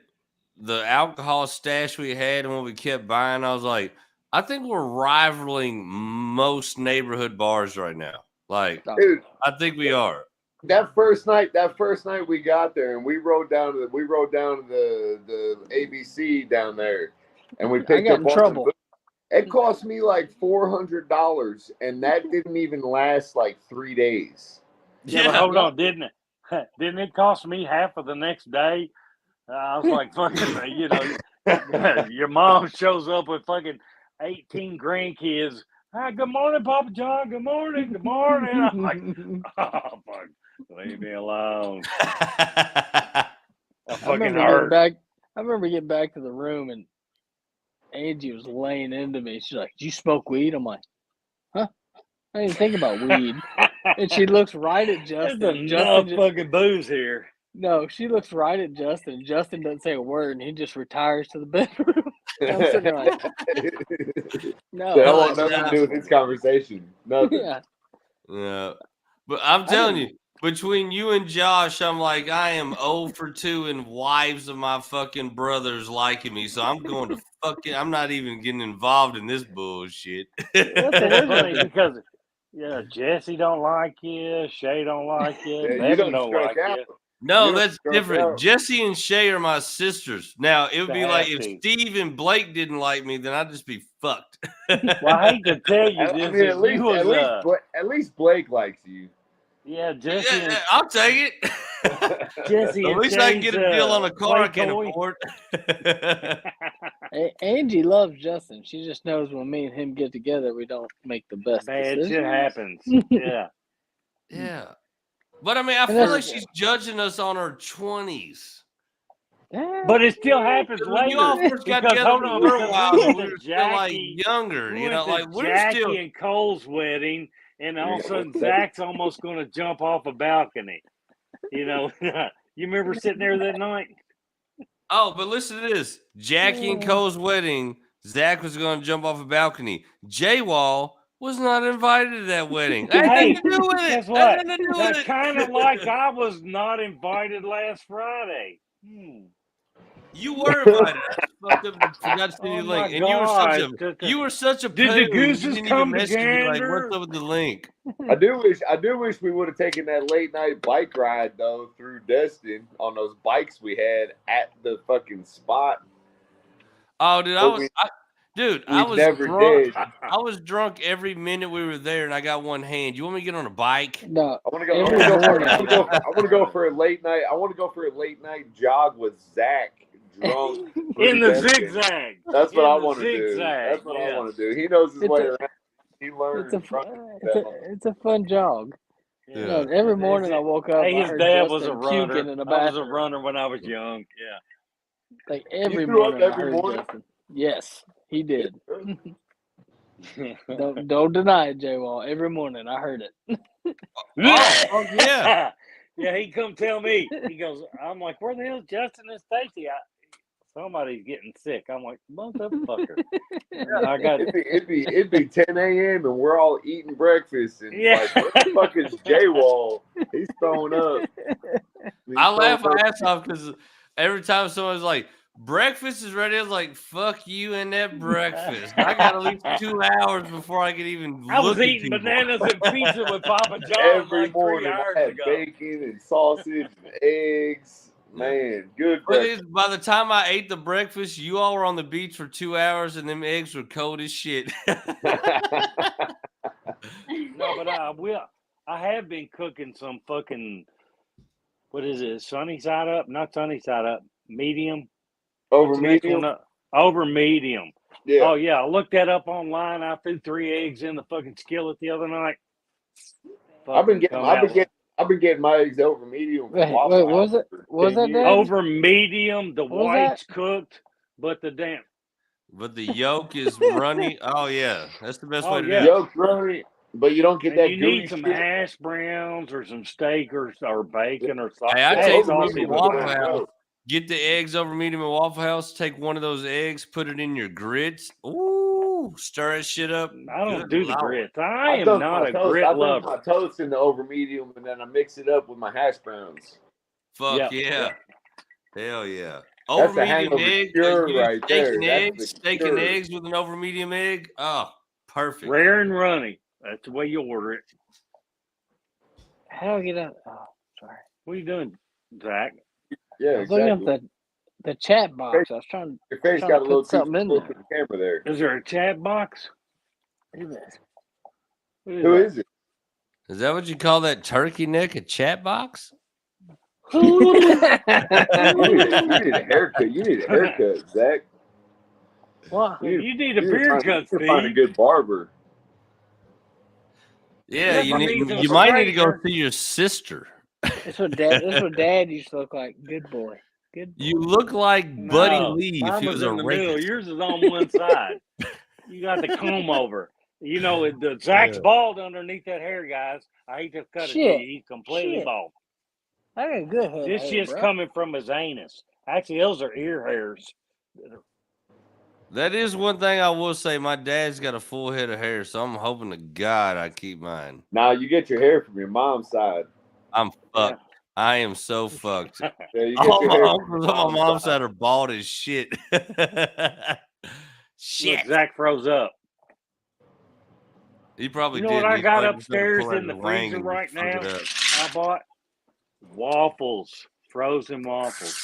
the alcohol stash we had and what we kept buying. I was like, I think we're rivaling most neighborhood bars right now. Like, dude, I think we are. That first night we got there and we rode down to the ABC down there, and we picked up trouble. It cost me like $400, and that didn't even last like 3 days. Yeah, but hold on, didn't it? Didn't it cost me half of the next day? I was like, fucking, your mom shows up with fucking 18 grandkids. Hi, good morning, Papa John. Good morning. Good morning. I'm like, oh, fuck. Leave me alone. I fucking hurt. I remember getting back to the room and Angie was laying into me. She's like, "Did you smoke weed?" I'm like, "Huh? I didn't think about weed." And she looks right at Justin. There's enough fucking booze here. No, she looks right at Justin. Justin doesn't say a word, and he just retires to the bedroom. I'm sitting there like, no. That won't nothing to do with this conversation. Nothing. Yeah. But I'm telling you, between you and Josh, I'm like, I am 0 for 2 in wives of my fucking brothers liking me. So I'm going to I'm not even getting involved in this bullshit. That's funny because, Jesse don't like you. Shay don't like you. You don't like you. No, that's different. Jesse and Shay are my sisters. Now, it would be like if Steve and Blake didn't like me, then I'd just be fucked. Well, I hate to tell you this. At least Blake likes you. Yeah, Jesse. Yeah, I'll take it. Jesse. At least I can get a deal on a car I can afford. Angie loves Justin. She just knows when me and him get together, we don't make the best decisions. Shit happens. Yeah. Yeah. But I mean, I feel like she's judging us on our 20s. But it still happens later. We all first got together for a while, we were still like younger. Like we're Jackie still and Cole's wedding, and all of a sudden Zach's almost going to jump off a balcony. You remember sitting there that night? Oh, but listen to this: Jackie and Cole's wedding. Zach was going to jump off a balcony. J-Wall was not invited to that wedding. Hey, guess what? That's kind of like I was not invited last Friday. You were invited. fucked up and forgot to send you the link. And you were such a Did the gooses you didn't come even message me like, together? what's up with the link? I do wish we would have taken that late night bike ride though through Destin on those bikes we had at the fucking spot. Oh, dude, I was never drunk. did. I was drunk every minute we were there, and I got one hand. You want me to get on a bike? No, I want to go for a late night. I want to go for a late night jog with Zach drunk in the zigzag. That's what I want to do. That's what I want to do. He knows his way around. He learned. It's a fun jog. Yeah. You know, every morning I woke up. Hey, his dad was a runner. In I was a runner when I was young. Yeah. Like every morning. Every morning. Yes, he did. don't deny it, J-Wall. Every morning I heard it. Oh yeah. Yeah, he come tell me. He goes, I'm like, where the hell's Justin and Stacy? Somebody's getting sick. I'm like, motherfucker. I got it'd be 10 a.m. and we're all eating breakfast and like, what the fuck is J-Wall? He's throwing up. I laugh my ass off because every time someone's like, breakfast is ready, I was like, fuck you and that breakfast. I got at least 2 hours before I could even look I was at eating people. bananas and pizza with Papa John every like morning. 3 hours I had ago. bacon and sausage and eggs. Man, good breakfast. By the time I ate the breakfast, you all were on the beach for 2 hours and them eggs were cold as shit. No, but I have been cooking some fucking, what is it? Sunny side up? Not sunny side up. Medium. Over medium. Over medium. Yeah. Oh yeah, I looked that up online. I threw 3 eggs in the fucking skillet the other night. I've been getting my eggs over medium. Wait, was that Dad? Over medium? The white's cooked, but the yolk is runny. Oh yeah, that's the best way to do it. Yolk's runny, but you don't get that. You need some hash browns or some steak or bacon or something. Hey, I take Waffle House. Get the eggs over medium at Waffle House. Take one of those eggs, put it in your grits. Ooh, stir that shit up. I don't do the grits. I am not a grit lover. I put my toast in the over medium and then I mix it up with my hash browns. Fuck yeah. Hell yeah. That's over medium egg. Right there. Steak and eggs with an over medium egg. Oh, perfect. Rare and runny. That's the way you order it. How do I get out? Oh, sorry. What are you doing, Zach? Yeah, I was looking at the chat box. I was trying. Your face got a little something in there. The camera there. Is there a chat box? Who is it? Is that what you call that turkey neck? A chat box? You need a haircut. You need a haircut, Zach. What? You need a beard cut, Steve. Find a good barber. Yeah, you might need to go see your sister. That's what Dad used to look like. Good boy. Good boy. You look like Buddy Lee if he was a rapist. Yours is on one side. You got the comb over. You know, Zach's bald underneath that hair, guys. I hate to cut it to you. He's completely bald. I got good hair. This shit's coming from his anus. Actually, those are ear hairs. That is one thing I will say. My dad's got a full head of hair, so I'm hoping to God I keep mine. Now you get your hair from your mom's side. I'm fucked. I am so fucked. Yeah, all my uncles on my mom's side are bald as shit. Shit. Look, Zach froze up. He probably did. You know what I got upstairs in the freezer right now? I bought waffles, frozen waffles.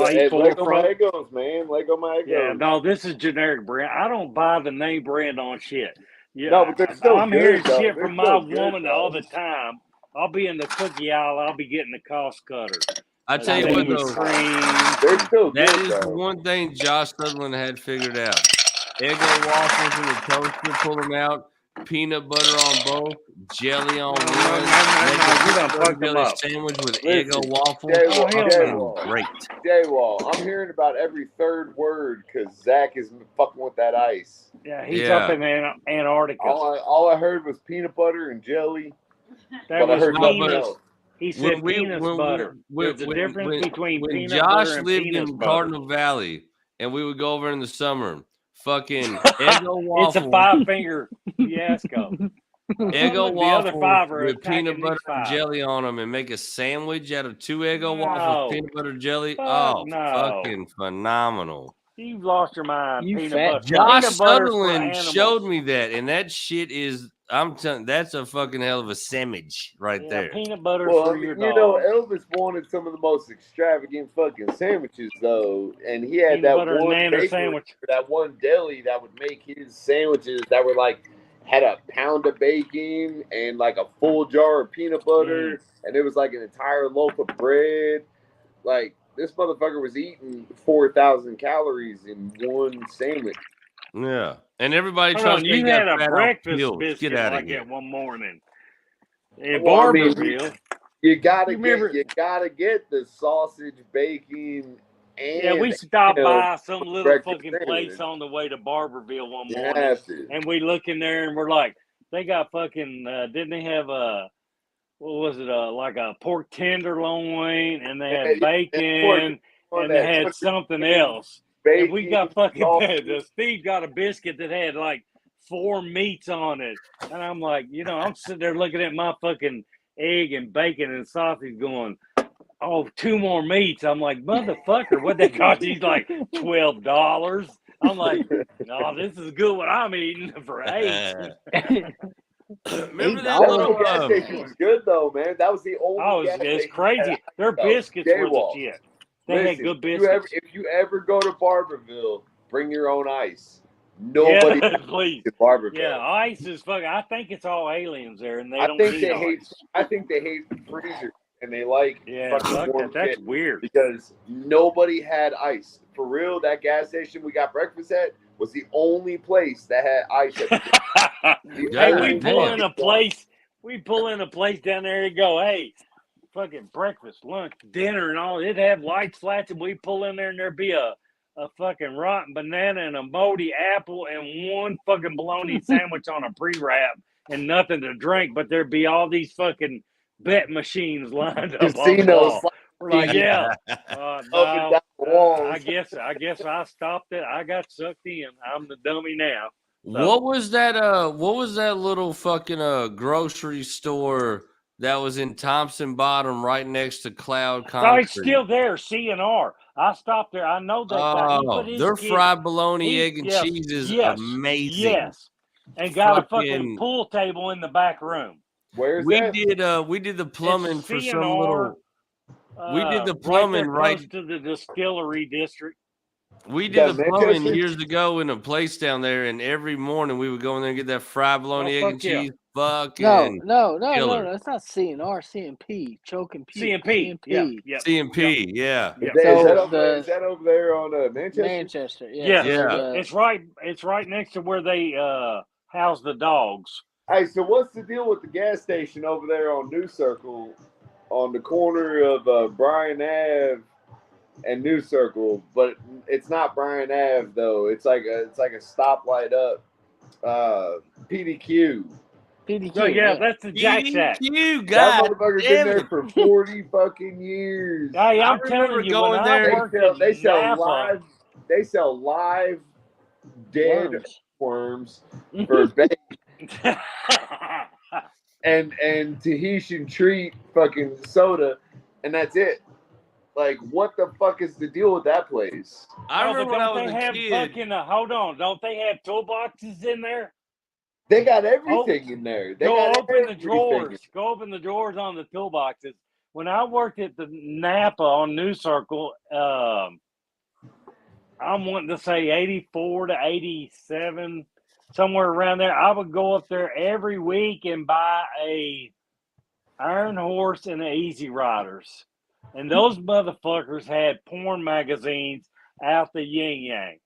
Lego Legos, man. Lego Legos. Yeah, no, this is generic brand. I don't buy the name brand on shit. Yeah, no, but they're still I'm good, hearing though. shit They're from my woman all the time. I'll be in the cookie aisle. I'll be getting the cost cutter. I tell you what, though, they're still that good, is though. the one thing Josh Sutherland had figured out. Eggo waffles in the toaster, pull them out. Peanut butter on both, jelly on one. Jelly sandwich with Eggo waffles. Great. J-Wall, I'm hearing about every third word because Zach is fucking with that ice. Yeah, he's up in Antarctica. All I heard was peanut butter and jelly. That was penis. He said penis butter. There's a difference between peanut Josh butter and lived penis in butter. Cardinal Valley, and we would go over in the summer. Fucking Eggo waffle. It's a 5-finger fiasco. Eggo The other five waffles are with attacking peanut butter these and five. jelly on them and make a sandwich out of 2 Eggo waffles, No. peanut butter jelly. Fuck Oh, no. fucking phenomenal. You've lost your mind. You Peanut fat butter. Josh Peanut butter's for Sutherland animals. showed me that, and that shit is, I'm telling, that's a fucking hell of a sandwich right there. Peanut butter Well, for I mean, your you dog. know, Elvis wanted some of the most extravagant fucking sandwiches, though, and he had Peanut that butter one and bakery, sandwich. that one deli that would make his sandwiches that were like had a pound of bacon and like a full jar of peanut butter, and it was like an entire loaf of bread. Like this motherfucker was eating 4,000 calories in one sandwich. Yeah, and everybody Hold tries on, to you got had a fat off breakfast pills. biscuit Get out of like here. that one morning in Well, I mean, Barberville. you gotta remember- get the sausage, bacon, and Yeah, we stopped ham by some little breakfast fucking sandwich. place on the way to Barberville one You morning, have to. and we look in there and we're like, they got fucking, didn't they have what was it, like a pork tenderloin, and they had bacon, and they had something else. And we got fucking, Steve got a biscuit that had like 4 meats on it. And I'm like, I'm sitting there looking at my fucking egg and bacon and sausage going, oh, 2 more meats. I'm like, motherfucker, what they cost? He's like, $12. I'm like, no, this is good what I'm eating for 8. Remember that little gas station was good though, man. That was the only. It's crazy. Their biscuits were the shit. They had good biscuits. If you ever go to Barberville, bring your own ice. Nobody please. Barberville. Yeah, ice is fucking. I think it's all aliens there, and they don't think need they ice. hate. I think they hate freezers, and they like fucking warm That's shit weird. because nobody had ice for real. That gas station we got breakfast at was the only place that had ice. Hey, we pull in a place. We pull in a place down there and go, hey, fucking breakfast, lunch, dinner, and all. It'd have lights flashing. We pull in there and there'd be a fucking rotten banana and a moldy apple and one fucking bologna sandwich on a pre-wrap and nothing to drink. But there'd be all these fucking bet machines lined up on the wall. We're like, no, I guess I stopped it. I got sucked in. I'm the dummy now. So. What was that? What was that little fucking grocery store that was in Thompson Bottom, right next to Cloud Concrete? Oh, it's still there. C&R. I stopped there. I know that guy. Their fried bologna, egg, and cheese is amazing. Yes, and got a fucking pool table in the back room. Where's we that? we did the plumbing for some little. We did the plumbing right close to the distillery district. We did the plumbing years ago in a place down there, and every morning we would go in there and get that fried bologna, egg, and cheese. Fucking no, that's not C&R, C&P, choking P. C&P, C&P, yeah. Is that over there on Manchester? Manchester, yeah. It's right next to where they house the dogs. Hey, so what's the deal with the gas station over there on New Circle, on the corner of Bryan Ave and New Circle? But it's not Bryan Ave though. It's like a stoplight up. PDQ. So yeah, that's the Jack Shack. PDQ, that motherfucker's been there for 40 fucking years. Hey, I'm telling you, going there, they sell live dead worms for bait. and Tahitian treat fucking soda, and that's it. Like, what the fuck is the deal with that place? I remember when I was a kid. Hold on, don't they have toolboxes in there? They got everything in there. Go open the drawers. Go open the drawers on the toolboxes. When I worked at the Napa on New Circle, I'm wanting to say 84 to 87, somewhere around there. I would go up there every week and buy a Iron Horse and an Easy Riders. And those motherfuckers had porn magazines out the yin yang.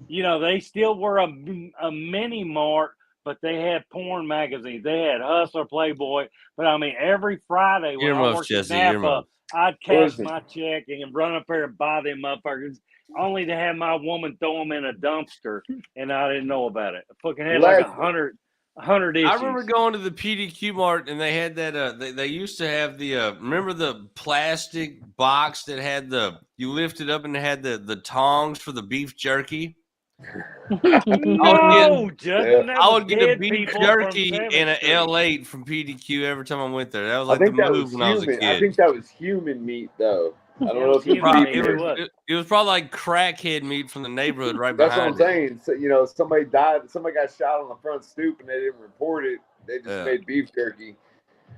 You know, they still were a mini mart, but they had porn magazines. They had Hustler, Playboy. But I mean, every Friday when I worked at Napa, I'd cash my check and run up there and buy them motherfuckers, only to have my woman throw them in a dumpster, and I didn't know about it. I fucking had like 100 issues. I remember going to the PDQ Mart, and they had that. They used to have the. Remember the plastic box that had you lift it up and it had the tongs for the beef jerky. No, Justin, I would get a beef jerky and an L8 from PDQ every time I went there. That was like the move when I was a kid. I think that was human meat, though. I don't know if it was probably like crackhead meat from the neighborhood right behind. That's what I'm saying. So, you know, somebody died, somebody got shot on the front stoop, and they didn't report it. They just made beef jerky.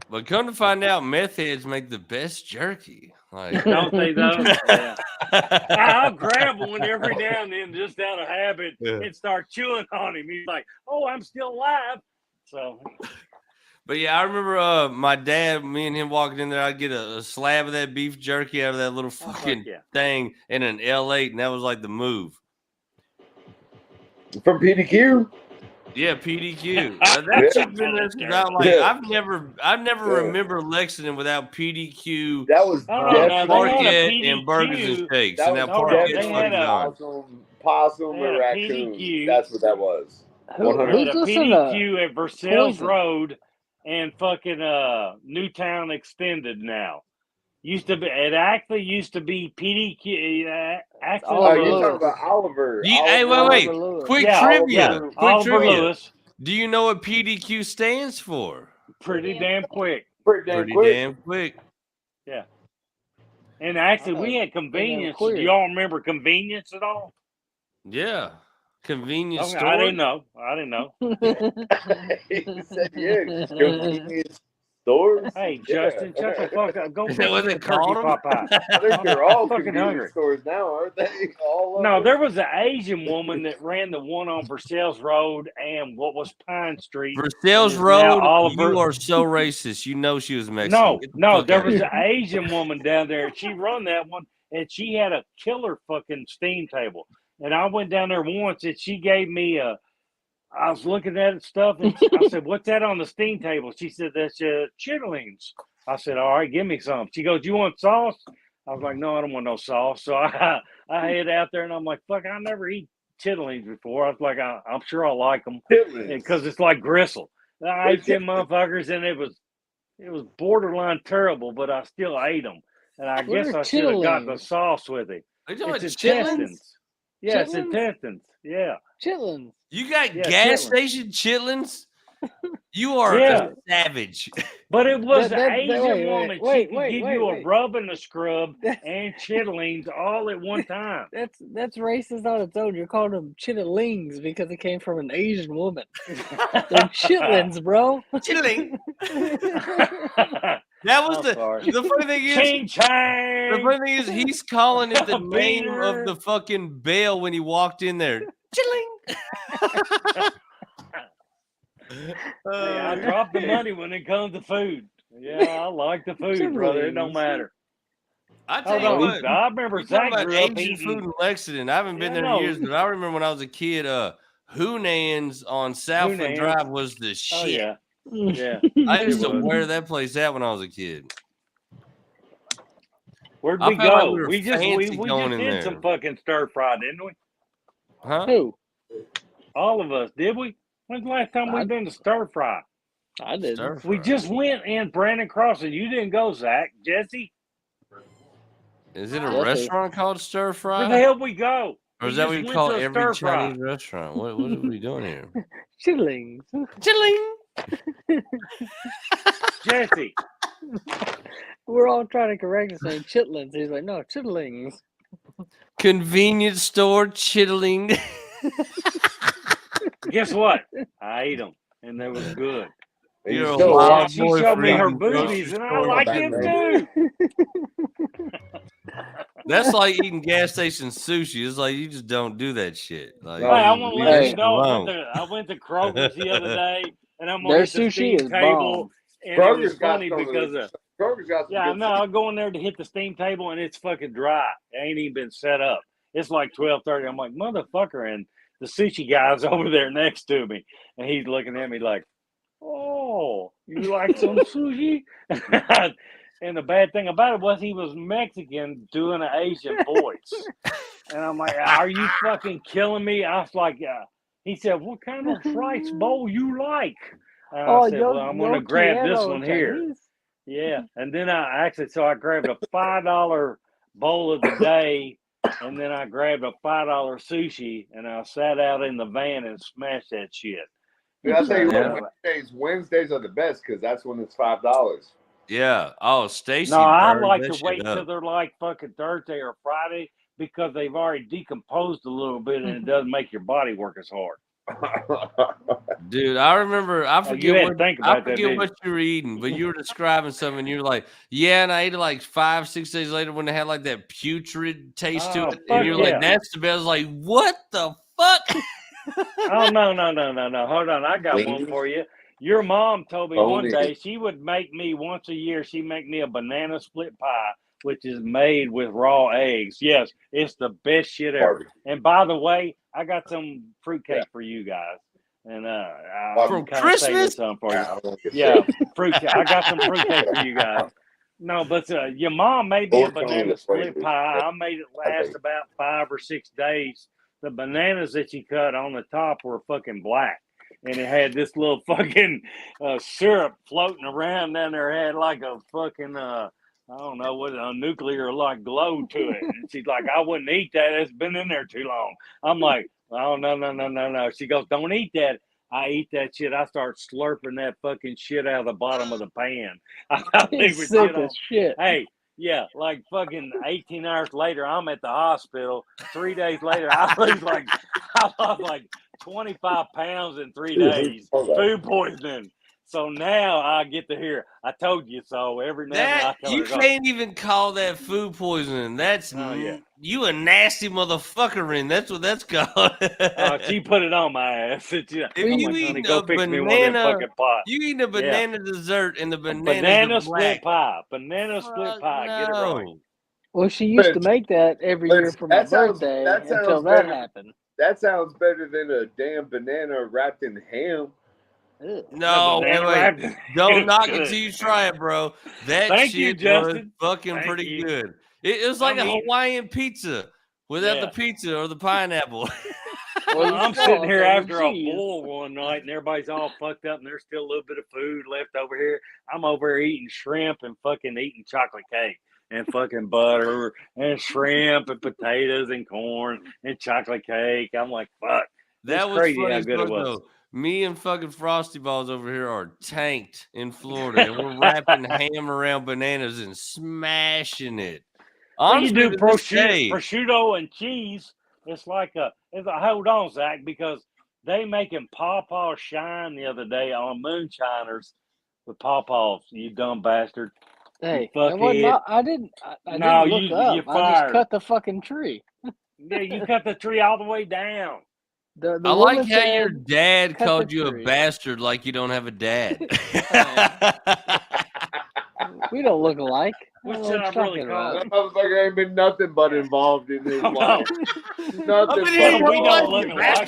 But come to find out, meth heads make the best jerky. Like, don't they though? Yeah. I'll grab one every now and then just out of habit and start chewing on him. He's like, "Oh, I'm still alive." So. But yeah, I remember my dad, me and him walking in there. I'd get a slab of that beef jerky out of that little fucking thing and an L8, and that was like the move. From PDQ? Yeah, PDQ. That shit's been there since I've never remember Lexington without PDQ. That was Parkett and Burgers and Shakes. And that Parkett possum or raccoon. PDQ. That's what that was. Who's PDQ at Versailles Road and fucking Newtown Extended now. It actually used to be PDQ. You're talking about Oliver. Hey, wait. Quick trivia. Lewis. Do you know what PDQ stands for? Pretty damn quick. Pretty damn quick. Yeah. And actually, we had convenience. Do y'all remember convenience at all? Yeah. Convenience store. I didn't know. He said, convenience stores. Hey, Justin, shut the fuck up. Go get what they call them? I think they're all fucking hungry stores now, aren't they? No, there was an Asian woman that ran the one on Versailles Road and what was Pine Street. Versailles Road, you are so racist. You know she was Mexican. No, there was an Asian woman down there. She run that one, and she had a killer fucking steam table. And I went down there once, and she gave me I was looking at stuff, and I said, "What's that on the steam table?" She said, "That's chitterlings." I said, "All right, give me some." She goes, "You want sauce?" I was like, "No, I don't want no sauce." So I head out there, and I'm like, "Fuck, I never eat chitterlings before." I was like, "I'm sure I'll like them because it's like gristle." I ate them motherfuckers, and it was borderline terrible, but I still ate them. And I guess I should have got the sauce with it. It's intestines. Yeah, it's intestines. Yeah. Chitlins. You got gas station chitlins? You are a savage. But it was an Asian woman. She could give you a rub and a scrub and chitterlings all at one time. That's racist on its own. You're calling them chitterlings because it came from an Asian woman. They're chitlins, bro. Chitterling. That was the funny thing is. The funny thing is he's calling it the name of the fucking bell when he walked in there. Chilling. Hey, I drop the money when it comes to food. Yeah, I like the food, brother. It don't matter. I tell you what, I remember Zach grew up Asian food in Lexington. I haven't been there in years, but I remember when I was a kid, Hunan's on Southland Drive was the shit. Oh, yeah. I used to wear that place out when I was a kid. Where'd we go? We just did some fucking stir fry, didn't we? Huh? Who? All of us, did we? When's the last time we've been to stir fry? I did. We just went in Brandon Crossing. You didn't go, Zach. Jesse? Is it a restaurant called Stir Fry? Where the hell we go? Or is that what you call every Chinese restaurant? What are we doing here? Chitlings. Chilling. Jesse. We're all trying to correct it saying chitlins. He's like, no, chitterlings. Convenience store chittling. Guess what? I ate them, and they was good. You're a wild she boy. showed me her boobies, and I like them too. That's like eating gas station sushi. It's like you just don't do that shit. Like, I want to let you know. I went to Kroger's the other day, and I'm on the steam table. And it was funny because I'm going there to hit the steam table, and it's fucking dry. It ain't even been set up. It's like 12:30. I'm like, motherfucker, and the sushi guy's over there next to me, and he's looking at me like, "Oh, you like some sushi?" And the bad thing about it was he was Mexican doing an Asian voice. And I'm like, "Are you fucking killing me?" I was like, he said, "What kind of rice bowl you like?" And I said, "Well, I'm going to grab this one here." Yeah. And then I grabbed a $5 bowl of the day and then I grabbed a $5 sushi, and I sat out in the van and smashed that shit. Dude, I'll tell you what, Wednesdays are the best because that's when it's $5. Yeah. Oh, Stacy. No, I like to wait till they're like fucking Thursday or Friday because they've already decomposed a little bit and it doesn't make your body work as hard. Dude, I remember. I forget what you were eating, but you were describing something. And you were like, "Yeah," and I ate it like 5-6 days later when it had like that putrid taste to it. And you're like, "That's the best." I was like, "What the fuck?" Oh no! Hold on, I got one for you. Your mom told me one day she would make me once a year. She'd make me a banana split pie, which is made with raw eggs. Yes, it's the best shit ever. And by the way, I got some fruitcake for you guys. And from Christmas, some for you. Yeah, fruitcake. I got some fruitcake for you guys. No, but your mom made me a banana split pie. I made it last about 5 or 6 days. The bananas that you cut on the top were fucking black. And it had this little fucking syrup floating around down there. It had like a fucking, I don't know, what a nuclear like glow to it. And she's like, I wouldn't eat that. It's been in there too long. I'm like, oh, no. She goes, don't eat that. I eat that shit. I start slurping that fucking shit out of the bottom of the pan. He's sick as shit. Hey, yeah, like fucking 18 hours later, I'm at the hospital. 3 days later, I lost like 25 pounds in 3 days. Food poisoning. So now I get to hear, I told you so. Every now and then I tell you her, can't even call that food poisoning. That's you a nasty motherfucker, and that's what that's called. She put it on my ass. If you eating a banana, you eating a banana dessert and the banana split pie. Banana split pie. No. Get it right. Well, she used to make that every year for my birthday until that happened. That sounds better than a damn banana wrapped in ham. No, wait. Don't knock it till you try it, bro. That shit was fucking pretty good. It was like a Hawaiian pizza without the pizza or the pineapple. Well, I'm sitting here after a bowl one night and everybody's all fucked up and there's still a little bit of food left over here. I'm over here eating shrimp and fucking eating chocolate cake and fucking butter and shrimp and potatoes and corn and chocolate cake. I'm like, fuck. That was crazy funny how good it was. Though. Me and fucking Frosty Balls over here are tanked in Florida, and we're wrapping ham around bananas and smashing it. Honestly, you do prosciutto and cheese. It's like hold on, Zach, because they making Pawpaw shine the other day on Moonshiners with Pawpaws. You dumb bastard. Hey, I didn't look up. You're fired. I just cut the fucking tree. Yeah, you cut the tree all the way down. I like how your dad called you a bastard like you don't have a dad. We don't look alike. What should I really call that motherfucker ain't been nothing but involved in his life. Nothing but we don't look alike.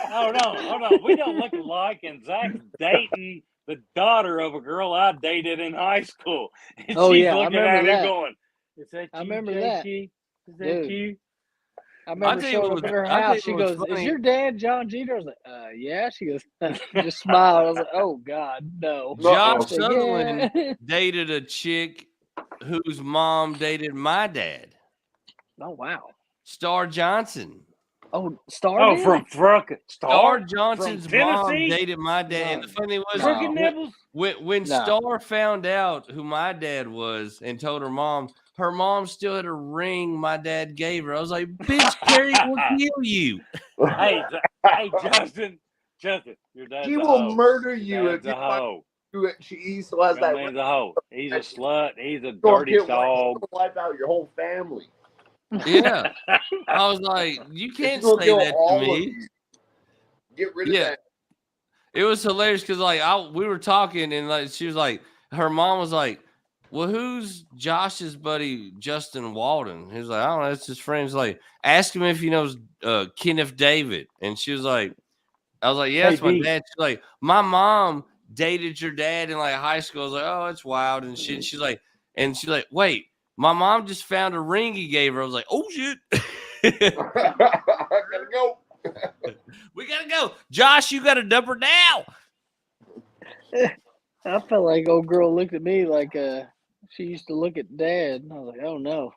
Hold on. We don't look alike, and Zach's dating the daughter of a girl I dated in high school. And she's looking at him going, is that you, I remember JT? Is that you? I remember showing up at her house. She goes, "Is your dad John Jeter?" I was like, "Yeah." She goes, just smiled. I was like, "Oh God, no." Josh Sutherland dated a chick whose mom dated my dad. Oh wow. Star Johnson. Oh, Star. Oh, from Star Johnson's mom dated my dad. And the funny thing was, when Star found out who my dad was and told her mom still had a ring my dad gave her. I was like, bitch, Carrie will kill you. Hey, Justin, your dad's she will murder you if hoe. She still has that ring. A hoe. He's a slut. He's a dirty dog. Wipe out your whole family. Yeah. I was like, you can't say that to me. Get rid of that. It was hilarious because we were talking and she was like, her mom was like, well, who's Josh's buddy, Justin Walden? He was like, I don't know. That's his friend. He's like, ask him if he knows Kenneth David. And she was like, I was like, yeah, that's my dad. She's like, my mom dated your dad in high school. I was like, oh, it's wild and shit. She's like, wait, my mom just found a ring he gave her. I was like, oh shit. Gotta go. We gotta go. Josh, you gotta dump her now. I felt like old girl looked at me like she used to look at Dad. And I was like, oh no.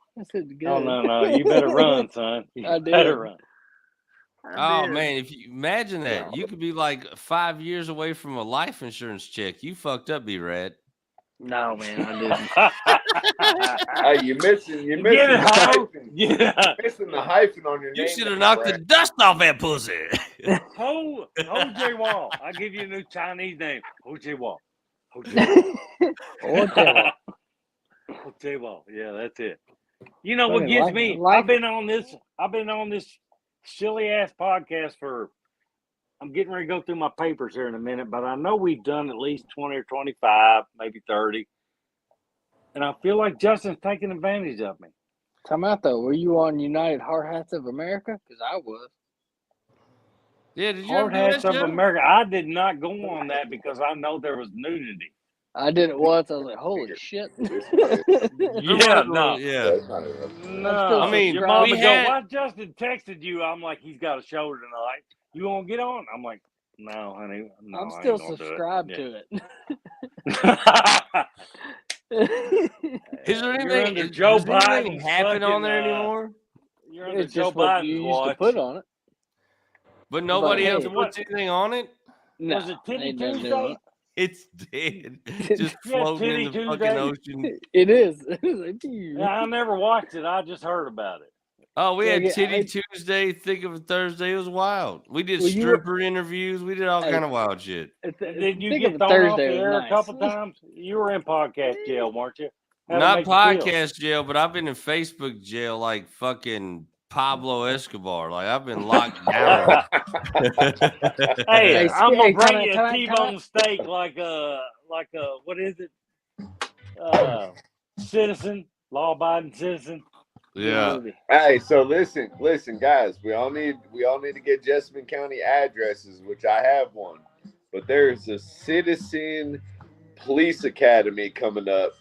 Oh no! You better run, son. You better run. Oh man, if you imagine that, you could be like 5 years away from a life insurance check. You fucked up, B-Rad. No, man, I didn't. Hey, you're missing Get it, the hyphen. Yeah. You're missing the hyphen on your name. You should have knocked the dust off that pussy. Ho J Wall. I'll give you a new Chinese name. Ho J Wall. Ho J Wall. Yeah, that's it. You know what gets me? I've been on this silly ass podcast for. I'm getting ready to go through my papers here in a minute, but I know we've done at least 20 or 25, maybe 30. And I feel like Justin's taking advantage of me. Time out, though. Were you on United Hard Hats of America? Because I was. Yeah, did you Hard Hats of America. I did not go on that because I know there was nudity. I did it once. I was like, holy shit. Yeah, no. Yeah. No. I mean, your mom would go, why Justin texted you? I'm like, he's got a show tonight. You want to get on? I'm like, no, honey. No, I'm still subscribed to it. Is there anything Joe Biden happen on there anymore? You're under Joe Biden's watch. Used to put on it. But nobody else puts anything on it? No, was it Titty Tuesday? It's dead. Just floating in the fucking ocean. It is. Yeah, I never watched it. I just heard about it. Oh, we had Titty Tuesday, Think of a Thursday. It was wild. We did stripper interviews. We did all kind of wild shit. Did you get thrown off the air a couple times? You were in podcast jail, weren't you? Not podcast jail, but I've been in Facebook jail like fucking Pablo Escobar. Like I've been locked down. Hey, I'm gonna bring you a T-bone steak like a what is it? Citizen, law-abiding citizen. Yeah. Hey, so listen, guys. We all need to get Jessamine County addresses, which I have one. But there's a Citizen Police Academy coming up.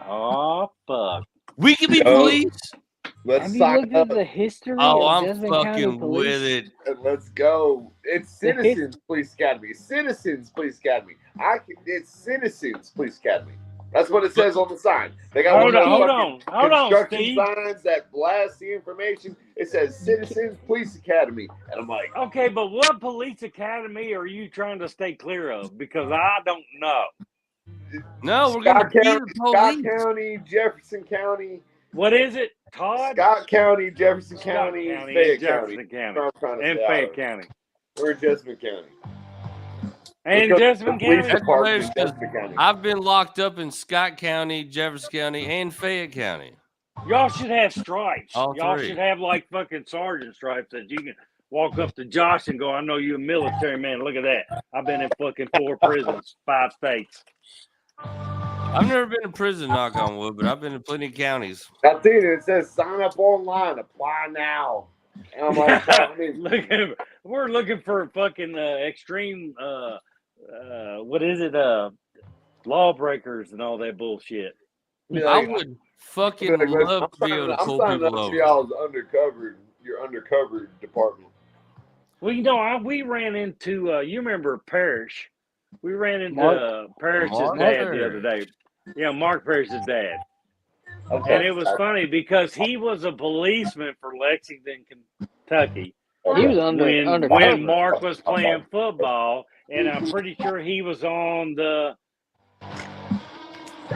Oh fuck! We can be police. Let's have sign you looked up. At the history of I'm Jessamine fucking County with it. And let's go. It's Citizens Police Academy. Citizens Police Academy. It's Citizens Police Academy. That's what it says on the sign. They got hold on, construction Steve. signs that blast the information. It says Citizens Police Academy, and I'm like, okay, but what police academy are you trying to stay clear of? Because I don't know. No, we're going to be the police. Scott County, Jefferson County. What is it, Todd? Scott County, Jefferson County, Fayette County, and Fayette County. We're in Jessamine County. And Jessamine County. I've been locked up in Scott County, Jefferson County, and Fayette County. Y'all should have stripes. Y'all three. Should have like fucking sergeant stripes that you can walk up to Josh and go, I know you're a military man. Look at that. I've been in fucking 4 prisons, 5 states. I've never been in prison, knock on wood, but I've been in plenty of counties. I've seen it. It says sign up online, apply now. And I'm like, we're looking for fucking extreme what is it? Lawbreakers and all that bullshit. I would fucking love to be able to pull people over. Your undercover department. Well, you know, we ran into you remember Parrish. We ran into Parrish's dad the other day. Yeah, Mark Parrish's dad. Okay. And it was funny because he was a policeman for Lexington, Kentucky. He was undercover. When Mark was playing football, and I'm pretty sure he was on the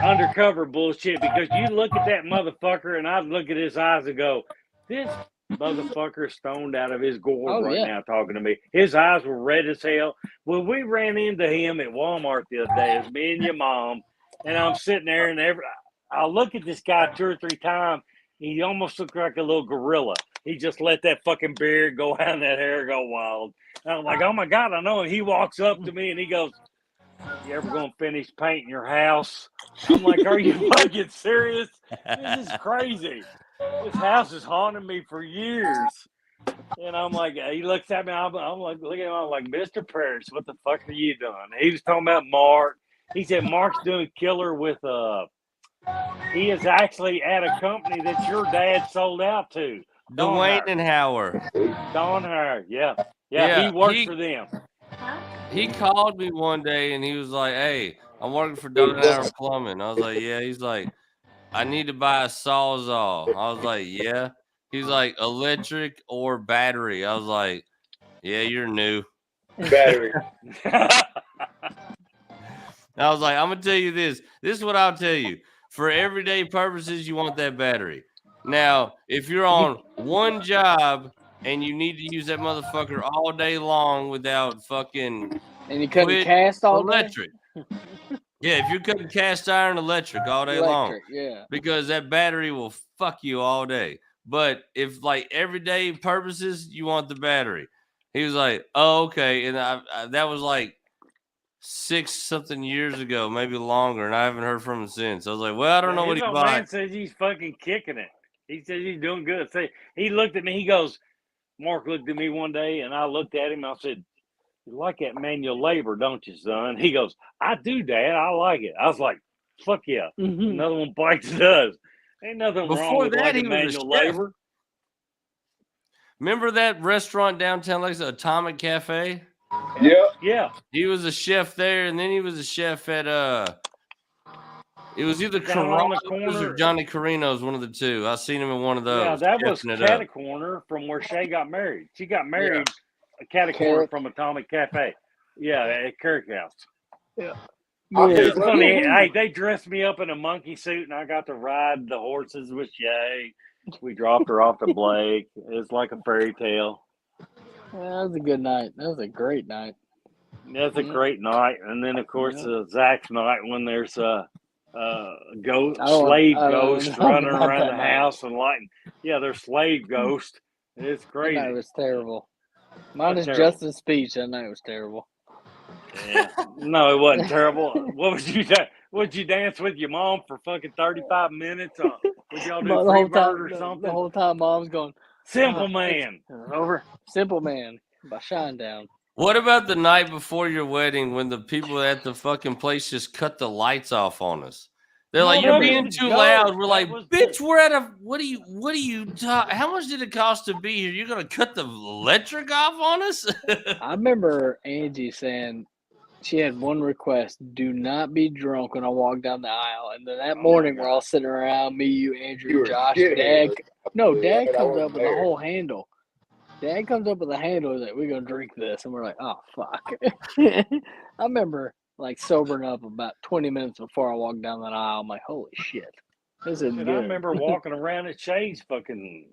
undercover bullshit because you look at that motherfucker and I look at his eyes and go, this motherfucker is stoned out of his gourd now talking to me. His eyes were red as hell. Well, we ran into him at Walmart the other day. It was me and your mom, and I'm sitting there and I look at this guy 2 or 3 times. He almost looked like a little gorilla. He just let that fucking beard go out and that hair go wild. And I'm like, oh my God, I know. And he walks up to me and he goes, you ever gonna finish painting your house? I'm like, are you fucking serious? This is crazy. This house is haunting me for years. And I'm like, he looks at me. I'm like, look at him. I'm like, Mr. Parrish, what the fuck are you doing? He was talking about Mark. He said Mark's doing killer with he is actually at a company that your dad sold out to. Dwayne and Howard. Don Howard, yeah. He works for them. He called me one day and he was like, hey, I'm working for Don Howard Plumbing. I was like, yeah. He's like, I need to buy a Sawzall. I was like, yeah. He's like, electric or battery. I was like, yeah, you're new. Battery. I was like, I'm going to tell you this. This is what I'll tell you. For everyday purposes, you want that battery. Now, if you're on one job and you need to use that motherfucker all day long without fucking and you couldn't cast all electric. Yeah, if you're cutting cast iron electric all day long. Yeah. Because that battery will fuck you all day. But if like everyday purposes, you want the battery. He was like, oh, okay. And I that was like 6-something years ago, maybe longer, and I haven't heard from him since. I was like, well, I don't know what he bought. Man says he's fucking kicking it. He says he's doing good. So he looked at me. He goes, Mark looked at me one day, and I looked at him. I said, you like that manual labor, don't you, son? He goes, I do, Dad. I like it. I was like, fuck yeah. Another one bites does. Ain't nothing wrong with liking manual labor. Remember that restaurant downtown, like the Atomic Cafe? Yeah. He was a chef there, and then he was a chef at it was either Carano's or Johnny Carino's, one of the two. I seen him in one of those. Yeah, that was Catacorner from where Shay got married. She got married at Catacorner from Atomic Cafe. Yeah, at Kirk House. Yeah. It's funny. Hey, they dressed me up in a monkey suit, and I got to ride the horses with Shay. We dropped her off to Blake. It's like a fairy tale. Yeah, that was a good night. That was a great night. That's a great night. And then, of course, Zach's night when there's slave ghost running around the house and lighting. Yeah, there's slave ghost. It's crazy. That night was terrible. Minus Justin's speech, that night was terrible. Yeah. No, it wasn't terrible. What would you do? Would you dance with your mom for fucking 35 minutes? Would y'all do Freebird or something? The whole time Mom's going, Simple Man. Over. Simple Man by Shinedown. What about the night before your wedding when the people at the fucking place just cut the lights off on us? They're like, you're being too loud. We're like, bitch, we're at a, what do you talk? How much did it cost to be here? You're going to cut the electric off on us? I remember Angie saying she had one request: do not be drunk when I walk down the aisle. And then that morning, we're all sitting around, me, you, Andrew, Josh, Dad. No, Dad comes up with a whole handle. Dad comes up with a handle that we're going to drink this. And we're like, oh, fuck. I remember like sobering up about 20 minutes before I walked down that aisle. I'm like, holy shit. This isn't good. I remember walking around at Shay's fucking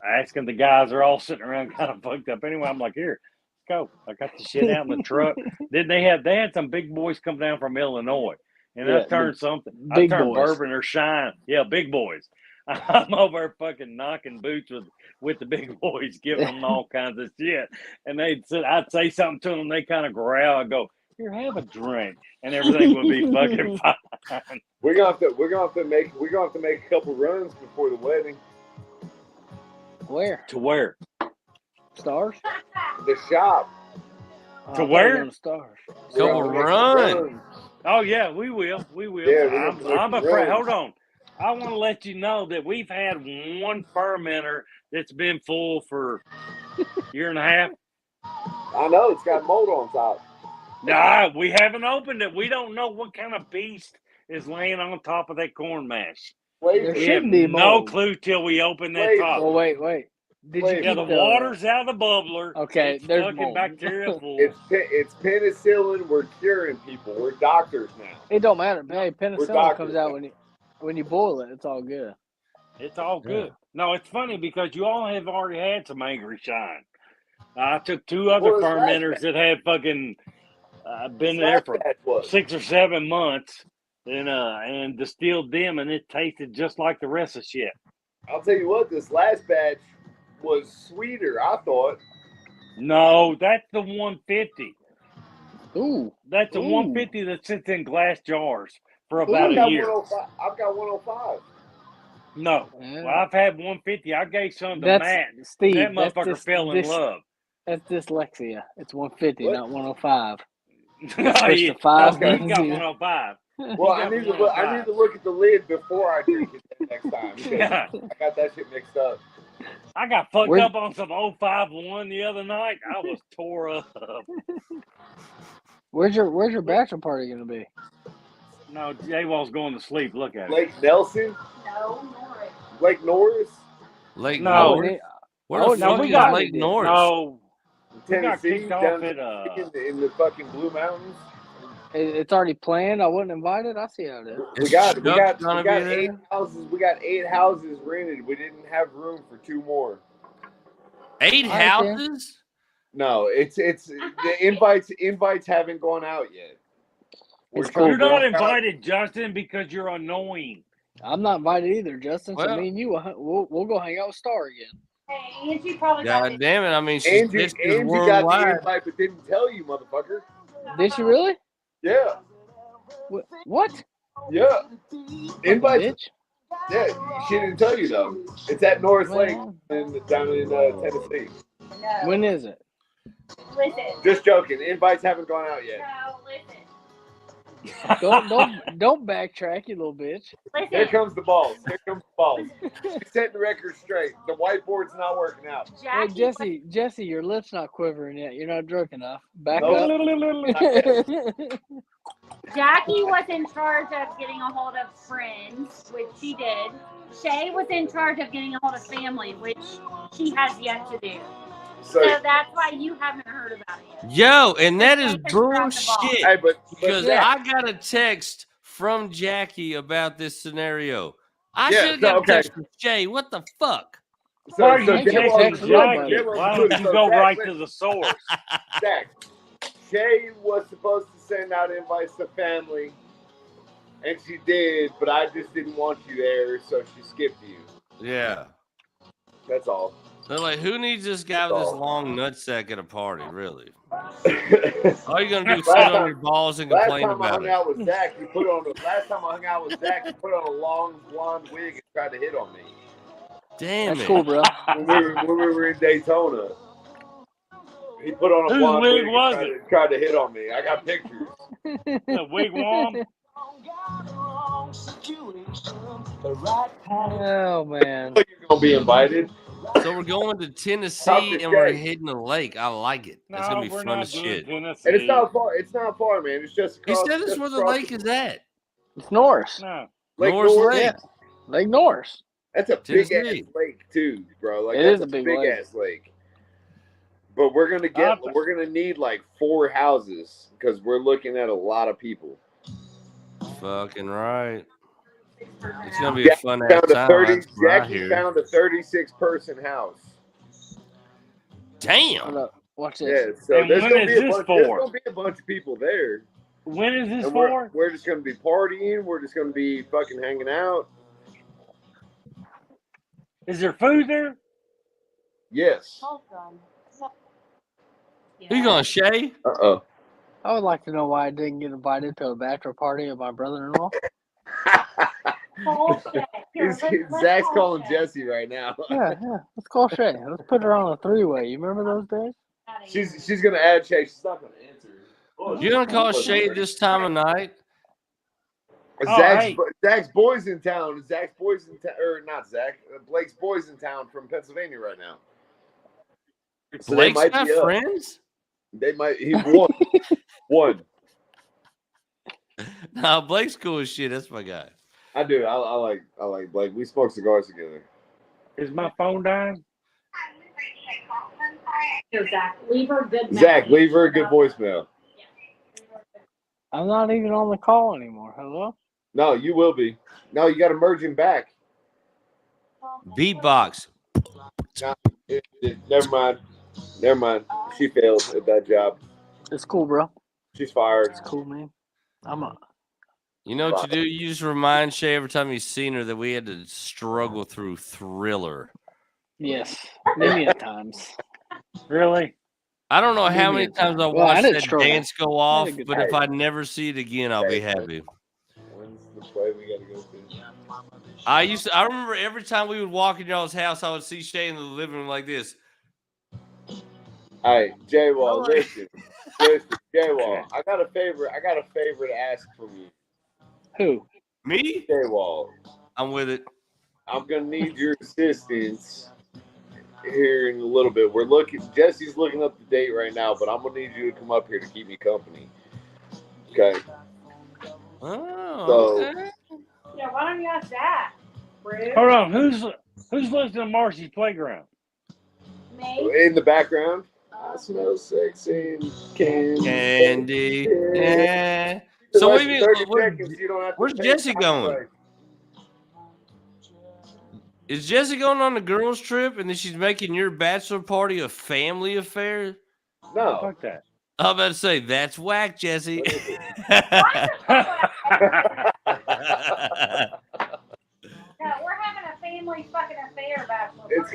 asking the guys, they're all sitting around kind of fucked up. Anyway, I'm like, here, let's go. I got the shit out in the truck. Then they had some big boys come down from Illinois. And I turned bourbon or shine. Yeah, big boys. I'm over fucking knocking boots with the big boys, giving them all kinds of shit. And I'd say something to them, they kind of growl. I go, here, have a drink, and everything will be fucking fine. We're gonna have to make a couple runs before the wedding. Where? To where? Stars? The shop. To where? Stars. Couple runs. Oh yeah, we will. We will. Yeah, I'm afraid. Hold on. I want to let you know that we've had one fermenter that's been full for a year and a half. I know, it's got mold on top. Nah, we haven't opened it. We don't know what kind of beast is laying on top of that corn mash. There shouldn't be mold. No clue till we open that top. Well, wait. The water's out of the bubbler. Okay, it's there's fucking mold. Bacteria full. It's penicillin. We're curing people. We're doctors now. It don't matter. Hey, penicillin comes out when you boil it. It's all good. It's all good. Yeah. No, it's funny because you all have already had some Angry Shine. I took two other fermenters that had fucking been there for 6 or 7 months and distilled them, and it tasted just like the rest of shit. I'll tell you what, this last batch was sweeter, I thought. No, that's the 150. Ooh. That's the 150 that sits in glass jars for about a year. I've got 105. No. Well, I've had 150. I gave some to Matt. Steve, that motherfucker fell in love. That's dyslexia. It's 150, not 105. You got 105. Well, I need to look at the lid before I drink it next time. Yeah. I got that shit mixed up. I got fucked up on some 051 the other night. I was tore up. Where's your bachelor party gonna be? No, J-Wall's going to sleep. Look at it. Lake Nelson? No, Norris. Lake Norris? Lake No. Norris? Where the fuck is Lake Norris? No. Tennessee, we got kicked off at in the fucking Blue Mountains. It's already planned. I wasn't invited. I see how it is. We got 8 houses. We got 8 houses rented. We didn't have room for 2 more. 8 houses? No, it's the invites haven't gone out yet. You're not invited, Justin, because you're annoying. I'm not invited either, Justin. So me and you, we'll go hang out with Star again. Hey, Angie probably God damn it! I mean, Angie got the invite, but didn't tell you, motherfucker. Did she really? Yeah. What? Yeah. Invite. Yeah, she didn't tell you though. It's at Norris Lake down in Tennessee. No. When is it? Listen. Just joking. Invites haven't gone out yet. No, listen. Don't backtrack, you little bitch. Listen. Here comes the balls. She's setting the record straight. The whiteboard's not working out. Hey, Jesse, your lip's not quivering yet. You're not drunk enough. Back up. Jackie was in charge of getting a hold of friends, which she did. Shay was in charge of getting a hold of family, which she has yet to do. So that's why you haven't heard about it yet. Yo, and that is bullshit. Hey, because I got a text from Jackie about this scenario. I should have got a text from Jay. What the fuck? Why don't you go right to the source? Zach, Shay was supposed to send out invites to family, and she did, but I just didn't want you there, so she skipped you. Yeah. That's all. So, like, who needs this guy with this long nutsack at a party, really? All you're going to do is sit on your balls and complain about it. Last time I hung out with Zach, he put on a long blonde wig and tried to hit on me. Damn That's cool, bro. When we were in Daytona. He put on a blonde wig and tried to hit on me. I got pictures. The wigwam. Oh, man. You're going to be invited. So we're going to Tennessee and we're hitting the lake. I like it. That's gonna be fun as shit. And it's not far. It's not far, man. It's just. He said it's where the lake is at. It's Norris. No. Norris Lake. Yeah. Lake Norris. That's a big ass lake too, bro. Like it that's is a big ass lake. But we're gonna need like 4 houses because we're looking at a lot of people. Fucking right. It's gonna be a fun ass time. Jackie found a 36-person house. Damn. Watch this. Yeah, so there's gonna be a bunch of people there. When is this for? We're just gonna be partying. We're just gonna be fucking hanging out. Is there food there? Yes. Who you going, Shay? Uh-oh. I would like to know why I didn't get invited to a bachelor party of my brother-in-law. Zach's calling Jesse right now. Yeah. Let's call Shay. Let's put her on a 3-way. You remember those days? She's gonna add Shay. She's not gonna answer. You're gonna call Shay this time of night? Zach's boys in town. Not Zach. Blake's boys in town from Pennsylvania right now. So Blake's got friends? They might. He won. One. No, Blake's cool as shit. That's my guy. I do. I like Blake. We smoke cigars together. Is my phone dying? Here, Zach, leave her a good message. Zach, leave her a good voicemail. I'm not even on the call anymore. Hello? No, you will be. No, you got to merge him back. Beatbox. No, Never mind. She failed at that job. It's cool, bro. She's fired. It's cool, man. You know what you do? You just remind Shay every time you've seen her that we had to struggle through Thriller. Yes, maybe at times. Really? I don't know how many times I watched that dance go off, but if I never see it again, I'll be happy. When's the play we got to go to? I remember every time we would walk in y'all's house, I would see Shay in the living room like this. All right, J-Wall, listen, J-Wall. I got a favor to ask from you. Who? Me? J-Wall. I'm with it. I'm gonna need your assistance here in a little bit. Jesse's looking up the date right now, but I'm gonna need you to come up here to keep me company. Okay. Oh, okay. Yeah, why don't you ask that? Rude. Hold on, who's listening to Marcy's Playground? Me. In the background, I smell sexy candy. Yeah. So wait a minute. Where's Jesse going? Is Jesse going on the girls' trip and then she's making your bachelor party a family affair? No. Fuck that. I'm about to say, that's whack, Jesse. No, we're having a family fucking affair bachelor. It's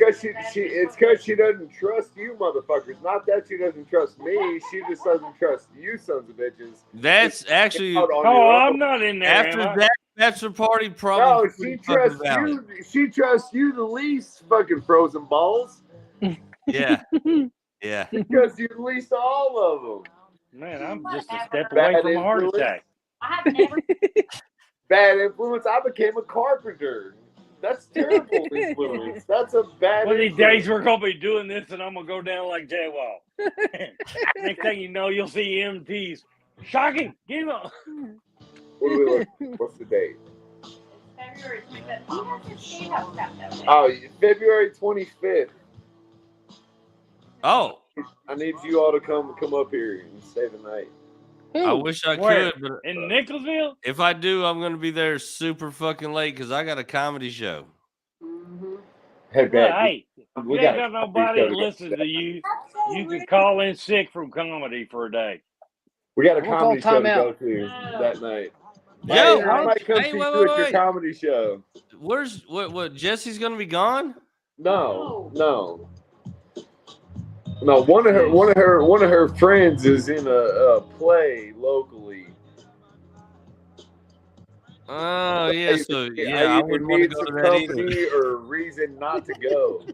because she doesn't trust you motherfuckers. Not that she doesn't trust me. She just doesn't trust you sons of bitches. That's actually. I'm not in there. After that bachelor party, probably. No, she trusts you. She trusts you the least, fucking frozen balls. Yeah. Yeah. Because you leased all of them. Man, I'm just a step away from a heart attack. I have never. Bad influence. I became a carpenter. That's terrible influence. That's a bad. One of these days we're gonna be doing this, and I'm gonna go down like J-Wall. Next thing you know, you'll see MTs. Shocking. Get him up. What's the date? February 25th. He has his stand-up stuff though. Oh, February 25th. Oh. I need you all to come up here and stay the night. I wish I could, but in Nicholsville. If I do, I'm going to be there super fucking late because I got a comedy show. Mm-hmm. Hey, we ain't got nobody that listens to you. You can call in sick from comedy for a day. We got a comedy show to go to that night. Yo, I might come see you at your comedy show. Where's what? Jesse's going to be gone? No. One of her friends is in a play locally. Oh yeah, so I wouldn't want to go to that either. Or a reason not to go.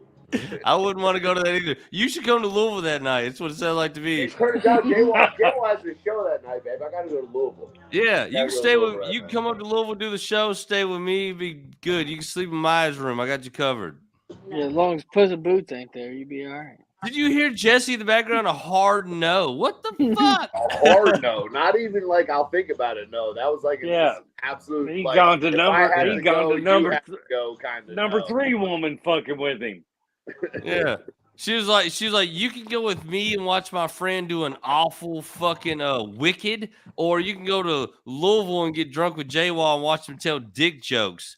I wouldn't want to go to that either. You should come to Louisville that night. It's what it sounded like to me. Turns out J-Wall has a show that night, babe. I gotta go to Louisville. Yeah, you can stay with. You can come up to Louisville, do the show, stay with me, be good. You can sleep in Maya's room. I got you covered. Yeah, as long as Puss in Boots ain't there, you'd be all right. Did you hear Jesse in the background? A hard no. What the fuck? A hard no. Not even like I'll think about it. No, that was like absolute. He's like, gone to number. He's gone to number. Number 3 woman fucking with him. Yeah. She was like, you can go with me and watch my friend do an awful fucking Wicked, or you can go to Louisville and get drunk with J-Wall and watch him tell dick jokes.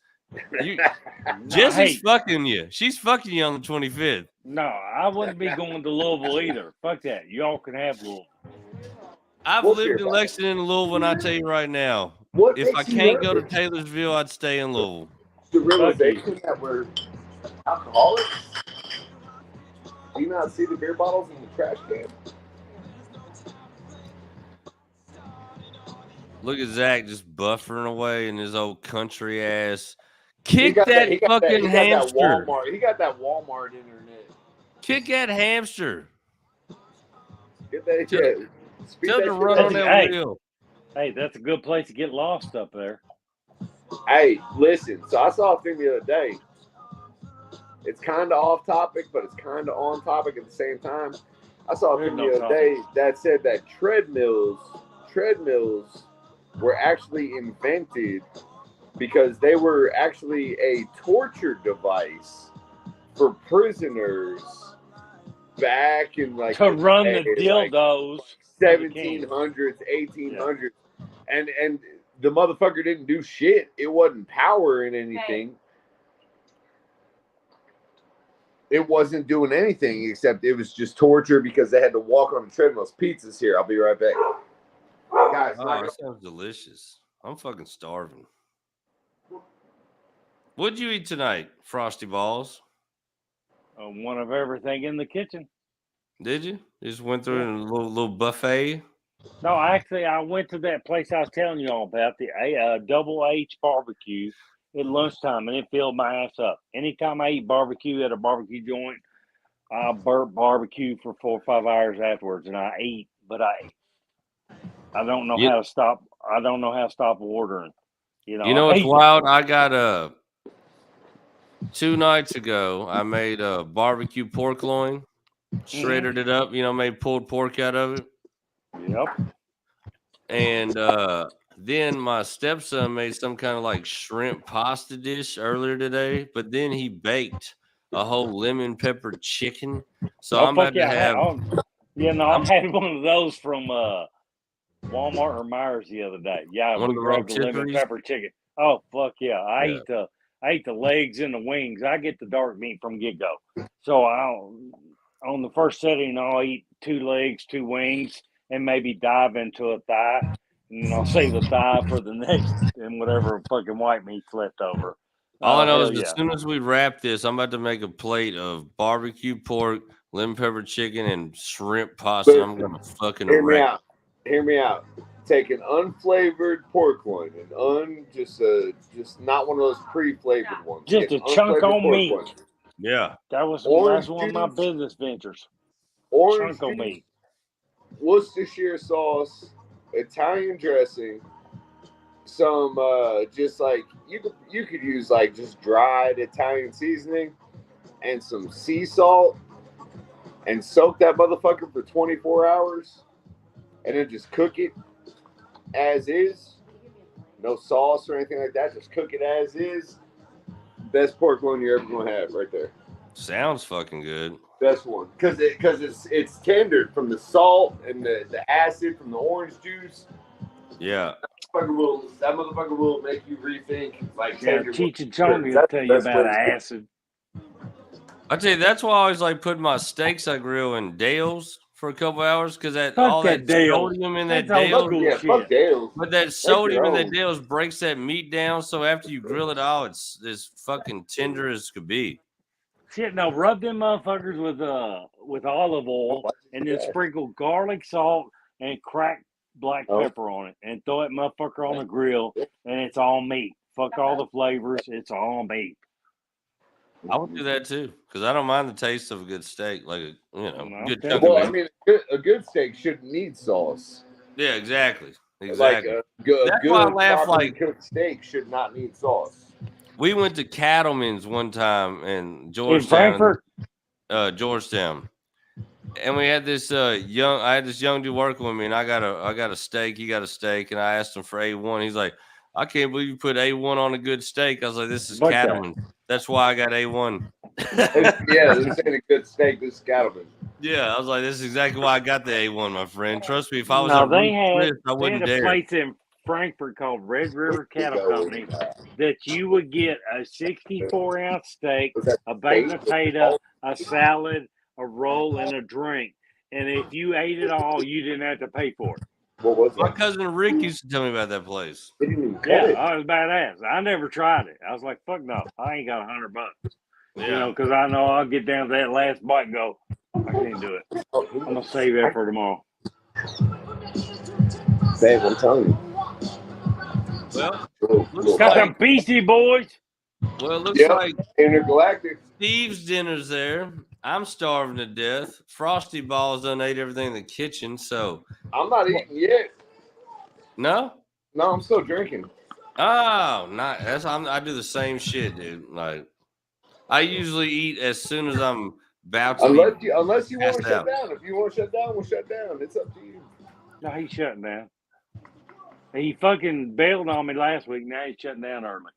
Jesse's fucking you. She's fucking you on the 25th. No, I wouldn't be going to Louisville either. Fuck that. Y'all can have Louisville. I've lived in Lexington and Louisville, and I tell you right now, if I can't go to Taylorsville, I'd stay in Louisville. The realization that we're alcoholics. Do you not see the beer bottles in the trash can? Look at Zach just buffering away in his old country ass. Kick that fucking hamster. He got that Walmart internet. Kick that hamster. Get that shit. Tell to run on that wheel. Hey, that's a good place to get lost up there. Hey, listen. So I saw a thing the other day. It's kind of off topic, but it's kind of on topic at the same time. I saw a thing the other day that said that treadmills were actually invented because they were actually a torture device for prisoners back in like to run the dildos, like 1700s, 1800s, and the motherfucker didn't do shit. It wasn't powering anything. It wasn't doing anything except it was just torture because they had to walk on the treadmills. Pizza's here. I'll be right back. Guys, that sounds delicious. I'm fucking starving. What'd you eat tonight, Frosty Balls? One of everything in the kitchen. Did you? You just went through a little buffet? No, actually, I went to that place I was telling you all about, the Double H barbecue at lunchtime, and it filled my ass up. Anytime I eat barbecue at a barbecue joint, I burp barbecue for 4 or 5 hours afterwards, and I eat, but I don't know how to stop. I don't know how to stop ordering. You know what's wild? I got 2 nights ago, I made a barbecue pork loin, shredded it up, made pulled pork out of it. Yep. And Then my stepson made some kind of like shrimp pasta dish earlier today, but then he baked a whole lemon pepper chicken. So I'm about to have. I had one of those from Walmart or Myers the other day. Yeah, we grabbed the lemon pepper chicken. Oh fuck yeah! I ate the legs and the wings. I get the dark meat from get go. So on the first setting, I'll eat 2 legs, 2 wings, and maybe dive into a thigh, and I'll save the thigh for the next and whatever fucking white meat's left over. All I know is as soon as we wrap this, I'm about to make a plate of barbecue pork, lemon pepper chicken, and shrimp pasta. I'm gonna fucking wreck. Hear me out. Take an unflavored pork loin and just not one of those pre-flavored ones. Just a chunk on meat. One. Yeah, that's one of my business ventures. Orange chunk on meat, Worcestershire sauce, Italian dressing, some just like you could use like just dried Italian seasoning and some sea salt, and soak that motherfucker for 24 hours, and then just cook it as is. No sauce or anything like that. Just cook it as is. Best pork loin you're ever gonna have, right there. Sounds fucking good. Best one, because it's tendered from the salt and the acid from the orange juice. Yeah. That motherfucker will make you rethink. Like Cheech and Chong will tell you about acid. I tell you, that's why I always like putting my steaks I grill in Dale's for a couple hours, because that sodium in that Dale's. Yeah, fuck Dale's. But that sodium in that Dale's breaks that meat down, so after you grill it all, it's as fucking tender as could be. Shit, now rub them motherfuckers with olive oil and then sprinkle garlic, salt, and cracked black pepper on it, and throw that motherfucker on the grill, and it's all meat. Fuck all the flavors, it's all meat. I would do that too, because I don't mind the taste of a good steak, like a good chunk of meat. I mean, a good steak shouldn't need sauce. Yeah, exactly. Like a good cooked steak should not need sauce. We went to Cattleman's one time in Georgetown, Georgetown, and we had this young dude working with me, and I got a steak, he got a steak, and I asked him for A1. He's like, I can't believe you put A1 on a good steak. I was like, this is Cattleman's. That's why I got A1. Yeah, this ain't a good steak. This is Cattleman's. Yeah, I was like, this is exactly why I got the A1, my friend. Trust me, if I was I wouldn't had a dare. place in Frankfurt called Red River Cattle Company that you would get a 64-ounce steak, a baked potato, a salad, a roll, and a drink. And if you ate it all, you didn't have to pay for it. What was My cousin Rick used to tell me about that place. Yeah, I was badass. I never tried it. I was like, fuck no, I ain't got $100. Yeah. Because I know I'll get down to that last bite and go, I can't do it. I'm gonna save that for tomorrow. Babe, I'm telling you. Well, got them Beastie Boys. Well, it looks like Intergalactic. Steve's dinner's there. I'm starving to death. Frosty Balls done ate everything in the kitchen, so I'm not eating yet. No, I'm still drinking. Oh, not I do the same shit, dude. Like, I usually eat as soon as I'm about to. Unless you want to shut down. If you want to shut down, we'll shut down. It's up to you. No, he's shutting down. He fucking bailed on me last week. Now he's shutting down early.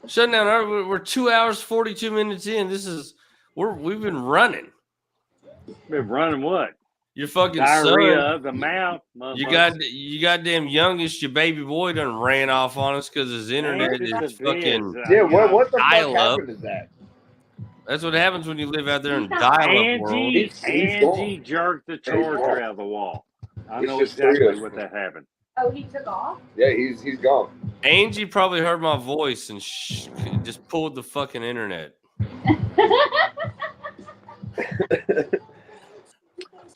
Shutting down early. We're 2 hours 42 minutes in. We've been running. Been running what? Your fucking diarrhea son, of the mouth. You goddamn youngest, your baby boy done ran off on us because his internet is fucking what the dial fuck up. happened to that? That's what happens when you live out there in dial-up world. Angie jerked the charger out of the wall. I know exactly what that happened. Oh, he took off? Yeah, he's gone. Angie probably heard my voice and just pulled the fucking internet.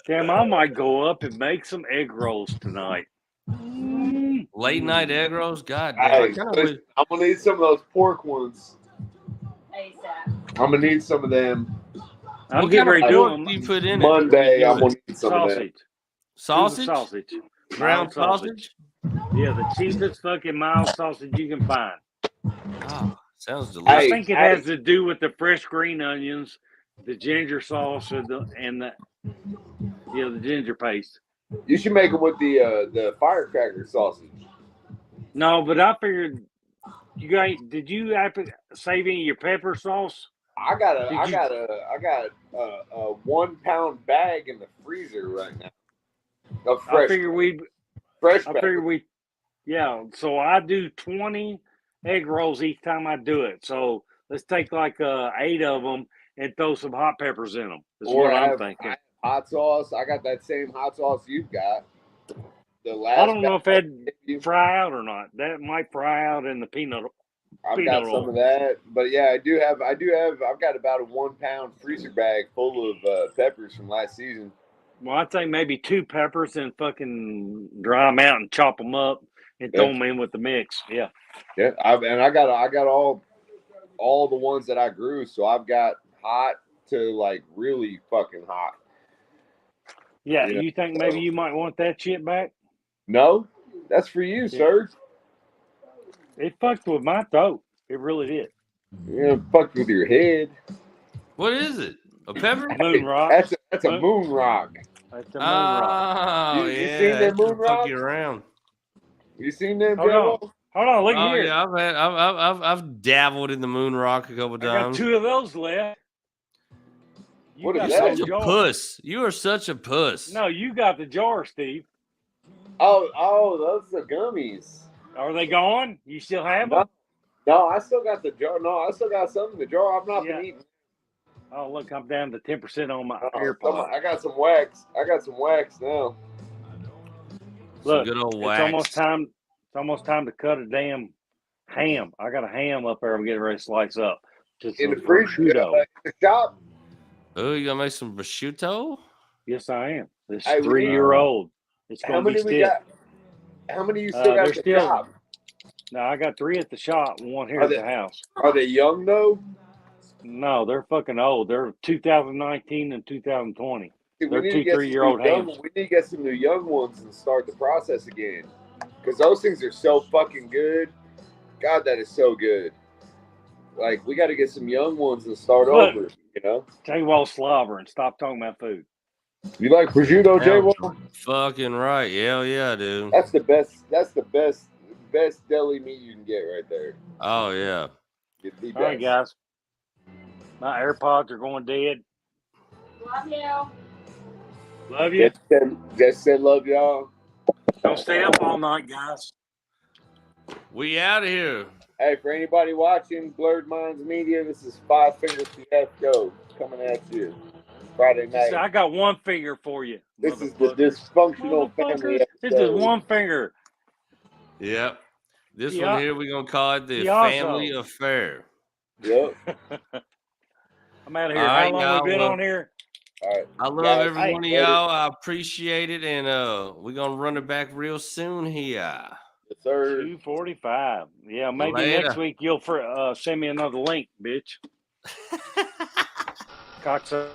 Damn, I might go up and make some egg rolls tonight. Late night egg rolls? God damn. I'm going to need some of those pork ones. ASAP. I'm going to need some of them. I'm getting ready to do them. You put in Monday, I'm going to need some of them. Sausage? Sausage. Ground sausage? Yeah, the cheapest fucking mild sausage you can find. Oh, sounds delicious. I think it has to do with the fresh green onions, the ginger sauce, and the ginger paste. You should make them with the firecracker sausage. No, but I figured you guys. Did you have to save any of your pepper sauce? I got a 1 pound bag in the freezer right now. Of fresh. I figured we. Yeah, so I do 20 egg rolls each time I do it. So let's take like 8 of them and throw some hot peppers in them. Is what I'm thinking. Hot sauce. I got that same hot sauce you've got. I don't know if that'd fry out or not. That might fry out in the peanut. I've got some of that, but yeah, I've got about a 1 pound freezer bag full of peppers from last season. Well, I'd say maybe 2 peppers and fucking dry them out and chop them up and throw them in with the mix. Yeah. Yeah. I got all the ones that I grew. So I've got hot to like really fucking hot. Yeah. You think maybe you might want that shit back? No, that's for you, sir. It fucked with my throat. It really did. Yeah, fucked with your head. What is it? A pepper? Moon rock. That's a moon rock. That's a moon rock. Oh, you seen that moon rock? Fuck you around. You seen them? Hold on, look here. Yeah, I've dabbled in the moon rock a couple times. I got 2 of those left. What is that? Such a puss. You are such a puss. No, you got the jar, Steve. Oh, those are gummies. Are they gone? You still have them? No, I still got the jar. No, I still got some in the jar. I've not been eating. Oh, look, I'm down to 10% on my AirPods. I got some wax. Now. Look, good old wax. It's almost time to cut a damn ham. I got a ham up there. I'm getting ready to slice up. Just in the freezer. The shop. Oh, you gonna make some prosciutto? Yes, I am. This 3-year-old. It's gonna be stiff. How many you still got at the shop? No, I got 3 at the shop and 1 here at the house. Are they young though? No, they're fucking old. They're 2019 and 2020. See, they're 2-3-year-old hams. We need to get some new young ones and start the process again. Because those things are so fucking good. God, that is so good. Like, we got to get some young ones and start over, you know? J-Wall slobbering. Stop talking about food. You like prosciutto, J-Wall? Fucking right. Hell yeah, dude. That's the best deli meat you can get right there. Oh, yeah. All right, guys. My AirPods are going dead. Love you. Love you. Just said love y'all. Don't stay up all night, guys. We out of here. Hey, for anybody watching Blurred Minds Media, this is 5 Finger Fiasco coming at you Friday night. I got 1 finger for you. This is the dysfunctional family episode. This is 1 finger. Yep. This one here, we're going to call it the family affair. Yep. I'm out of here. How long we been on here? All right. I love every one of y'all. I appreciate it. And we're going to run it back real soon here. Yes, sir. 2:45. Yeah, maybe next week you'll send me another link, bitch. Cocksucker.